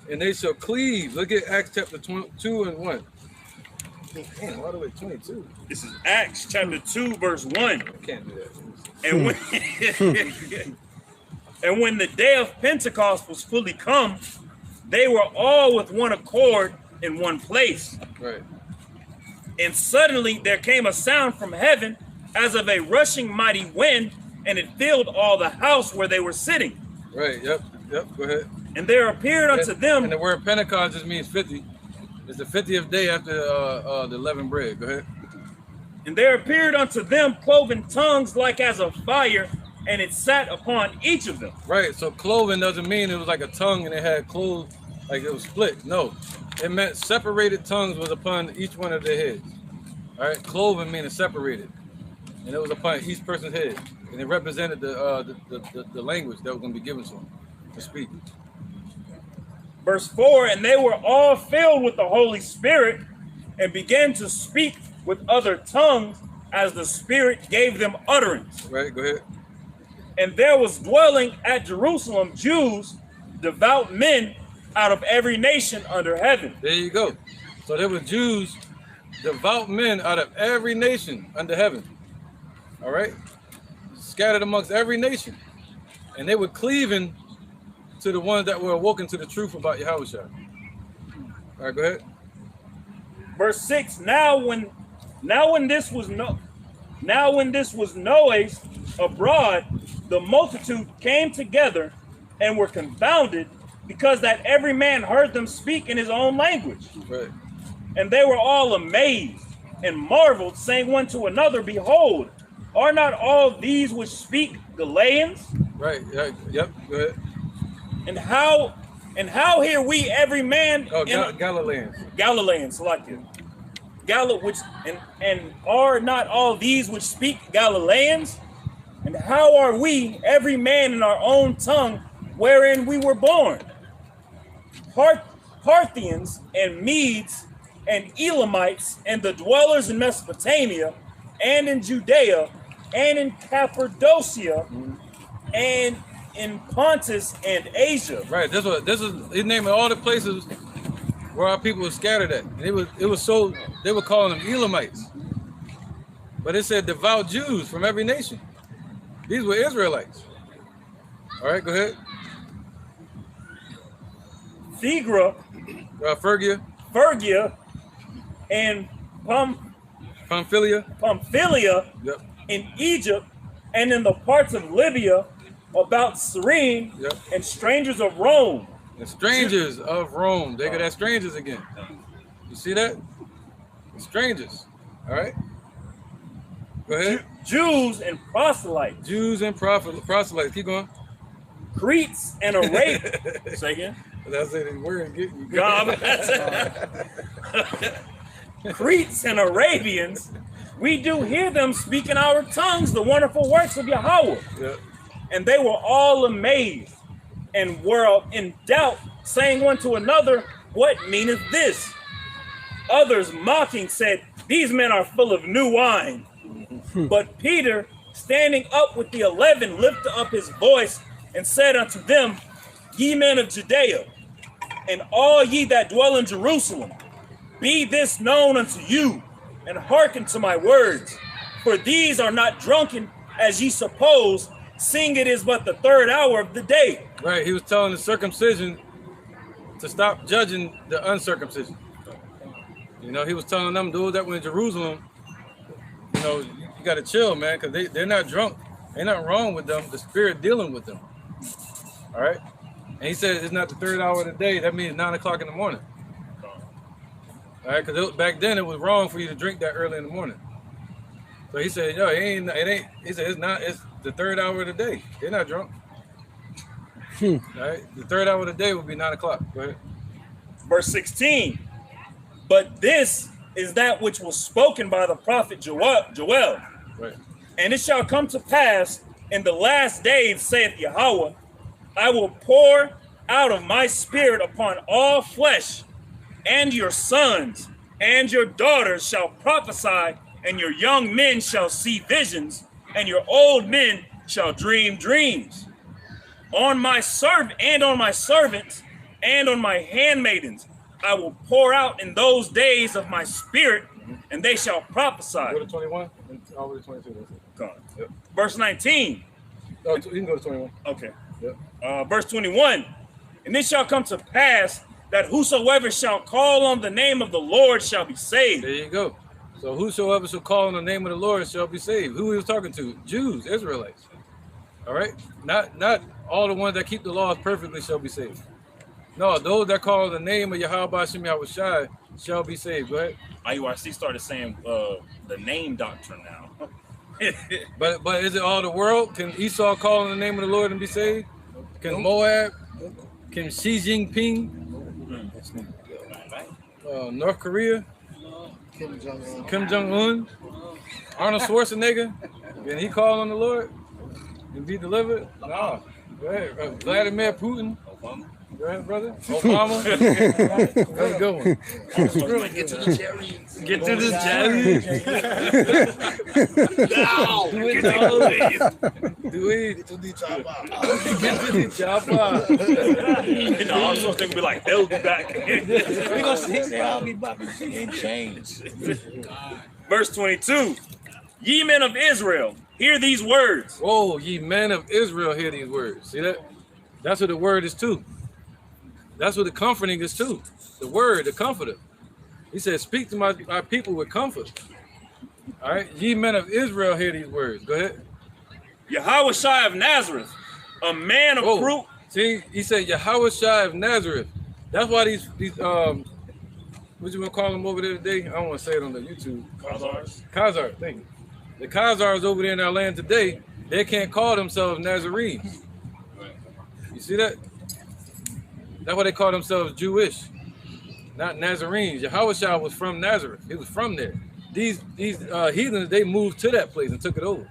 and they shall cleave. Look at Acts chapter 2 and 1. Damn, all the way 22. This is Acts chapter 2, verse 1. I can't do that. And when the day of Pentecost was fully come, they were all with one accord in one place. Right. And suddenly there came a sound from heaven as of a rushing mighty wind, and it filled all the house where they were sitting. Right, yep, go ahead. And there appeared unto them. And the word Pentecost just means 50. It's the 50th day after the leavened bread. Go ahead. And there appeared unto them cloven tongues like as of fire, and it sat upon each of them. Right, so cloven doesn't mean it was like a tongue and it had clothes, like it was split. No, it meant separated tongues was upon each one of their heads. All right, cloven meaning separated, and it was upon each person's head, and it represented the language that was going to be given to them to speak. Verse 4, and they were all filled with the Holy Spirit and began to speak with other tongues as the Spirit gave them utterance. Right, go ahead. And there was dwelling at Jerusalem Jews, devout men out of every nation under heaven. There you go. So there were Jews, devout men out of every nation under heaven. All right? Scattered amongst every nation. And they were cleaving to the ones that were awoken to the truth about Yahushua. All right, go ahead. Verse 6, now when this was noised abroad, the multitude came together and were confounded, because that every man heard them speak in his own language. Right. And they were all amazed and marveled, saying one to another, behold, are not all these which speak Galileans? Right, yep, go ahead. And how hear we every man Galileans. Galileans, like it. And are not all these which speak Galileans? And how are we every man in our own tongue wherein we were born? Parthians and Medes and Elamites and the dwellers in Mesopotamia and in Judea and in Cappadocia and in Pontus and Asia. Right. This is he's naming all the places where our people were scattered at. And it was so they were calling them Elamites. But it said devout Jews from every nation. These were Israelites. All right, go ahead. Phrygia, and Pamphylia, yep, in Egypt, and in the parts of Libya about Cyrene, yep, and strangers of Rome. The strangers of Rome. They got that strangers again. You see that? The strangers. All right. Go ahead. Jews and proselytes. Jews and proselytes. Keep going. Cretes and Arabians. Say again. That's it. Word. Cretes and Arabians, we do hear them speak in our tongues the wonderful works of Yahweh. Yeah. And they were all amazed and were in doubt, saying one to another, what meaneth this? Others mocking said, these men are full of new wine. But Peter, standing up with the 11, lifted up his voice and said unto them, ye men of Judea, and all ye that dwell in Jerusalem, be this known unto you, and hearken to my words. For these are not drunken, as ye suppose, seeing it is but the 3rd hour of the day. Right, he was telling the circumcision to stop judging the uncircumcision. You know, he was telling them, dudes that were in Jerusalem, you know, you got to chill, man, because they're not drunk. Ain't nothing wrong with them. The Spirit dealing with them. All right? And he said it's not the 3rd hour of the day. That means 9 o'clock in the morning. All right? Because back then it was wrong for you to drink that early in the morning. So he said, yo, it ain't. He said, it's the 3rd hour of the day. They're not drunk. All right? The 3rd hour of the day would be 9 o'clock. Go ahead. Verse 16. But this is that which was spoken by the prophet Joel. Right. And it shall come to pass in the last days, saith Yahweh, I will pour out of my spirit upon all flesh, and your sons and your daughters shall prophesy, and your young men shall see visions, and your old men shall dream dreams. On my servant and on my servants and on my handmaidens, I will pour out in those days of my spirit, and they shall prophesy. Go to 21 and over to 22. That's it. Come on. Yep. Verse 19. Oh, you can go to 21. Okay. Yep. Verse 21. And it shall come to pass that whosoever shall call on the name of the Lord shall be saved. There you go. So whosoever shall call on the name of the Lord shall be saved. Who he was talking to? Jews, Israelites. All right? Not all the ones that keep the laws perfectly shall be saved. No, those that call on the name of Yahweh Ba'ashem Yahushai shall be saved. Go ahead. IUIC started saying the name doctrine now. but is it all the world? Can Esau call on the name of the Lord and be saved? Can Moab? Can Xi Jinping? North Korea? Kim Jong-un? Arnold Schwarzenegger? Can he call on the Lord and be delivered? No. Go ahead. Vladimir Putin? Go ahead, brother. Obama. That's a good one. Get to the cherry. Get to the cherry. Now. Get to the chopper. You know, also think be like, they'll be back. We're going to say, I'll be back. She ain't changed. Verse 22. Ye men of Israel, hear these words. Whoa, ye men of Israel, hear these words. See that? That's what the word is too. That's what the comforting is too. The word, the comforter. He said, speak to my people with comfort. All right. Ye men of Israel, hear these words. Go ahead. Yahweh Shai of Nazareth, a man of fruit. See, he said Yahweh Shai of Nazareth. That's why these what you gonna call them over there today? I don't want to say it on the YouTube. Khazars. Thank you. The Khazars over there in our land today, they can't call themselves Nazarenes. You see that? That's why they call themselves Jewish, not Nazarenes. Yahushua was from Nazareth. He was from there. These heathens, they moved to that place and took it over.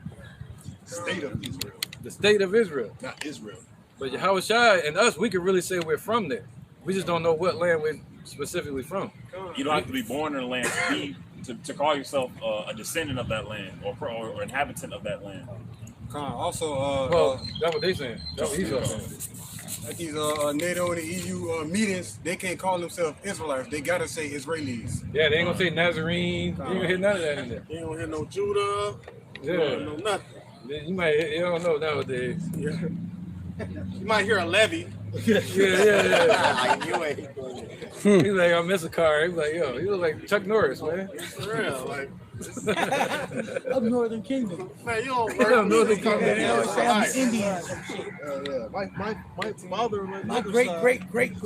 State of Israel. The state of Israel. Not Israel. But Yahushua and us, we can really say we're from there. We just don't know what land we're specifically from. You don't have to be born in the land to call yourself a descendant of that land or inhabitant of that land. Also, well, that's what they saying. That's what he's saying. Like these NATO and the EU meetings, they can't call themselves Israelites. They gotta say Israelis. Yeah, they ain't gonna say Nazarene. You ain't gonna hear none of that in there. You ain't gonna hear no Judah. Yeah. You don't know nothing. You don't know nowadays. Yeah. You might hear a levy. Yeah. He's like, I miss a car. He's like, yo, he was like Chuck Norris, man. For real, like. Of Northern Kingdom. Man, you don't work. Northern Kingdom. I'm Indian. My father, my great.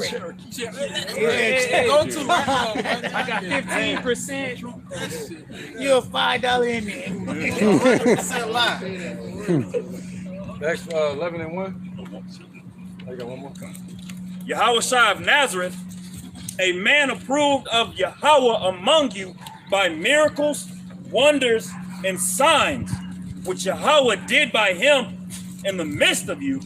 Cherokee. Yeah, go to. I got 15%. You're $5 Indian. 100% lie. Acts 11 and 1. I got one more. Yahushua of Nazareth, a man approved of Yahweh among you by miracles, wonders, and signs, which Yahweh did by him in the midst of you,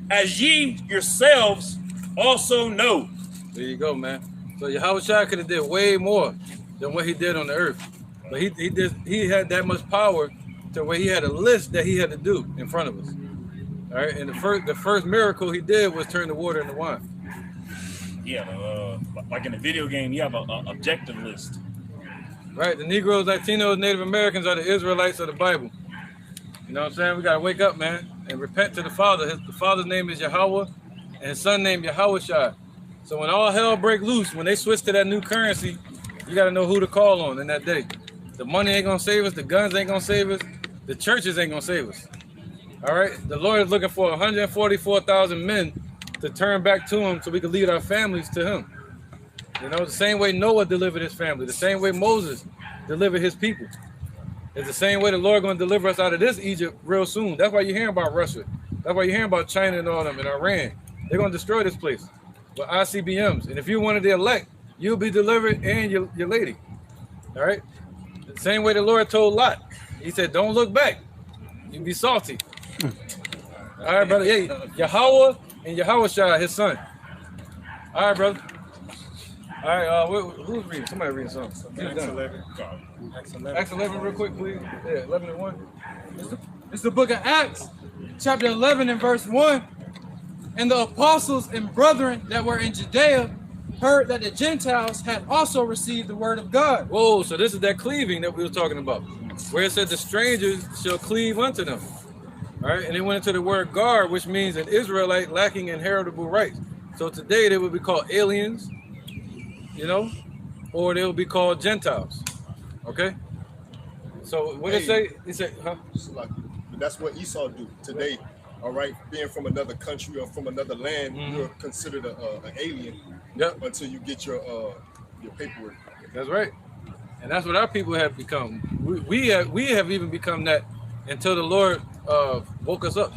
as ye yourselves also know. There you go, man. So Yahushua could have did way more than what he did on the earth. But he had that much power to where he had a list that he had to do in front of us. All right, and the first miracle he did was turn the water into wine. Yeah, like in a video game, you have an objective list. Right, the Negroes, Latinos, Native Americans are the Israelites of the Bible. You know what I'm saying? We got to wake up, man, and repent to the Father. The Father's name is Yahweh, and his son named Yahushua. So when all hell break loose, when they switch to that new currency, you got to know who to call on in that day. The money ain't going to save us. The guns ain't going to save us. The churches ain't going to save us. All right? The Lord is looking for 144,000 men to turn back to him so we can lead our families to him. You know, the same way Noah delivered his family, the same way Moses delivered his people. It's the same way the Lord going to deliver us out of this Egypt real soon. That's why you're hearing about Russia. That's why you're hearing about China and all them and Iran. They're going to destroy this place with ICBMs. And if you're one of the elect, you'll be delivered and your lady. All right? The same way the Lord told Lot. He said, don't look back. You be salty. All right, brother. Hey, Yahweh and Yahushua, his son. All right, brother. All right, who's reading? Somebody reading something. Acts 11. Acts 11 real quick, please. Yeah, 11 and 1. It's the book of Acts, chapter 11 and verse 1. And the apostles and brethren that were in Judea heard that the Gentiles had also received the word of God. Whoa, so this is that cleaving that we were talking about, where it said the strangers shall cleave unto them. All right, and they went into the word guard, which means an Israelite lacking inheritable rights. So today they would be called aliens, you know, or they will be called Gentiles. Okay. So what did it say? He said, huh? That's what Esau do today. All right, being from another country or from another land, you're considered an alien. Yep. Until you get your paperwork. That's right, and that's what our people have become. We have even become that until the Lord woke us up.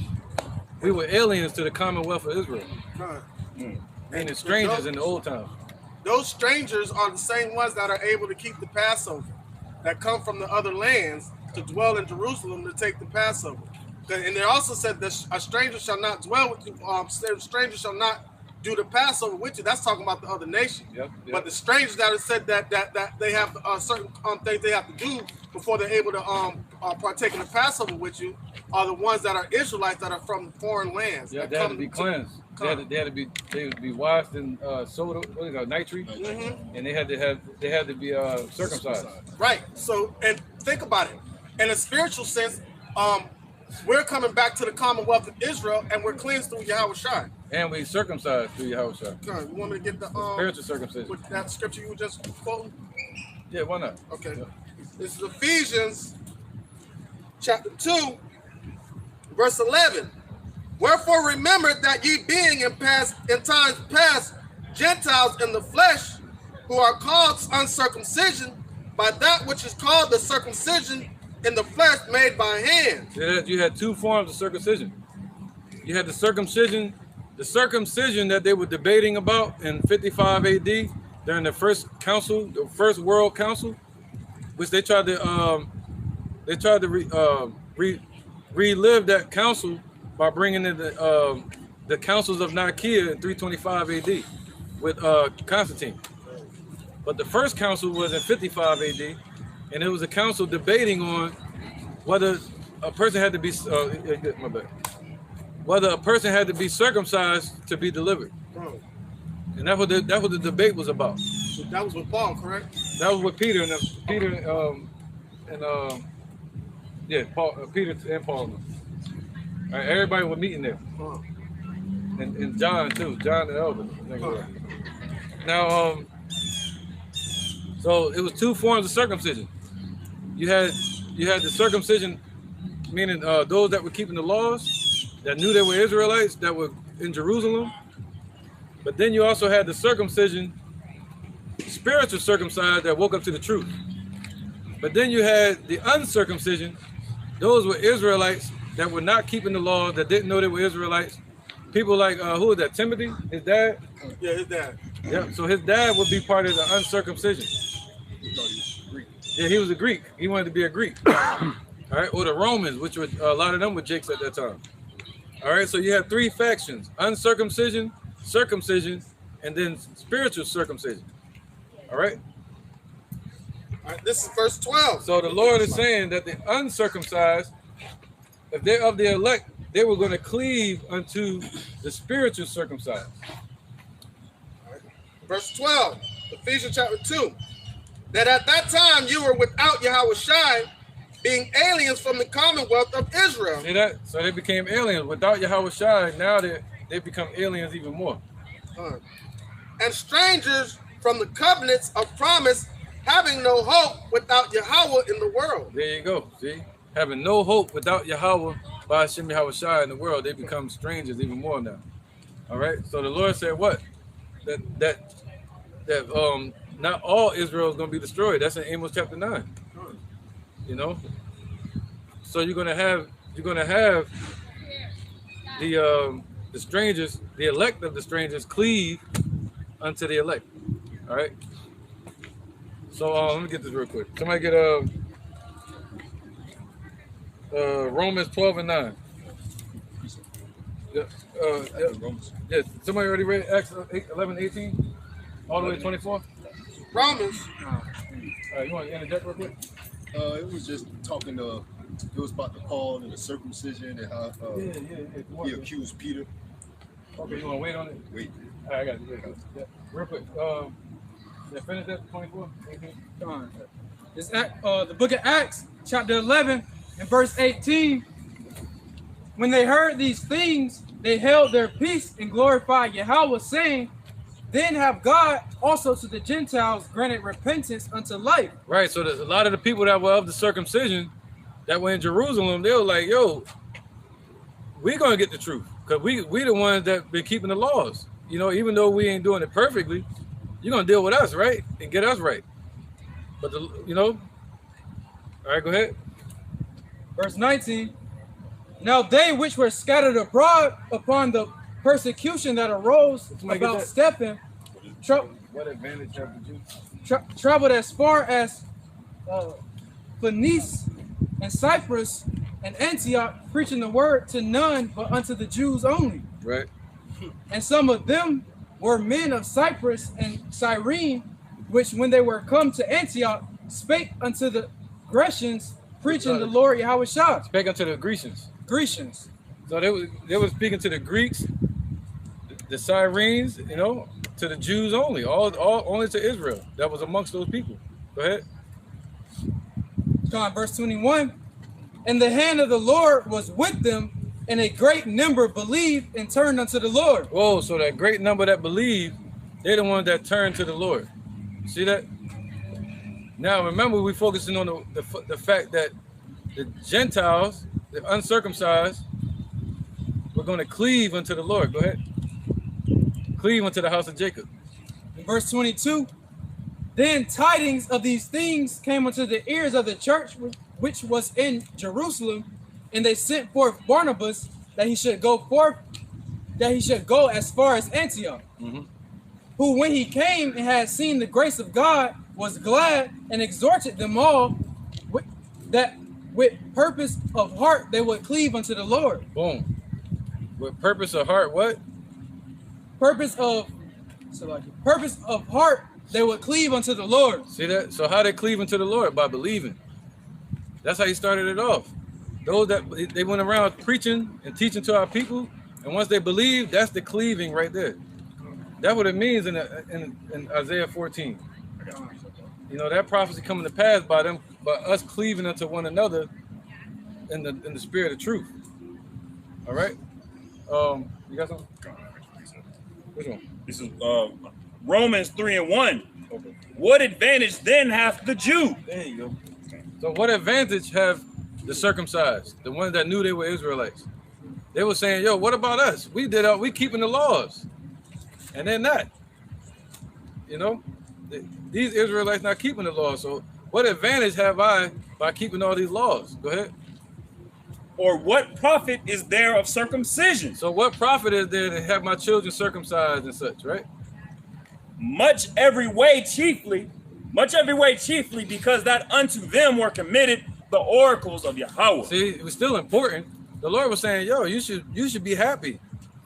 We were aliens to the Commonwealth of Israel, meaning strangers in the old times. Those strangers are the same ones that are able to keep the Passover, that come from the other lands to dwell in Jerusalem to take the Passover. And they also said that a stranger shall not dwell with you. Strangers shall not do the Passover with you. That's talking about the other nation. Yep. But the strangers that have said that they have certain things they have to do before they're able to partake in the Passover with you are the ones that are Israelites that are from foreign lands. Yeah, they had to be cleansed. They would be washed in soda, what is it, nitrate, and they had to be circumcised. Right. So, and think about it. In a spiritual sense, we're coming back to the Commonwealth of Israel, and we're cleansed through Yahushua. And we circumcised through Yahushua. Okay, you want me to get the spiritual circumcision? With that scripture you were just quoting? Yeah, why not? Okay. Yeah. This is Ephesians chapter 2, verse 11. Wherefore remember that ye being in times past Gentiles in the flesh, who are called uncircumcision by that which is called the circumcision in the flesh made by hands. You had two forms of circumcision. You had the circumcision that they were debating about in 55 AD during the first council, the first world council, which they tried to relive that council by bringing in the councils of Nicaea in 325 AD with Constantine. But the first council was in 55 AD, and it was a council debating on whether a person had to be circumcised to be delivered. And that's what the debate was about. So that was with Paul, correct? That was with Peter and Peter and Paul. All right, everybody was meeting there, and John too, John the elder. Now, so it was two forms of circumcision. You had the circumcision, meaning those that were keeping the laws, that knew they were Israelites, that were in Jerusalem. But then you also had the circumcision, spiritual circumcised, that woke up to the truth. But then you had the uncircumcision. Those were Israelites that were not keeping the law, that didn't know they were Israelites, people like who is that? Timothy, his dad. Yeah, his dad. Yeah. So his dad would be part of the uncircumcision. Yeah, he was a Greek. He wanted to be a Greek. All right, or the Romans, which were a lot of them were Jakes at that time. All right, so you have three factions: uncircumcision, circumcision, and then spiritual circumcision. All right. All right, this is verse 12. So the Lord is saying that the uncircumcised, if they're of the elect, they were going to cleave unto the spiritual circumcised. Verse 12, Ephesians chapter 2. That at that time you were without Yahushua, being aliens from the commonwealth of Israel. See that? So they became aliens. Without Yahushua, now they become aliens even more. And strangers from the covenants of promise, having no hope without Yahweh in the world. There you go. See? Having no hope without Yahweh, by Hashem Yahushua in the world, they become strangers even more now. All right. So the Lord said what? That not all Israel is going to be destroyed. That's in Amos chapter 9. You know. So you're gonna have the strangers, the elect of the strangers, cleave unto the elect. All right. So let me get this real quick. Somebody get Romans 12 and 9. Yeah, somebody already read Acts 11, 18, all the way to 24? Romans. You want to interject real quick? It was just talking it was about the Paul and the circumcision and how he accused Peter. Okay, you want to wait on it? Wait. All right, I got you. Yeah, real quick. Finish that 24, 18. Come on. It's the book of Acts, chapter 11 and verse 18. When they heard these things, they held their peace and glorified Yahweh, saying, then have God also to the Gentiles granted repentance unto life. Right, so there's a lot of the people that were of the circumcision that were in Jerusalem, they were like, yo, we're going to get the truth because we the ones that been keeping the laws. You know, even though we ain't doing it perfectly, you're going to deal with us, right? And get us right. But, you know, all right, go ahead. Verse 19. Now they which were scattered abroad upon the persecution that arose about Stephen, what advantage have the Jews? Traveled as far as Phoenice and Cyprus and Antioch, preaching the word to none but unto the Jews only. Right. And some of them were men of Cyprus and Cyrene, which when they were come to Antioch, spake unto the Grecians, preaching the Lord Yahushua. Spake unto the Grecians. Grecians. So they were speaking to the Greeks, the Cyrenes, you know, to the Jews only, all only to Israel. That was amongst those people. Go ahead. John, verse 21. And the hand of the Lord was with them, and a great number believed and turned unto the Lord. Whoa, so that great number that believed, they're the ones that turned to the Lord. See that? Now remember, we're focusing on the fact that the Gentiles, the uncircumcised, we're going to cleave unto the Lord. Go ahead. Cleave unto the house of Jacob. In verse 22, then tidings of these things came unto the ears of the church which was in Jerusalem, and they sent forth Barnabas that he should go as far as Antioch. Who when he came and had seen the grace of God was glad and exhorted them all that with purpose of heart they would cleave unto the Lord. Boom. With purpose of heart, what? Purpose of heart they would cleave unto the Lord. See that? So how they cleave unto the Lord? By believing. That's how he started it off. Those that they went around preaching and teaching to our people, and once they believe, that's the cleaving right there. That's what it means in Isaiah 14. You know, that prophecy coming to pass by us cleaving unto one another in the spirit of truth. All right. You got something? Which one? This is Romans 3 and 1. Okay. What advantage then hath the Jew? There you go. So what advantage have the circumcised, the ones that knew they were Israelites? They were saying, yo, what about us? We keeping the laws. And they're not. You know, these Israelites not keeping the laws. So what advantage have I by keeping all these laws? Go ahead. Or what profit is there of circumcision? So what profit is there to have my children circumcised and such, right? Much every way chiefly, because that unto them were committed the oracles of Yahweh. See, it was still important. The Lord was saying, yo, you should be happy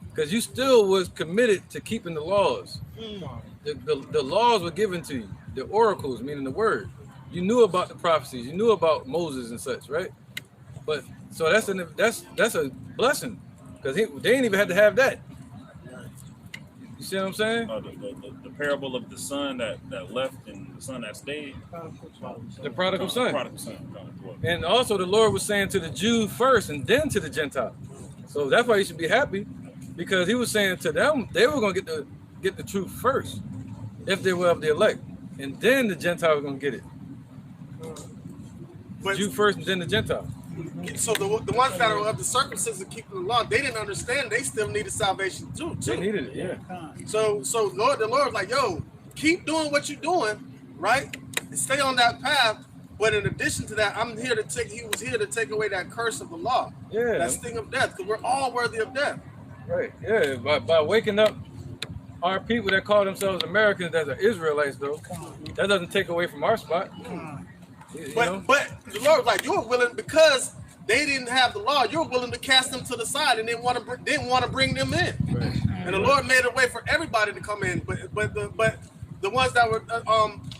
because you still was committed to keeping the laws. The laws were given to you, the oracles, meaning the word. You knew about the prophecies, you knew about Moses and such, right? But so that's a blessing because they ain't even had to have that. You see what I'm saying? The parable of the son that left and the son that stayed. The prodigal son. Prodigal son. And also the Lord was saying to the Jew first and then to the Gentile. So that's why you should be happy, because he was saying to them they were going to get the truth first if they were of the elect. And then the Gentile were going to get it. But, Jew first and then the Gentile. So the ones that are of the circumcision keeping the law, they didn't understand they still needed salvation too. They needed it, yeah. So the Lord was like, yo, keep doing what you're doing, right? And stay on that path. But in addition to that, he was here to take away that curse of the law. Yeah. That sting of death, because we're all worthy of death. Right, yeah. By waking up our people that call themselves Americans that are Israelites, though, that doesn't take away from our spot. But the Lord was like, you're willing, because they didn't have the law, you're willing to cast them to the side and didn't want to bring them in. Right. And the Lord made a way for everybody to come in. But the ones that were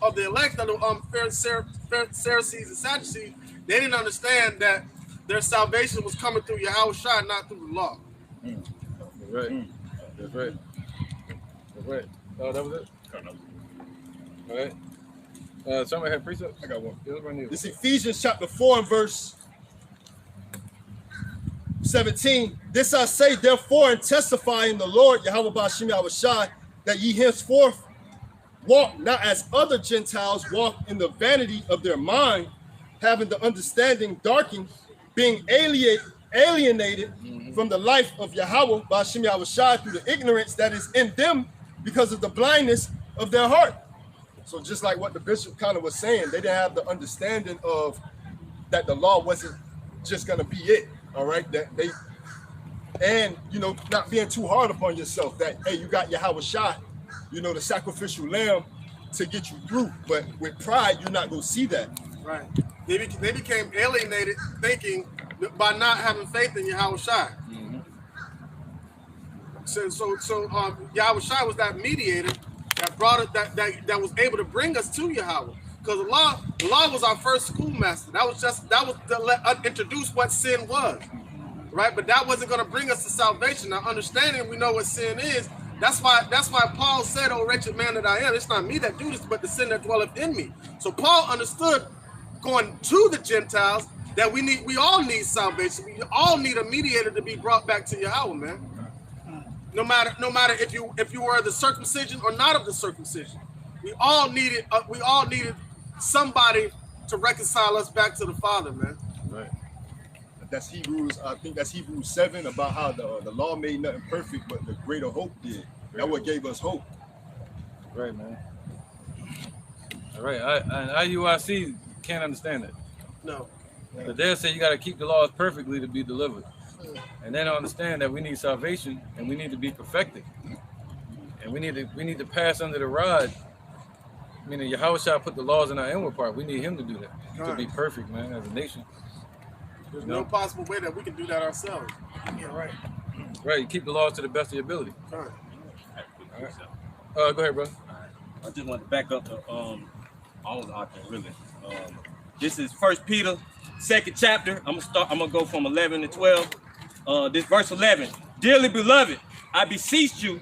of the elect, the Pharisees and Sadducees, they didn't understand that their salvation was coming through Yahushua, not through the law. That's right. That's right. That's right. Oh, that was it? All right. Somebody had precepts? I got one. This is Ephesians chapter 4 and verse 17. This I say, therefore, and testify in the Lord, Yahweh Ba'ashem Yahushua, that ye henceforth walk not as other Gentiles walk in the vanity of their mind, having the understanding darkened, being alienated from the life of Yahweh Ba'ashem Yahushua through the ignorance that is in them because of the blindness of their heart. So just like what the bishop kind of was saying, they didn't have the understanding of that the law wasn't just gonna be it. All right, that they, and not being too hard upon yourself. That hey, you got Yahushua, the sacrificial lamb to get you through. But with pride, you're not gonna see that. Right. They became alienated, thinking by not having faith in Yahushua. So Yahushua was that mediator that brought it, that was able to bring us to Yahweh. Because the law was our first schoolmaster. That was to introduce what sin was, right? But that wasn't going to bring us to salvation. Now, understanding we know what sin is. That's why Paul said, "Oh, wretched man that I am, it's not me that do this, but the sin that dwelleth in me." So Paul understood going to the Gentiles that we all need salvation. We all need a mediator to be brought back to Yahweh, man. No matter if you were the circumcision or not of the circumcision, we all needed somebody to reconcile us back to the Father, man. Right. That's Hebrews. I think that's Hebrews 7 about how the law made nothing perfect, but the greater hope did. That's what gave us hope. Right, man. All right. IUIC can't understand it. No. But they'll say you got to keep the laws perfectly to be delivered. And they don't understand that we need salvation and we need to be perfected. And we need to pass under the rod. Meaning Yahushua put the laws in our inward part. We need him to do that. To be perfect, man, as a nation. There's no possible way that we can do that ourselves. Yeah, right. Right, you keep the laws to the best of your ability. All right. Go ahead, bro. I just want to back up the all the options, really. This is 1 Peter, 2nd chapter. I'm gonna go from 11 to 12. This verse 11. Dearly beloved, I beseech you,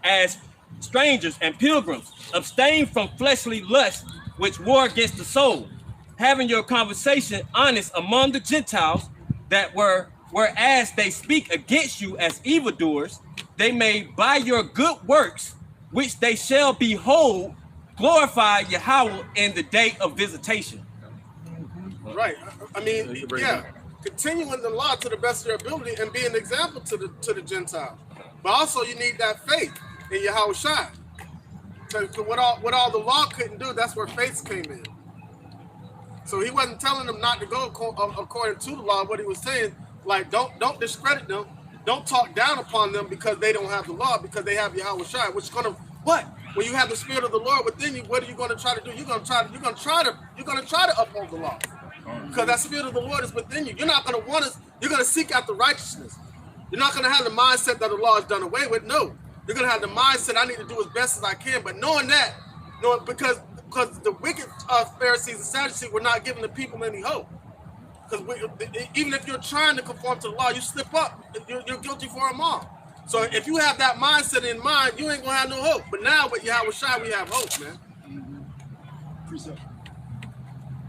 as strangers and pilgrims, abstain from fleshly lusts which war against the soul, having your conversation honest among the Gentiles, that whereas they speak against you as evildoers, they may by your good works, which they shall behold, glorify Yahweh in the day of visitation. Right. I mean, yeah, continuing the law to the best of your ability and be an example to the Gentiles. But also you need that faith in Yahushua. So what all the law couldn't do, that's where faith came in. So he wasn't telling them not to go according to the law. What he was saying, Like, don't discredit them. Don't talk down upon them because they don't have the law, because they have Yahweh Shai, which is gonna what? When you have the Spirit of the Lord within you, what are you gonna try to do? You're gonna try to uphold the law. Because that Spirit of the Lord is within you. You're not gonna want to, you're gonna seek after righteousness. You're not gonna have the mindset that the law is done away with. No. You're gonna have the mindset I need to do as best as I can, but knowing because the wicked Pharisees and Sadducees were not giving the people any hope. Because even if you're trying to conform to the law, you slip up, you're guilty for them all. So if you have that mindset in mind, you ain't gonna have no hope. But now with Yahweh Shai, we have hope, man.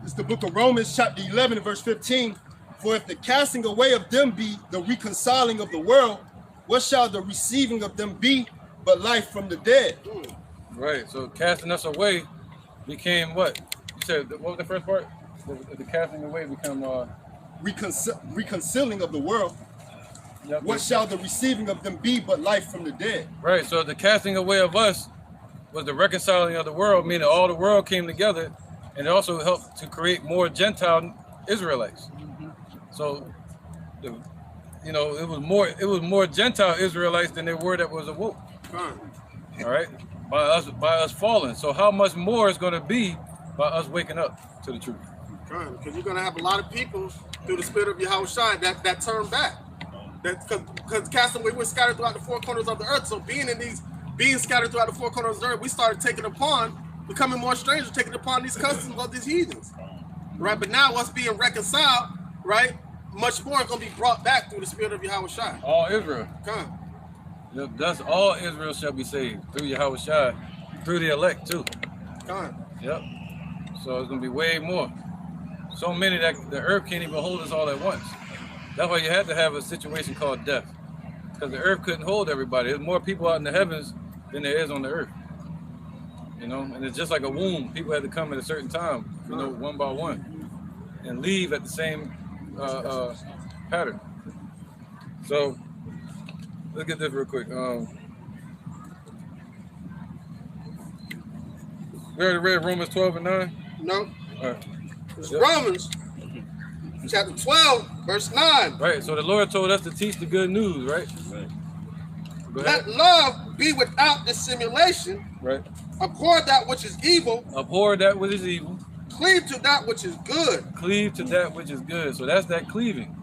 It's the book of Romans, chapter 11, verse 15. For if the casting away of them be the reconciling of the world, what shall the receiving of them be but life from the dead? Right. So casting us away became what? You said, what was the first part? The casting away become reconciling of the world. Yep. What shall the receiving of them be but life from the dead? Right. So the casting away of us was the reconciling of the world, meaning all the world came together, and it also helped to create more Gentile Israelites. So, it was more Gentile Israelites than there were that was awoke. All right, by us falling. So how much more is going to be by us waking up to the truth? Because you're going to have a lot of people through the Spirit of Yahweh Shai that turn back. Because casting away, we're scattered throughout the four corners of the earth. So being scattered throughout the four corners of the earth, we started becoming more strangers, taking upon these customs of these heathens. Right, but now us being reconciled, right, much more is going to be brought back through the Spirit of Yahweh Shai. All Israel. Yep, thus all Israel shall be saved through Yahweh Shai, through the elect too. Yep. So it's going to be way more. So many that the earth can't even hold us all at once. That's why you had to have a situation called death, because the earth couldn't hold everybody. There's more people out in the heavens than there is on the earth. And it's just like a womb. People had to come at a certain time, one by one, and leave at the same pattern. So let's get this real quick. We already read Romans 12 and 9? No. All right. It's Romans chapter 12, verse 9. Right. So the Lord told us to teach the good news, right? Let love be without dissimulation. Right. Abhor that which is evil. Abhor that which is evil. Cleave to that which is good. Cleave to that which is good. So that's that cleaving.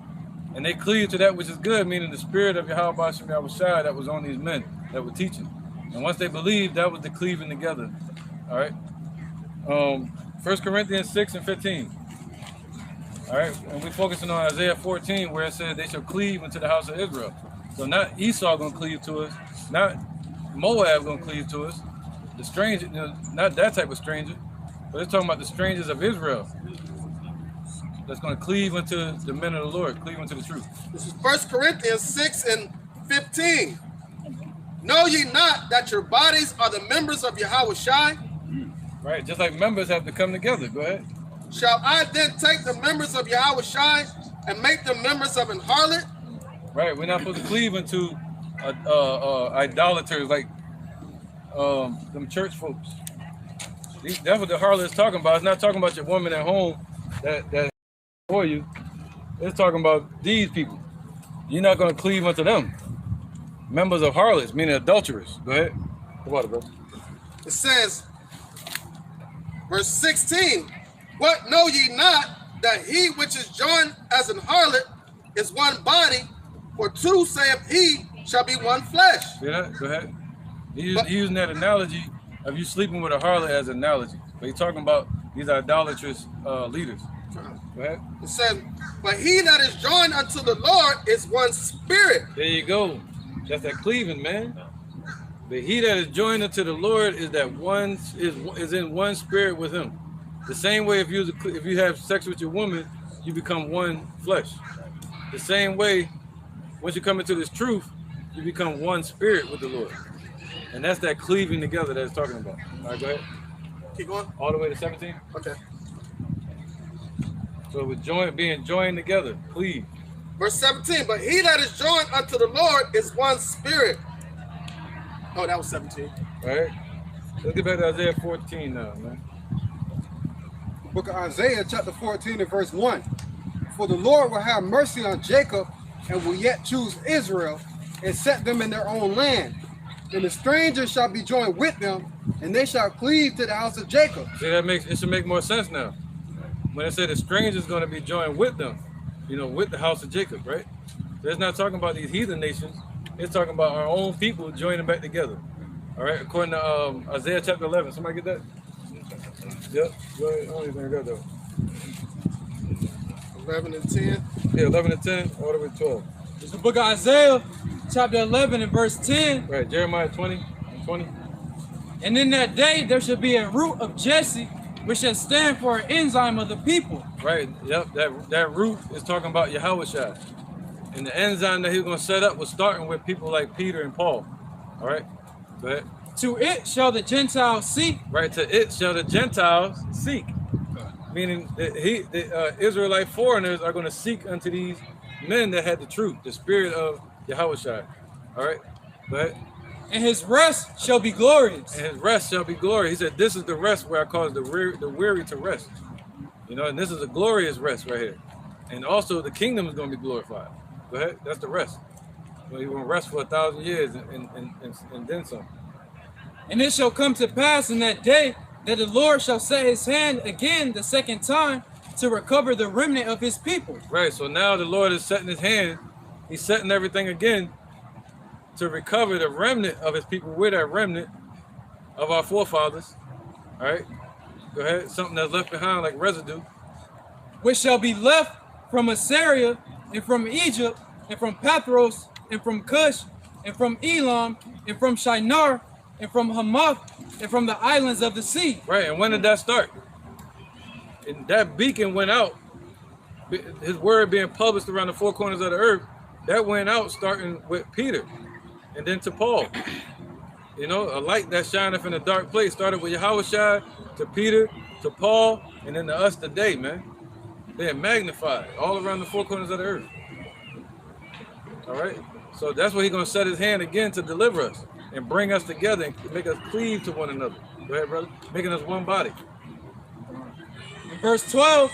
And they cleave to that which is good, meaning the Spirit of Yahweh Bashim Yahweh Shai that was on these men that were teaching. And once they believed, that was the cleaving together. All right. 1 Corinthians 6 and 15. All right. And we're focusing on Isaiah 14, where it says they shall cleave into the house of Israel. So not Esau going to cleave to us, not Moab going to cleave to us, the stranger, not that type of stranger, but it's talking about the strangers of Israel that's going to cleave unto the men of the Lord, cleave unto the truth. This is 1 Corinthians 6 and 15. Know ye not that your bodies are the members of Yahweh Shai? Right, just like members have to come together. Go ahead. Shall I then take the members of Yahweh Shai and make them members of an harlot? Right, we're not supposed to cleave into idolaters like them church folks. That's what the harlot is talking about. It's not talking about your woman at home that for you. It's talking about these people. You're not going to cleave unto them. Members of harlots, meaning adulterers. Go ahead. What, bro? It says, verse 16, what know ye not that he which is joined as an harlot is one body, for two, saith he, shall be one flesh. See that? Go ahead. He's using that analogy of you sleeping with a harlot as an analogy. But he's talking about these idolatrous leaders. Go ahead. It says, but he that is joined unto the Lord is one spirit. There you go. That's that cleaving, man. But he that is joined unto the Lord is that one is in one spirit with him. The same way if you have sex with your woman, you become one flesh. The same way, once you come into this truth, you become one spirit with the Lord. And that's that cleaving together that it's talking about. All right, go ahead. Keep going. All the way to 17? Okay. So with being joined together, cleave. Verse 17, but he that is joined unto the Lord is one spirit. Oh, that was 17. All right. Let's get back to Isaiah 14 now, man. Book of Isaiah, chapter 14 and verse 1. For the Lord will have mercy on Jacob and will yet choose Israel and set them in their own land. And the strangers shall be joined with them, and they shall cleave to the house of Jacob. See, it should make more sense now. When it said the stranger is going to be joined with them, you know, with the house of Jacob, right? So it's not talking about these heathen nations. It's talking about our own people joining back together. All right, according to Isaiah chapter 11. Somebody get that? Yep. Go ahead. I don't even think I got that. 11 and 10. Yeah, 11 and 10, all the way to 12. It's the book of Isaiah, chapter 11 and verse 10. Right, Jeremiah 20 and 20. And in that day there shall be a root of Jesse, which shall stand for an enzyme of the people. Right, yep, that root is talking about Yahushua. And the enzyme that he was going to set up was starting with people like Peter and Paul. All right, go ahead. To it shall the Gentiles seek. Right, to it shall the Gentiles seek. Meaning that the Israelite foreigners are going to seek unto these men that had the truth, the spirit of Yahushua. All right, go ahead. And his rest shall be glorious. And his rest shall be glorious. He said, this is the rest where I cause the weary to rest. You know, and this is a glorious rest right here. And also the kingdom is going to be glorified. Go ahead, that's the rest. So you're going to rest for 1,000 years and then some. And it shall come to pass in that day that the Lord shall set his hand again the second time to recover the remnant of his people. Right, so now the Lord is setting his hand. He's setting everything again to recover the remnant of his people. We're that remnant of our forefathers. All right, go ahead. Something that's left behind like residue. Which shall be left from Assyria and from Egypt and from Pathros and from Cush and from Elam and from Shinar and from Hamath and from the islands of the sea. Right, and when did that start? And that beacon went out. His word being published around the four corners of the earth, that went out starting with Peter and then to Paul. You know, a light that shineth in a dark place started with Yahushua to Peter to Paul and then to us today, man. They're magnified all around the four corners of the earth. All right, so that's where he's going to set his hand again to deliver us and bring us together and make us cleave to one another. Go ahead, brother. Making us one body. In verse 12,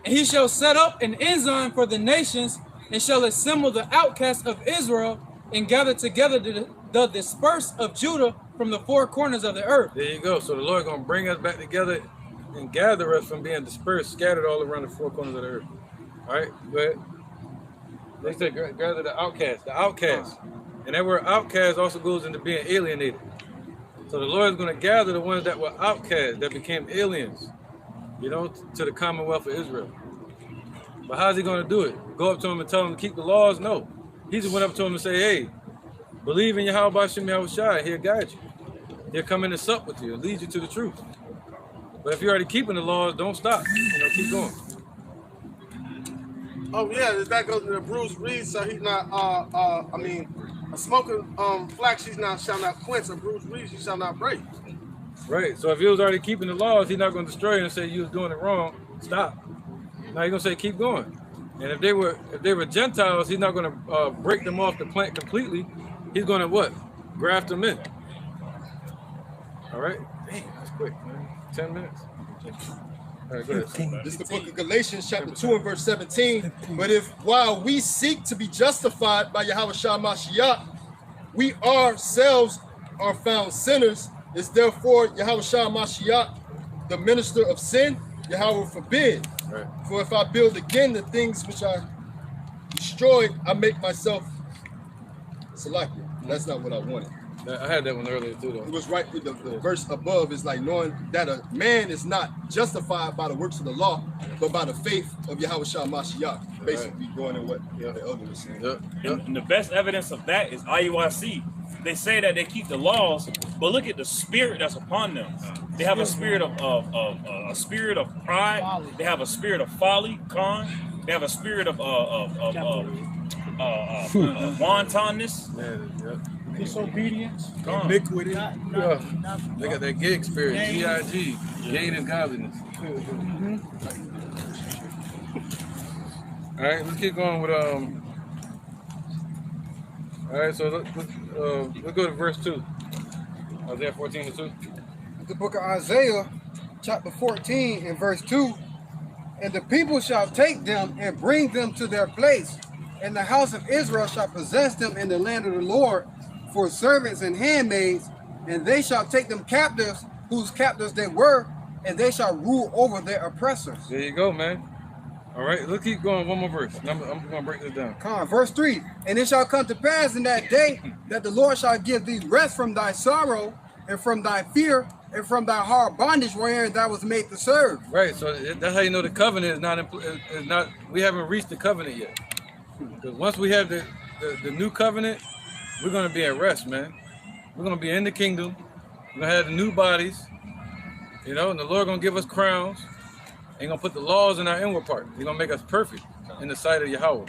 and he shall set up an ensign for the nations and shall assemble the outcasts of Israel and gather together the dispersed of Judah from the four corners of the earth. There you go. So the Lord going to bring us back together and gather us from being dispersed, scattered all around the four corners of the earth. All right, go ahead. They say gather the outcasts. And that word outcast also goes into being alienated. So the Lord is going to gather the ones that were outcasts, that became aliens, you know, to the commonwealth of Israel. But how's he going to do it? Go up to him and tell him to keep the laws? No. He just went up to him and say, hey, believe in Yahweh B'Shem Yahushua, he'll guide you. He'll come in and sup with you and lead you to the truth. But if you're already keeping the laws, don't stop. You know, keep going. Oh yeah, that goes to Bruce Reed, so he's not a smoking flax shall not quench, a bruised reed he shall not break. Right. So if he was already keeping the laws, he's not going to destroy you and say you was doing it wrong. Stop. Now he's going to say keep going. And if they were Gentiles, he's not going to break them off the plant completely. He's going to what? Graft them in. All right. Dang, that's quick, man. 10 minutes. All right, go ahead. This is the book of Galatians, chapter 2 and verse 17. But if while we seek to be justified by Yahushua Mashiach, we ourselves are found sinners, is therefore Yahushua Mashiach the minister of sin? Yahweh forbid. Right. For if I build again the things which I destroyed, I make myself Salakia. That's not what I wanted. I had that one earlier too, though. It was right with the verse above. Is like knowing that a man is not justified by the works of the law, but by the faith of Yahushua Mashiach. Basically, going in what the elder was saying. And the best evidence of that is IUIC. They say that they keep the laws, but look at the spirit that's upon them. They have a spirit of pride. They have a spirit of folly, con. They have a spirit of wantonness. Disobedience. Iniquity. They got that gig spirit, G-I-G, gain and godliness. All right, let's keep going with all right, so let's go to verse 2. Isaiah 14 and 2. The book of Isaiah, chapter 14 and verse 2. And the people shall take them and bring them to their place, And the house of Israel shall possess them in the land of the Lord for servants and handmaids, and they shall take them captives, whose captives they were, and they shall rule over their oppressors. There you go, man. All right, let's keep going. One more verse. I'm going to break this down. Come on, verse 3. And it shall come to pass in that day that the Lord shall give thee rest from thy sorrow and from thy fear and from thy hard bondage wherein thou was made to serve. Right, so that's how you know the covenant is not. We haven't reached the covenant yet. Because once we have the new covenant, we're going to be at rest, man. We're going to be in the kingdom. We're going to have the new bodies, you know, and the Lord going to give us crowns. He's going to put the laws in our inward part. He's going to make us perfect in the sight of Yahweh.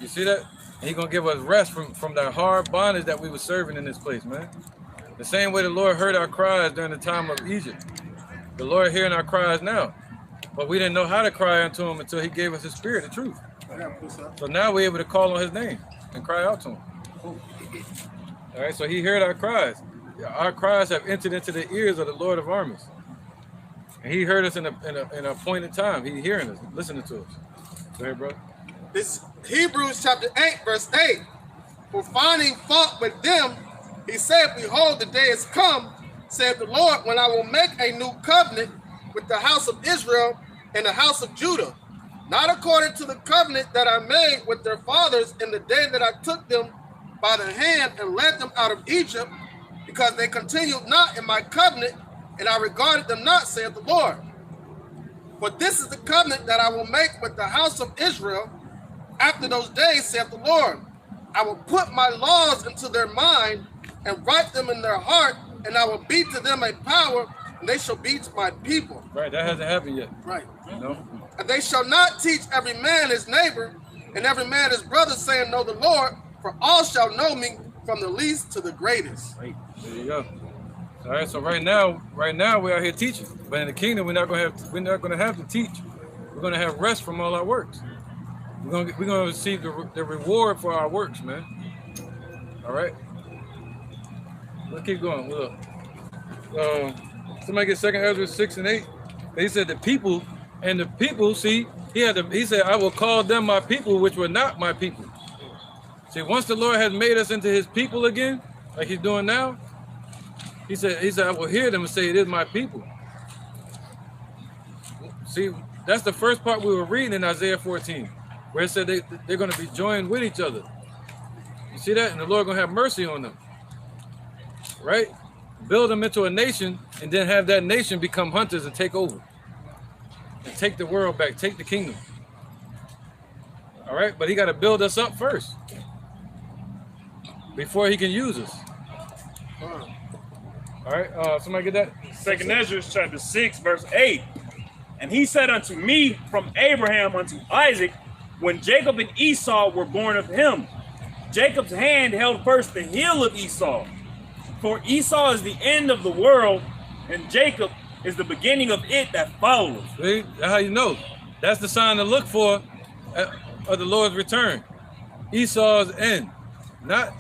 You see that? And he's going to give us rest from that hard bondage that we were serving in this place, man. The same way the Lord heard our cries during the time of Egypt. The Lord hearing our cries now. But we didn't know how to cry unto him until he gave us his spirit, the truth. So now we're able to call on his name and cry out to him. All right, so he heard our cries. Our cries have entered into the ears of the Lord of armies. And he heard us in an appointed time. He's hearing us, listening to us. Go ahead, bro. This Hebrews chapter 8, verse 8. For finding fault with them, he said, behold, the day is come, saith the Lord, when I will make a new covenant with the house of Israel and the house of Judah, not according to the covenant that I made with their fathers in the day that I took them by the hand and led them out of Egypt, because they continued not in my covenant, and I regarded them not, saith the Lord. For this is the covenant that I will make with the house of Israel after those days, saith the Lord. I will put my laws into their mind and write them in their heart, and I will be to them a power, and they shall be my people. Right, that hasn't happened yet. Right. You know? And they shall not teach every man his neighbor, and every man his brother, saying, know the Lord, for all shall know me, from the least to the greatest. Right. There you go. All right, so right now we're out here teaching, but in the kingdom we're not going to have to teach. We're going to have rest from all our works. We're going to receive the reward for our works, man. All right. Let's keep going. Look, somebody get 2 Ezra 6 and 8. They said the people, and the people. See, he said, I will call them my people, which were not my people. See, once the Lord has made us into his people again, like he's doing now, he said, I will hear them and say, it is my people. See, that's the first part we were reading in Isaiah 14, where it said they're going to be joined with each other. You see that? And the Lord going to have mercy on them. Right? Build them into a nation, and then have that nation become hunters and take over. And take the world back, take the kingdom. All right? But he got to build us up first before he can use us. All right, somebody get that? 2 Ezra chapter 6, verse 8. And he said unto me from Abraham unto Isaac, when Jacob and Esau were born of him, Jacob's hand held first the heel of Esau. For Esau is the end of the world, and Jacob is the beginning of it that follows. See, that's how you know. That's the sign to look for of the Lord's return. Esau's end, not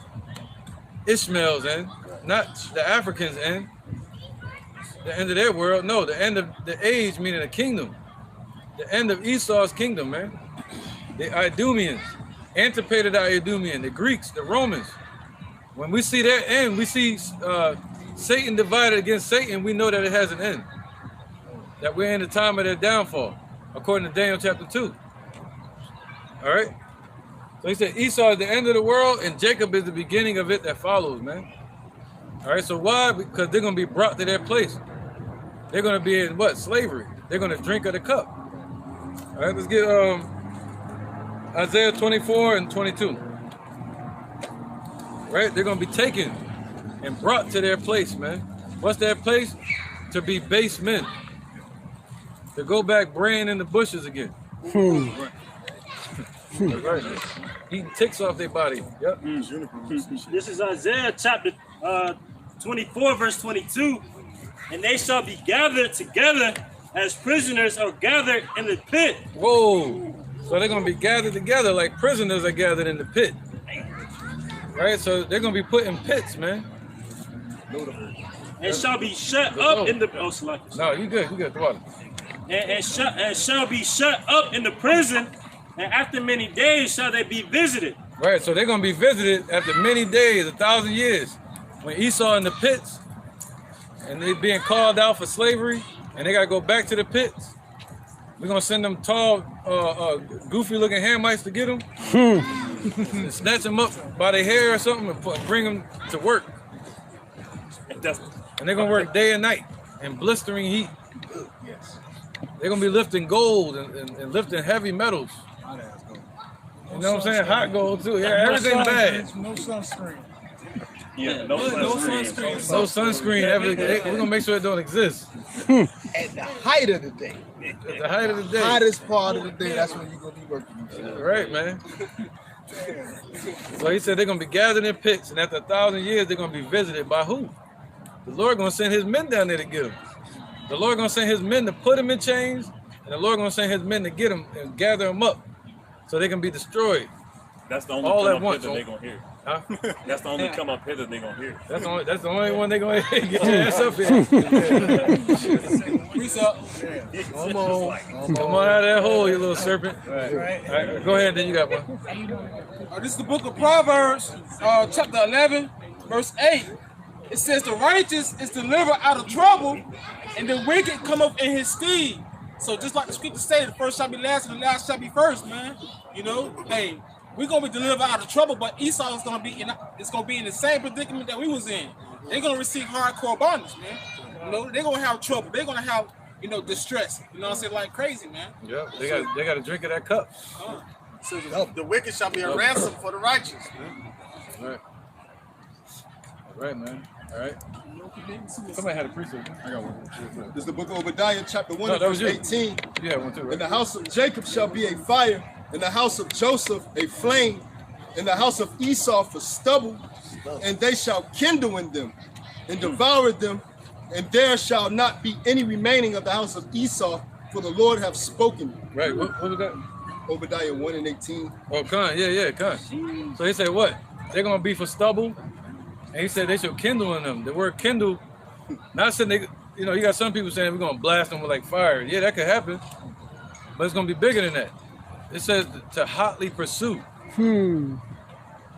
Ishmael's end. Not the Africans' end, the end of their world. No, the end of the age, meaning the kingdom. The end of Esau's kingdom, man. The Idumeans, Antipater the Idumean, the Greeks, the Romans. When we see their end, we see Satan divided against Satan, we know that it has an end. That we're in the time of their downfall, according to Daniel chapter 2. All right? So he said Esau is the end of the world, and Jacob is the beginning of it that follows, man. All right, so why? Because they're going to be brought to their place. They're going to be in what? Slavery. They're going to drink of the cup. All right, let's get Isaiah 24 and 22. Right? They're going to be taken and brought to their place, man. What's their place? To be base men. To go back braying in the bushes again. Right. Eating ticks off their body. Yep. This is Isaiah chapter 24, verse 22. And they shall be gathered together as prisoners are gathered in the pit. Whoa. So they're going to be gathered together like prisoners are gathered in the pit. Right? So they're going to be put in pits, man. And shall be shut up in the... Oh, select. No, you good. You good. The water. And shall be shut up in the prison and after many days shall they be visited. Right, so they're gonna be visited after many days, 1,000 years. When Esau in the pits, and they being called out for slavery, and they gotta go back to the pits. We're gonna send them tall, goofy-looking Hamites to get them, and snatch them up by their hair or something, and bring them to work. And they're gonna work day and night in blistering heat. They're gonna be lifting gold and lifting heavy metals. You know what I'm saying? Hot gold too. Yeah, everything bad. No sunscreen. Yeah, no sunscreen. No sunscreen. We're gonna make sure it don't exist. At the height of the day. At the height of the day. Hottest part of the day, that's when you're going to be working. Right, man. So he said they're going to be gathered in pits, and after 1,000 years, they're going to be visited by who? The Lord going to send his men down there to get them. The Lord going to send his men to put them in chains, and the Lord going to send his men to get them and gather them up so they can be destroyed. That's the only all come at up once. hither they gonna hear. Huh? That's the only come up hither they gonna hear. That's the only one they gonna get your ass up here. Reese up. Come on out of that hole, you little serpent. All right. Go ahead, then you got one. This is the book of Proverbs, chapter 11, verse 8. It says, the righteous is delivered out of trouble, and the wicked come up in his stead. So just like the scripture say, the first shall be last and the last shall be first, man. You know, hey, we're gonna be delivered out of trouble, but Esau is gonna be in the same predicament that we was in. They're gonna receive hardcore bondage, man. You know, they're gonna have trouble. They're gonna have, distress. You know what I'm saying? Like crazy, man. Yeah, they got to drink of that cup. So the wicked shall be a ransom for the righteous, man. All right. All right, man. All right. Somebody had a precept. I got one. This is the book of Obadiah, chapter 1, No, that was verse you. 18. You had one too, right? In the house of Jacob shall be a fire, in the house of Joseph a flame, in the house of Esau for stubble, and they shall kindle in them and devour them, and there shall not be any remaining of the house of Esau, for the Lord hath spoken. Right, what was that? Obadiah 1 and 18. Oh, Khan, yeah, Khan. So he said what? They're going to be for stubble, and he said they should kindle in them. The word kindle, not saying they, you got some people saying we're going to blast them with like fire. Yeah, that could happen, but it's going to be bigger than that. It says to hotly pursue.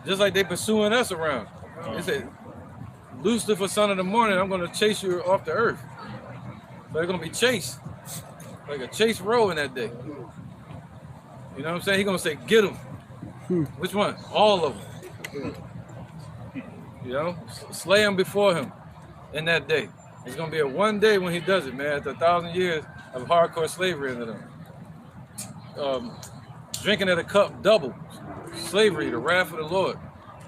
Just like they pursuing us around. It said, Lucifer, son of the morning, I'm going to chase you off the earth. So they're going to be chased. Like a chase row in that day. You know what I'm saying? He's going to say, get them. Which one? All of them. Slay them before him in that day. It's going to be a one day when he does it, man. After 1,000 years of hardcore slavery into them. Drinking of the cup double. Slavery, the wrath of the Lord.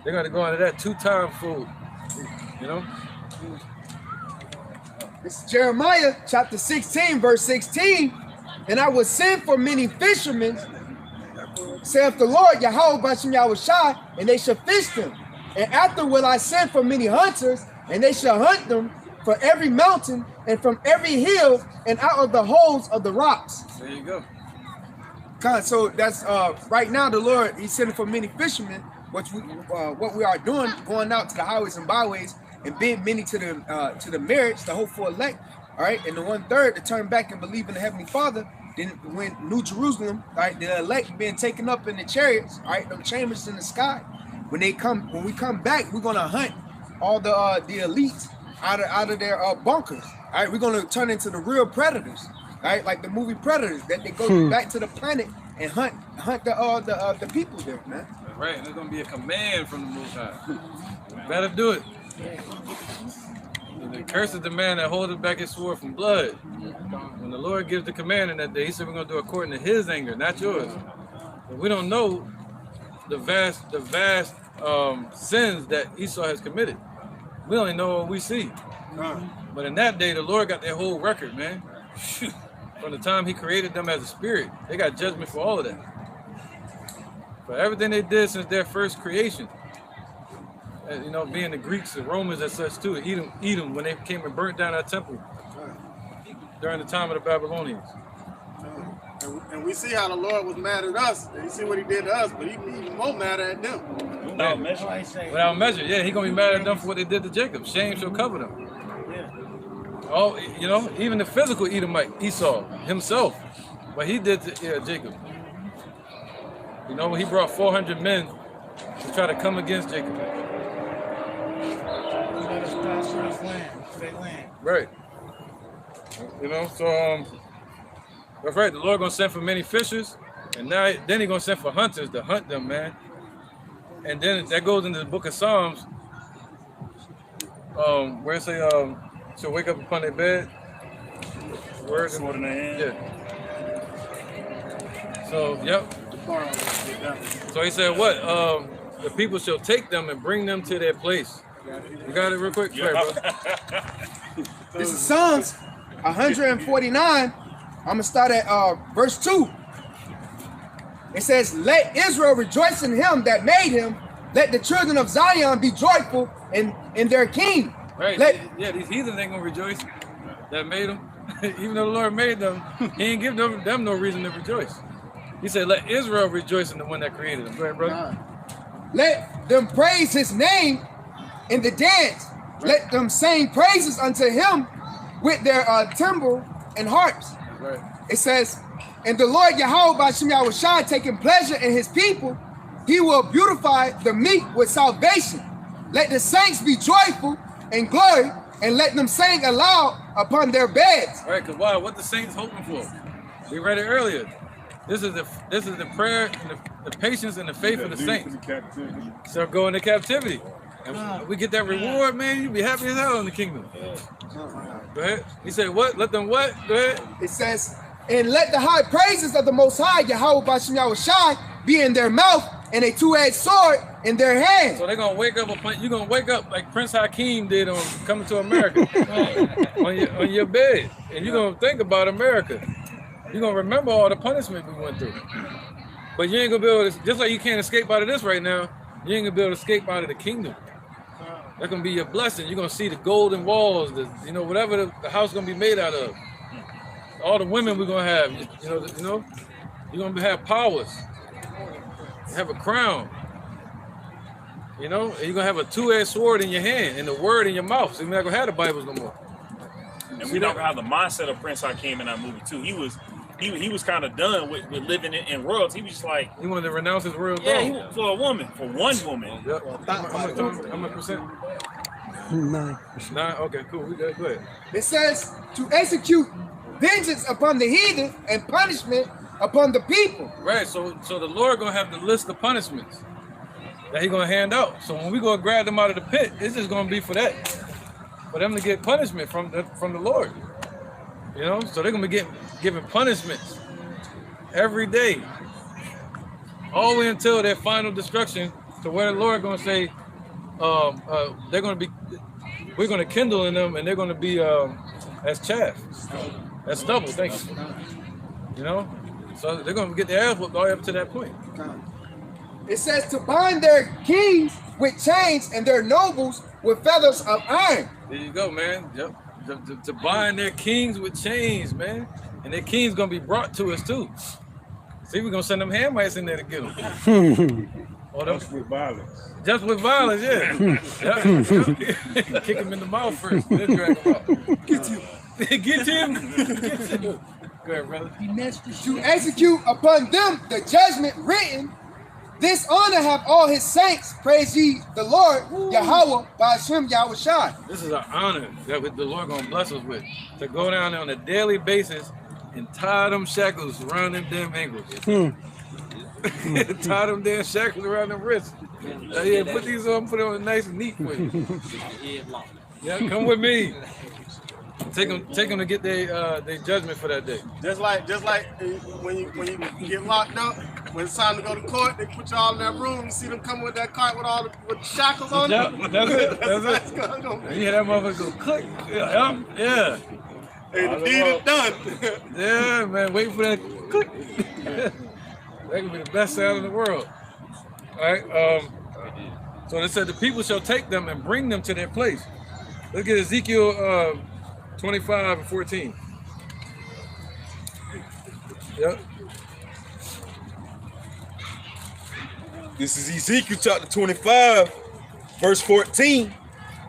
They're going to go into that 2-time food. It's Jeremiah chapter 16, verse 16. And I will send for many fishermen, saith the Lord, Yahweh Bashem Yahushai, and they shall fish them. And after will I send for many hunters, and they shall hunt them for every mountain and from every hill and out of the holes of the rocks. There you go. So that's right now the Lord, he's sending for many fishermen, what we are doing, going out to the highways and byways and being many to the marriage, the hopeful elect, all right, and the 1/3 to turn back and believe in the Heavenly Father. Then when New Jerusalem, all right, the elect being taken up in the chariots, all right, the chambers in the sky. When we come back, we're gonna hunt all the elites out of their bunkers. All right, we're gonna turn into the real predators. All right, like the movie Predators, that they go back to the planet and hunt the people there, man. Right, and there's gonna be a command from the Most High. Better do it. The curse is the man that holdeth back his sword from blood. When the Lord gives the command in that day, he said we're gonna do according to his anger, not yours. But we don't know the vast sins that Esau has committed. We only know what we see. But in that day, the Lord got their whole record, man. From the time he created them as a spirit, they got judgment for all of that. For everything they did since their first creation. Being the Greeks and Romans as such too, Edom when they came and burnt down our temple during the time of the Babylonians. And we see how the Lord was mad at us. And you see what he did to us, but he even more mad at them. Without measure. Without measure, yeah, he's gonna be mad at them for what they did to Jacob. Shame shall cover them. Oh, even the physical Edomite, Esau himself, what he did to Jacob. You know, he brought 400 men to try to come against Jacob. Let us pass through his land, their land. Right. You know, so that's right. The Lord gonna send for many fishers, and then he gonna send for hunters to hunt them, man. And then that goes into the book of Psalms, where it say, shall wake up upon their bed. Word Sword in their hand. Yeah. So, yep. So he said, what? The people shall take them and bring them to their place. You got it real quick? Yeah. Right, bro. This is Psalms 149. I'm gonna start at verse 2. It says, let Israel rejoice in him that made him. Let the children of Zion be joyful in their king. Right. Yeah, these heathens ain't gonna rejoice that made them. Even though the Lord made them, he ain't give them no reason to rejoice. He said, let Israel rejoice in the one that created them. Go ahead, brother. Let them praise his name in the dance. Let them sing praises unto him with their timbrel and harps. Right. It says, and the Lord Yahweh Ba'ashem Yahushua taking pleasure in his people, he will beautify the meek with salvation. Let the saints be joyful and glory, and let them sing aloud upon their beds. All right, because why? What the saints hoping for? We read it earlier. This is the prayer and the patience and the faith of the saints. So go into captivity. And we get that reward, man. You'll be happy as hell in the kingdom. Go ahead. He said, what? Let them what? Go ahead. It says, and let the high praises of the Most High, Yahweh Ba'ashem Yahushua, be in their mouth and a two-edged sword in their hand. So they're going to wake up, you're going to wake up like Prince Hakeem did on Coming to America on your bed. And you're going to think about America. You're going to remember all the punishment we went through. But you ain't going to be able to, just like you can't escape out of this right now, you ain't going to be able to escape out of the kingdom. That's going to be your blessing. You're going to see the golden walls, whatever the house going to be made out of. All the women we're going to have, you're going to have powers. Have a crown. And you're going to have a two-edged sword in your hand and the word in your mouth. So you're not going to have the Bibles no more. And we don't have the mindset of Prince Hakeem in that movie too. He was kind of done with living in royalty. He was just like, he wanted to renounce his royal throne. For a woman, for one woman. Yep. How much percent? 9%. Okay, cool. We got, go ahead. It says to execute vengeance upon the heathen and punishment upon the people. Right. So the Lord gonna have the list of punishments that He gonna hand out. So when we go grab them out of the pit, it's just gonna be for that, for them to get punishment from the Lord. So they're gonna be given punishments every day, all the way until their final destruction, to where the Lord gonna say, we're gonna kindle in them, and they're gonna be as chaff, as stubble. Thank you. So they're gonna get their ass whooped all the way up to that point. It says to bind their kings with chains and their nobles with feathers of iron. There you go, man. Yep. To bind their kings with chains, man. And their kings gonna be brought to us too. See, we're gonna send them Hamites in there to get them. Just with violence. Just with violence, yeah. Kick him in the mouth first, then drag him out. Get him. Get him. Go ahead, brother. To execute upon them the judgment written. This honor have all his saints. Praise ye the Lord, Yahweh, Ba'ashem Yahushua. This is an honor that the Lord gonna bless us with, to go down there on a daily basis and tie them shackles around them damn ankles. Tie them damn shackles around them wrists. Yeah, put these on, put it on nice and neat for you. Yeah, come with me. Take them to get their judgment for that day. Just like when you get locked up, when it's time to go to court, they put you all in that room. You see them coming with that cart with all the shackles on it. That's it. That's it. You hear that motherfucker go click. Yeah. Hey, the deed is done. Yeah, man. Wait for that click. That could be the best sound in the world. All right. So they said the people shall take them and bring them to their place. Let's get Ezekiel 25 and 14. Yep. This is Ezekiel chapter 25, verse 14.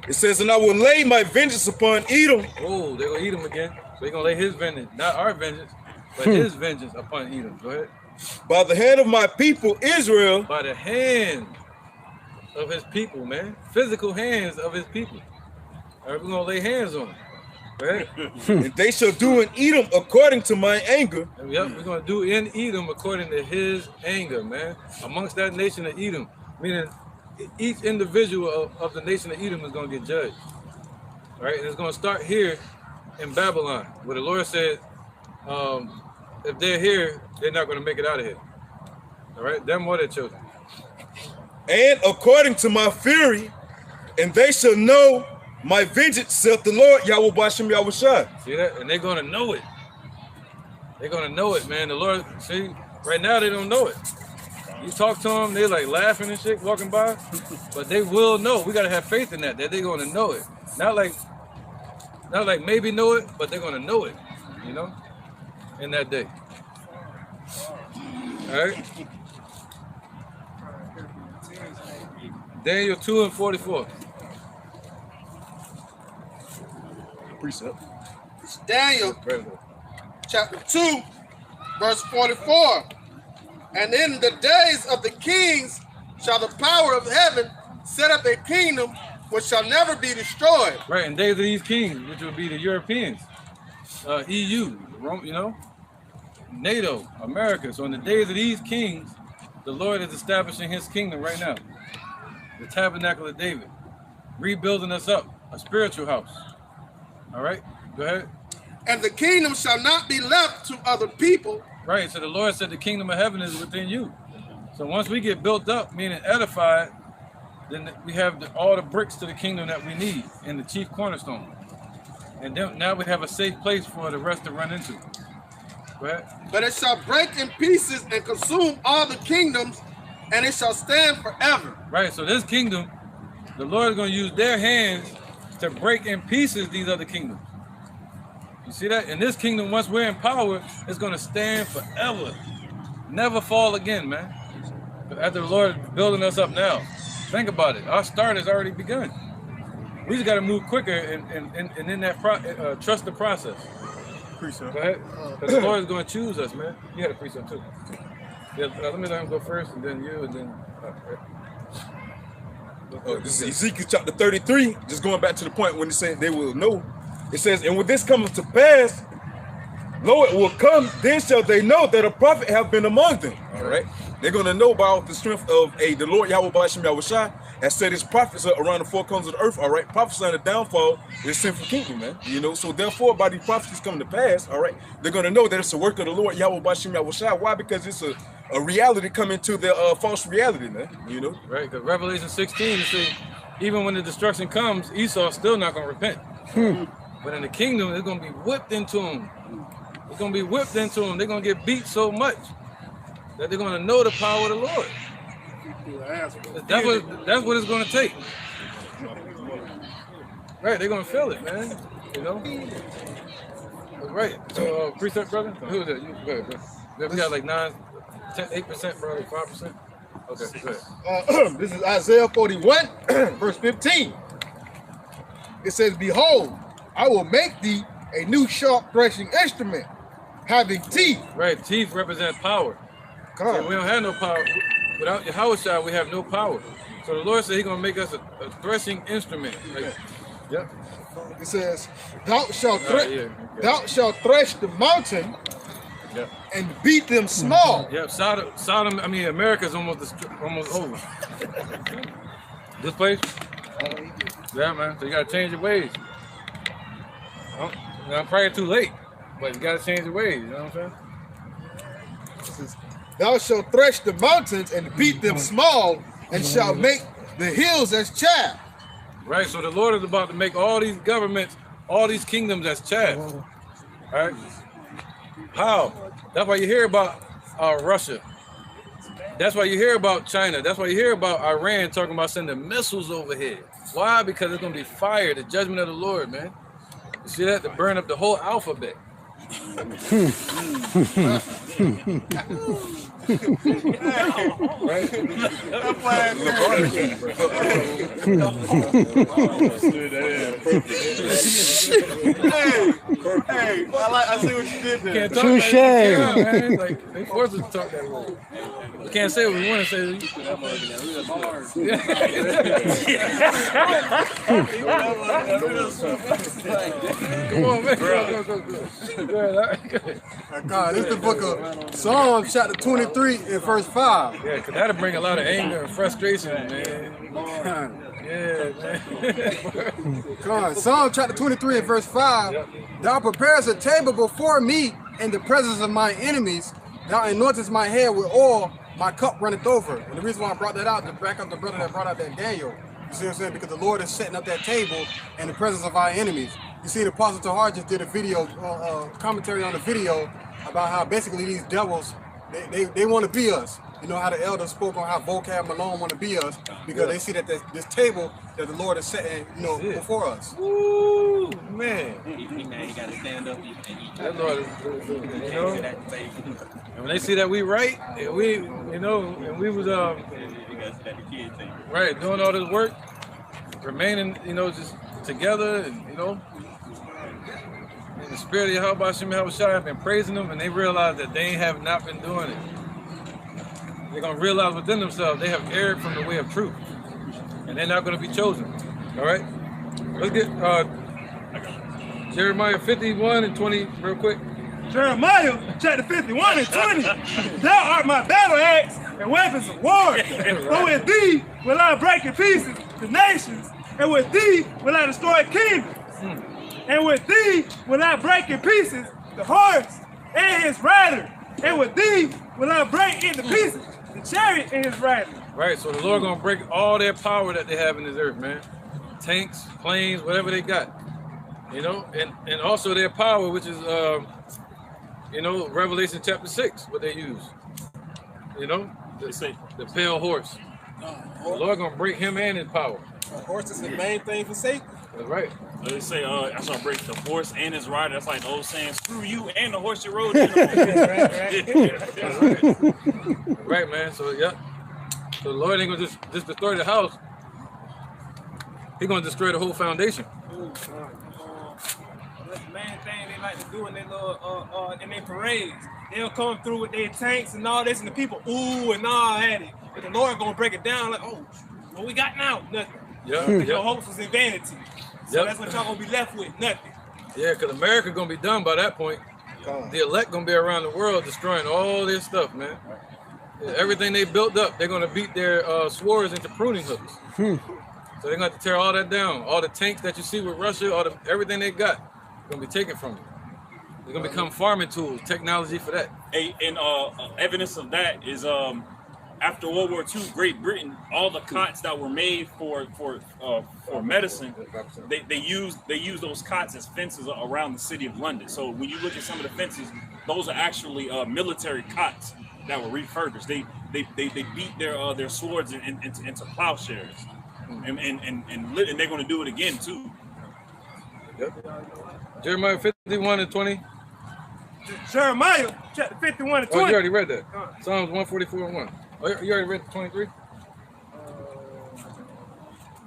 It says, and I will lay my vengeance upon Edom. Oh, they're going to eat him again. So they're going to lay his vengeance, not our vengeance, but his vengeance upon Edom. Go ahead. by the hand of my people Israel. By the hand of his people, man. Physical hands of his people. All right, we're gonna lay hands on them. Right? And they shall do in Edom according to my anger. Yep, we're gonna do in Edom according to his anger, man. Amongst that nation of Edom, meaning each individual of the nation of Edom is gonna get judged. All right, and it's gonna start here in Babylon, where the Lord said, if they're here, they're not gonna make it out of here. All right, them or their children. And according to my fury, and they shall know my vengeance, saith the Lord, Yahweh Bashem Yahushua. See that? And they're gonna know it. They're gonna know it, man. The Lord, see, right now they don't know it. You talk to them, they're like laughing and shit, walking by, but they will know. We gotta have faith in that they're gonna know it. Not like maybe know it, but they're gonna know it, you know, in that day. All right. Daniel 2:44. Precept. It's Daniel chapter 2, verse 44. And in the days of the kings shall the power of heaven set up a kingdom which shall never be destroyed. Right, in days of these kings, which will be the Europeans, EU, Rome, you know, NATO, America. So in the days of these kings, the Lord is establishing his kingdom right now. The tabernacle of David, rebuilding us up, a spiritual house. All right, go ahead. And the kingdom shall not be left to other people. Right, so the Lord said the kingdom of heaven is within you. So once we get built up, meaning edified, then we have all the bricks to the kingdom that we need in the chief cornerstone. And then now we have a safe place for the rest to run into. Go ahead. But it shall break in pieces and consume all the kingdoms, and it shall stand forever. Right, so this kingdom, the Lord is going to use their hands to break in pieces these other kingdoms. You see that? In this kingdom, once we're in power, it's going to stand forever. Never fall again, man. But after the Lord is building us up now, think about it. Our start has already begun. We just got to move quicker and in that trust the process. Precept. Go ahead. The Lord is going to choose us, man. You had a precept too. Yeah, let me let him go first, and then you, and then. This is Ezekiel chapter 33. Just going back to the point when it said they will know. It says, and when this comes to pass, lo, it will come, then shall they know that a prophet have been among them. All right. They're going to know about the strength of the Lord Yahweh Bashem Yahushua has set his prophets around the four corners of the earth. All right. Prophesying the downfall of the sinful kingdom, man. You know, so therefore, by these prophecies coming to pass, all right, they're going to know that it's a work of the Lord Yahweh Bashem Yahushua. Why? Because it's a reality coming to the false reality, man. You know, right? Because Revelation 16, you see, even when the destruction comes, Esau's still not going to repent. But in the kingdom, it's going to be whipped into them. It's going to be whipped into them. They're going to get beat so much that they're going to know the power of the Lord. That's what it's going to take. Right, they're going to feel it, man. You know? Right. So, precept, brother? Who is that? You go ahead, bro. We got like 8%, bro, like 5%. Okay, go ahead. This is Isaiah 41, verse 15. It says, behold, I will make thee a new sharp threshing instrument, having teeth. Right, teeth represent power. So we don't have no power. Without Yahushua, we have no power. So the Lord said he's going to make us a threshing instrument. Like, yeah. It says, thou shalt thresh the mountain and beat them small. Yeah, Sodom, I mean, America's almost over. This place? Yeah, man. So you got to change your ways. I'm probably too late, but you got to change your ways. You know what I'm saying? Thou shalt thresh the mountains and beat them small, and shall make the hills as chaff. Right, so the Lord is about to make all these governments, all these kingdoms as chaff. All right? How? That's why you hear about Russia. That's why you hear about China. That's why you hear about Iran talking about sending missiles over here. Why? Because it's going to be fire, the judgment of the Lord, man. You see that? To burn up the whole alphabet. Right? Hey, I see what you did there. Can't talk Touche. that way. Man. Like, they force us to talk that way. We can't say what we want to say. Come on, man. Go. God, this is the book of Psalms, chapter 23 and verse 5. Yeah, because that'll bring a lot of anger and frustration, man. Yeah, man. Come on, Psalm chapter 23 and verse 5. Thou preparest a table before me in the presence of my enemies. Thou anointest my head with oil, my cup runneth over. And the reason why I brought that out, to back up the brother that brought out that Daniel, you see what I'm saying? Because the Lord is setting up that table in the presence of our enemies. You see, the Apostle Tahar just did a video, commentary on the video about how basically these devils, they want to be us. You know how the elders spoke on how Vocab Malone want to be us, because they see that this table that the Lord is setting, you know, before us. Woo, man. He got to stand up That Lord is, you know, and when they see that we right, and we, you know, and we was right doing all this work, remaining, you know, just together, and you know, in the spirit of Yahweh Hashem Yahushua, have been praising them, and they realize that they have not been doing it. They're going to realize within themselves they have erred from the way of truth, and they're not going to be chosen. All right, let's get Jeremiah 51 and 20 real quick. Jeremiah chapter 51 and 20. Thou art my battle axe and weapons of war. For with thee will I break in pieces the nations, and with thee will I destroy kingdoms. And with thee will I break in pieces the horse and his rider. And with thee will I break into pieces the chariot and his rider. Right, so the Lord gonna break all their power that they have in this earth, man. Tanks, planes, whatever they got. You know, and also their power, which is you know, Revelation chapter 6, what they use. You know, the pale horse. The Lord gonna break him and his power. The horse is the main thing for Satan. That's right. They say, I shall break the horse and his rider. That's like the old saying, screw you and the horse you rode. Right, man. So, yeah. So the Lord ain't gonna just destroy the house. He's gonna destroy the whole foundation. That's the main thing they like to do in their little in their parades. They'll come through with their tanks and all this, and the people ooh and all at it. But the Lord gonna break it down like, oh, what we got now? Nothing. Yeah. Your hopes was in vanity. So that's what y'all gonna be left with, nothing. Yeah, because America gonna be done by that point. The elect gonna be around the world destroying all this stuff, man. Everything they built up, they're gonna beat their swords into pruning hooks. So they're gonna have to tear all that down. All the tanks that you see with Russia, everything they got, gonna be taken from them. They're gonna become farming tools, technology for that. Hey, and evidence of that is after World War II, Great Britain, all the cots that were made for medicine, they used those cots as fences around the city of London. So when you look at some of the fences, those are actually military cots that were refurbished. They beat their swords into plowshares, and they're going to do it again too. Yep. Jeremiah 51 and 20. Jeremiah chapter 51 and 20. Oh, you already read that. Psalms 144 and 1. Oh, you already read 23?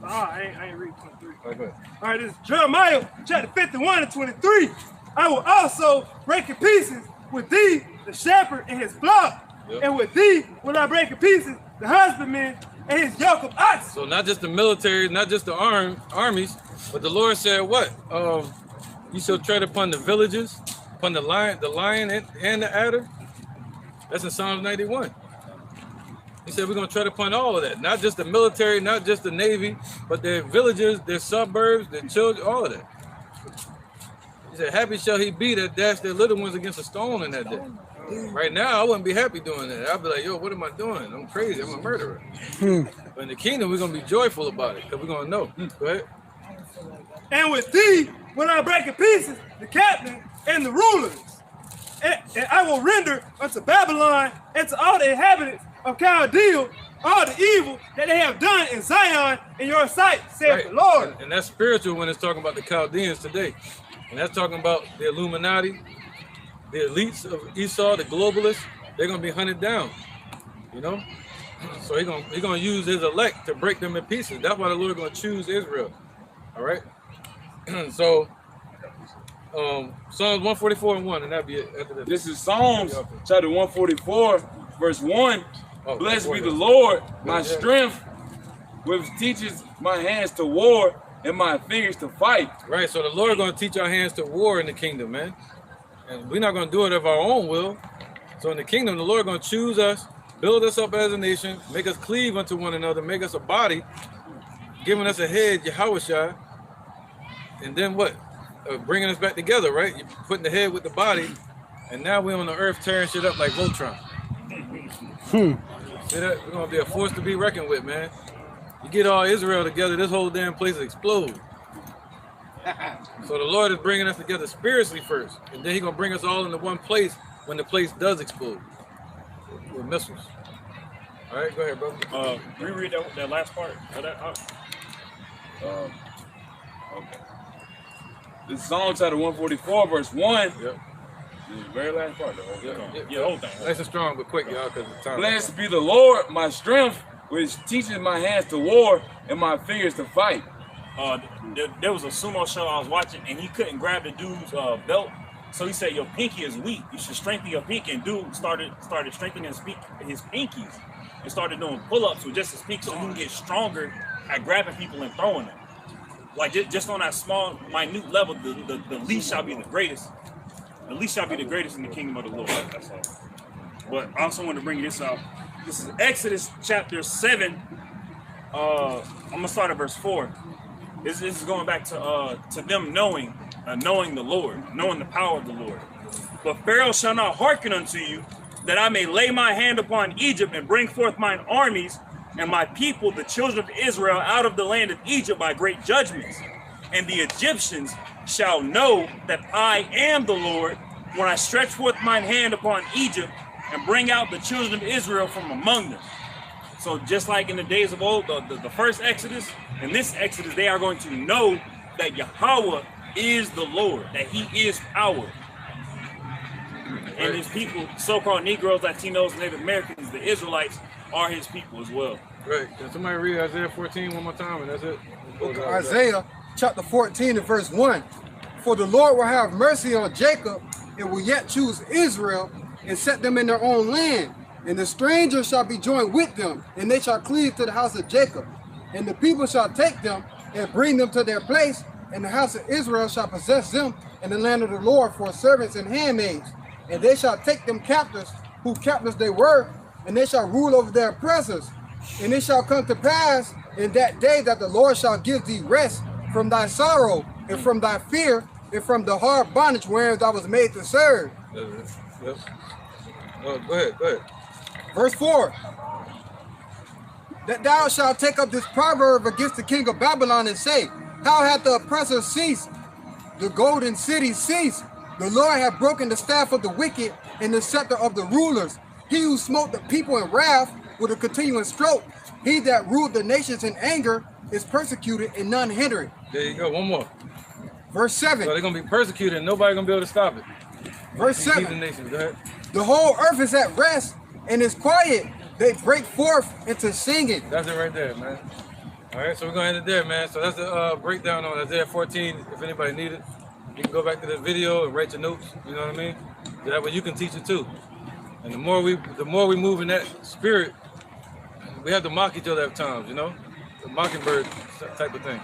I ain't read 23. Okay. All right, this is Jeremiah chapter 51 and 23. I will also break in pieces with thee the shepherd and his flock, and with thee will I break in pieces the husbandman and his yoke of oxen. So not just the military, not just the armies, but the Lord said what? You shall tread upon the villages, upon the lion and the adder. That's in Psalms 91. He said we're going to tread upon all of that. Not just the military, not just the Navy, but their villages, their suburbs, their children, all of that. He said, happy shall he be that dash their little ones against a stone in that day. Right now, I wouldn't be happy doing that. I'd be like, yo, what am I doing? I'm crazy. I'm a murderer. But in the kingdom, we're going to be joyful about it because we're going to know. Go ahead. And with thee will I break in pieces the captain and the rulers. And I will render unto Babylon and to all the inhabitants of Chaldea all the evil that they have done in Zion in your sight, saith the Lord. And that's spiritual when it's talking about the Chaldeans today. And that's talking about the Illuminati, the elites of Esau, the globalists. They're going to be hunted down, you know? So he's gonna use his elect to break them in pieces. That's why the Lord is going to choose Israel, all right? So Psalms 144 and 1, and that'd be it. After that. This is Psalms chapter 144, verse 1. Blessed be the Lord, my strength, which teaches my hands to war and my fingers to fight. Right, so the Lord is going to teach our hands to war in the kingdom, man. And we're not going to do it of our own will. So in the kingdom, the Lord is going to choose us, build us up as a nation, make us cleave unto one another, make us a body, giving us a head, Yahushua, and then what? Bringing us back together, right? You're putting the head with the body, and now we're on the earth tearing shit up like Voltron. See that? We're going to be a force to be reckoned with, man. You get all Israel together, this whole damn place explodes. So the Lord is bringing us together spiritually first, and then He's going to bring us all into one place when the place does explode with missiles. All right, go ahead, brother. Reread that last part of that. Okay. This is Psalm chapter 144, verse 1. Yep. This is the very last part. Yeah, whole thing. Nice and strong, but quick, y'all, because the time. Blessed be the Lord, my strength, which teaches my hands to war and my fingers to fight. There was a sumo show I was watching, and he couldn't grab the dude's belt. So he said, your pinky is weak. You should strengthen your pinky. And dude started strengthening his pinkies and started doing pull-ups with just his pinky so he can get stronger at grabbing people and throwing them. Like just on that small, minute level, the least shall be the greatest. The least shall be the greatest in the kingdom of the Lord. That's all. But I also want to bring this out. This is Exodus chapter 7. I'm gonna start at verse 4. This is going back to them knowing the Lord, knowing the power of the Lord. But Pharaoh shall not hearken unto you, that I may lay my hand upon Egypt and bring forth mine armies and my people, the children of Israel, out of the land of Egypt by great judgments. And the Egyptians shall know that I am the Lord when I stretch forth mine hand upon Egypt and bring out the children of Israel from among them. So just like in the days of old, the first Exodus, in this Exodus, they are going to know that Yahweh is the Lord, that He is power. And His people, so-called Negroes, Latinos, Native Americans, the Israelites, are His people as well. Right. Can somebody read Isaiah 14 one more time, and that's it? Isaiah chapter 14 and verse 1. For the Lord will have mercy on Jacob and will yet choose Israel and set them in their own land. And the stranger shall be joined with them, and they shall cleave to the house of Jacob. And the people shall take them and bring them to their place, and the house of Israel shall possess them in the land of the Lord for servants and handmaids. And they shall take them captives, who captives they were, and they shall rule over their oppressors. And it shall come to pass in that day that the Lord shall give thee rest from thy sorrow, and from thy fear, and from the hard bondage wherein thou was made to serve. Yep. Oh, go ahead. Verse 4. That thou shalt take up this proverb against the king of Babylon and say, how hath the oppressor ceased? The golden city ceased. The Lord hath broken the staff of the wicked and the scepter of the rulers. He who smote the people in wrath with a continuing stroke. He that ruled the nations in anger is persecuted and none hinder it. There you go. One more. Verse 7. So they're going to be persecuted and nobody's going to be able to stop it. Verse 7. The nations. Go ahead. The whole earth is at rest and is quiet. They break forth into singing. That's it right there, man. All right, so we're going to end it there, man. So that's the breakdown on Isaiah 14. If anybody needs it, you can go back to this video and write your notes. You know what I mean? So that way you can teach it too. And the more we move in that spirit, we have to mock each other at times, you know? The mockingbird type of thing.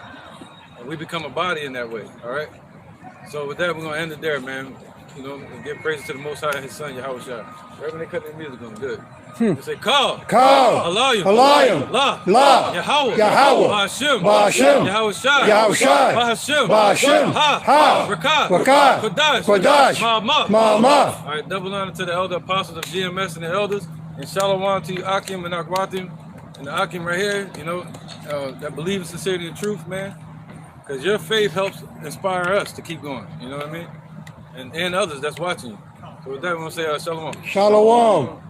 And we become a body in that way, all right? So with that, we're going to end it there, man. You know, and give praises to the Most High and His Son, Yahushua. Right when they cut their music on, good. They say, Call, Alayim, La, Yahweh, Ba'ashem, Yahushua, Ba'ashem, Ha, Rakah, Kodash, Ma'amah. All right, double honor to the elder apostles of GMS and the elders, and shalom to you, Akim and Akwatim, and the Akim right here, you know, that believe in sincerity and truth, man, because your faith helps inspire us to keep going, you know what I mean? And others that's watching you. So with that, we're going to say shalom. Shalom.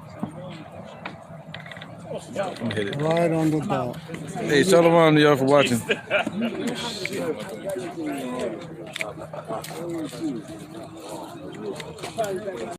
Hit it. Right on the dot. Hey, shalom to y'all for watching.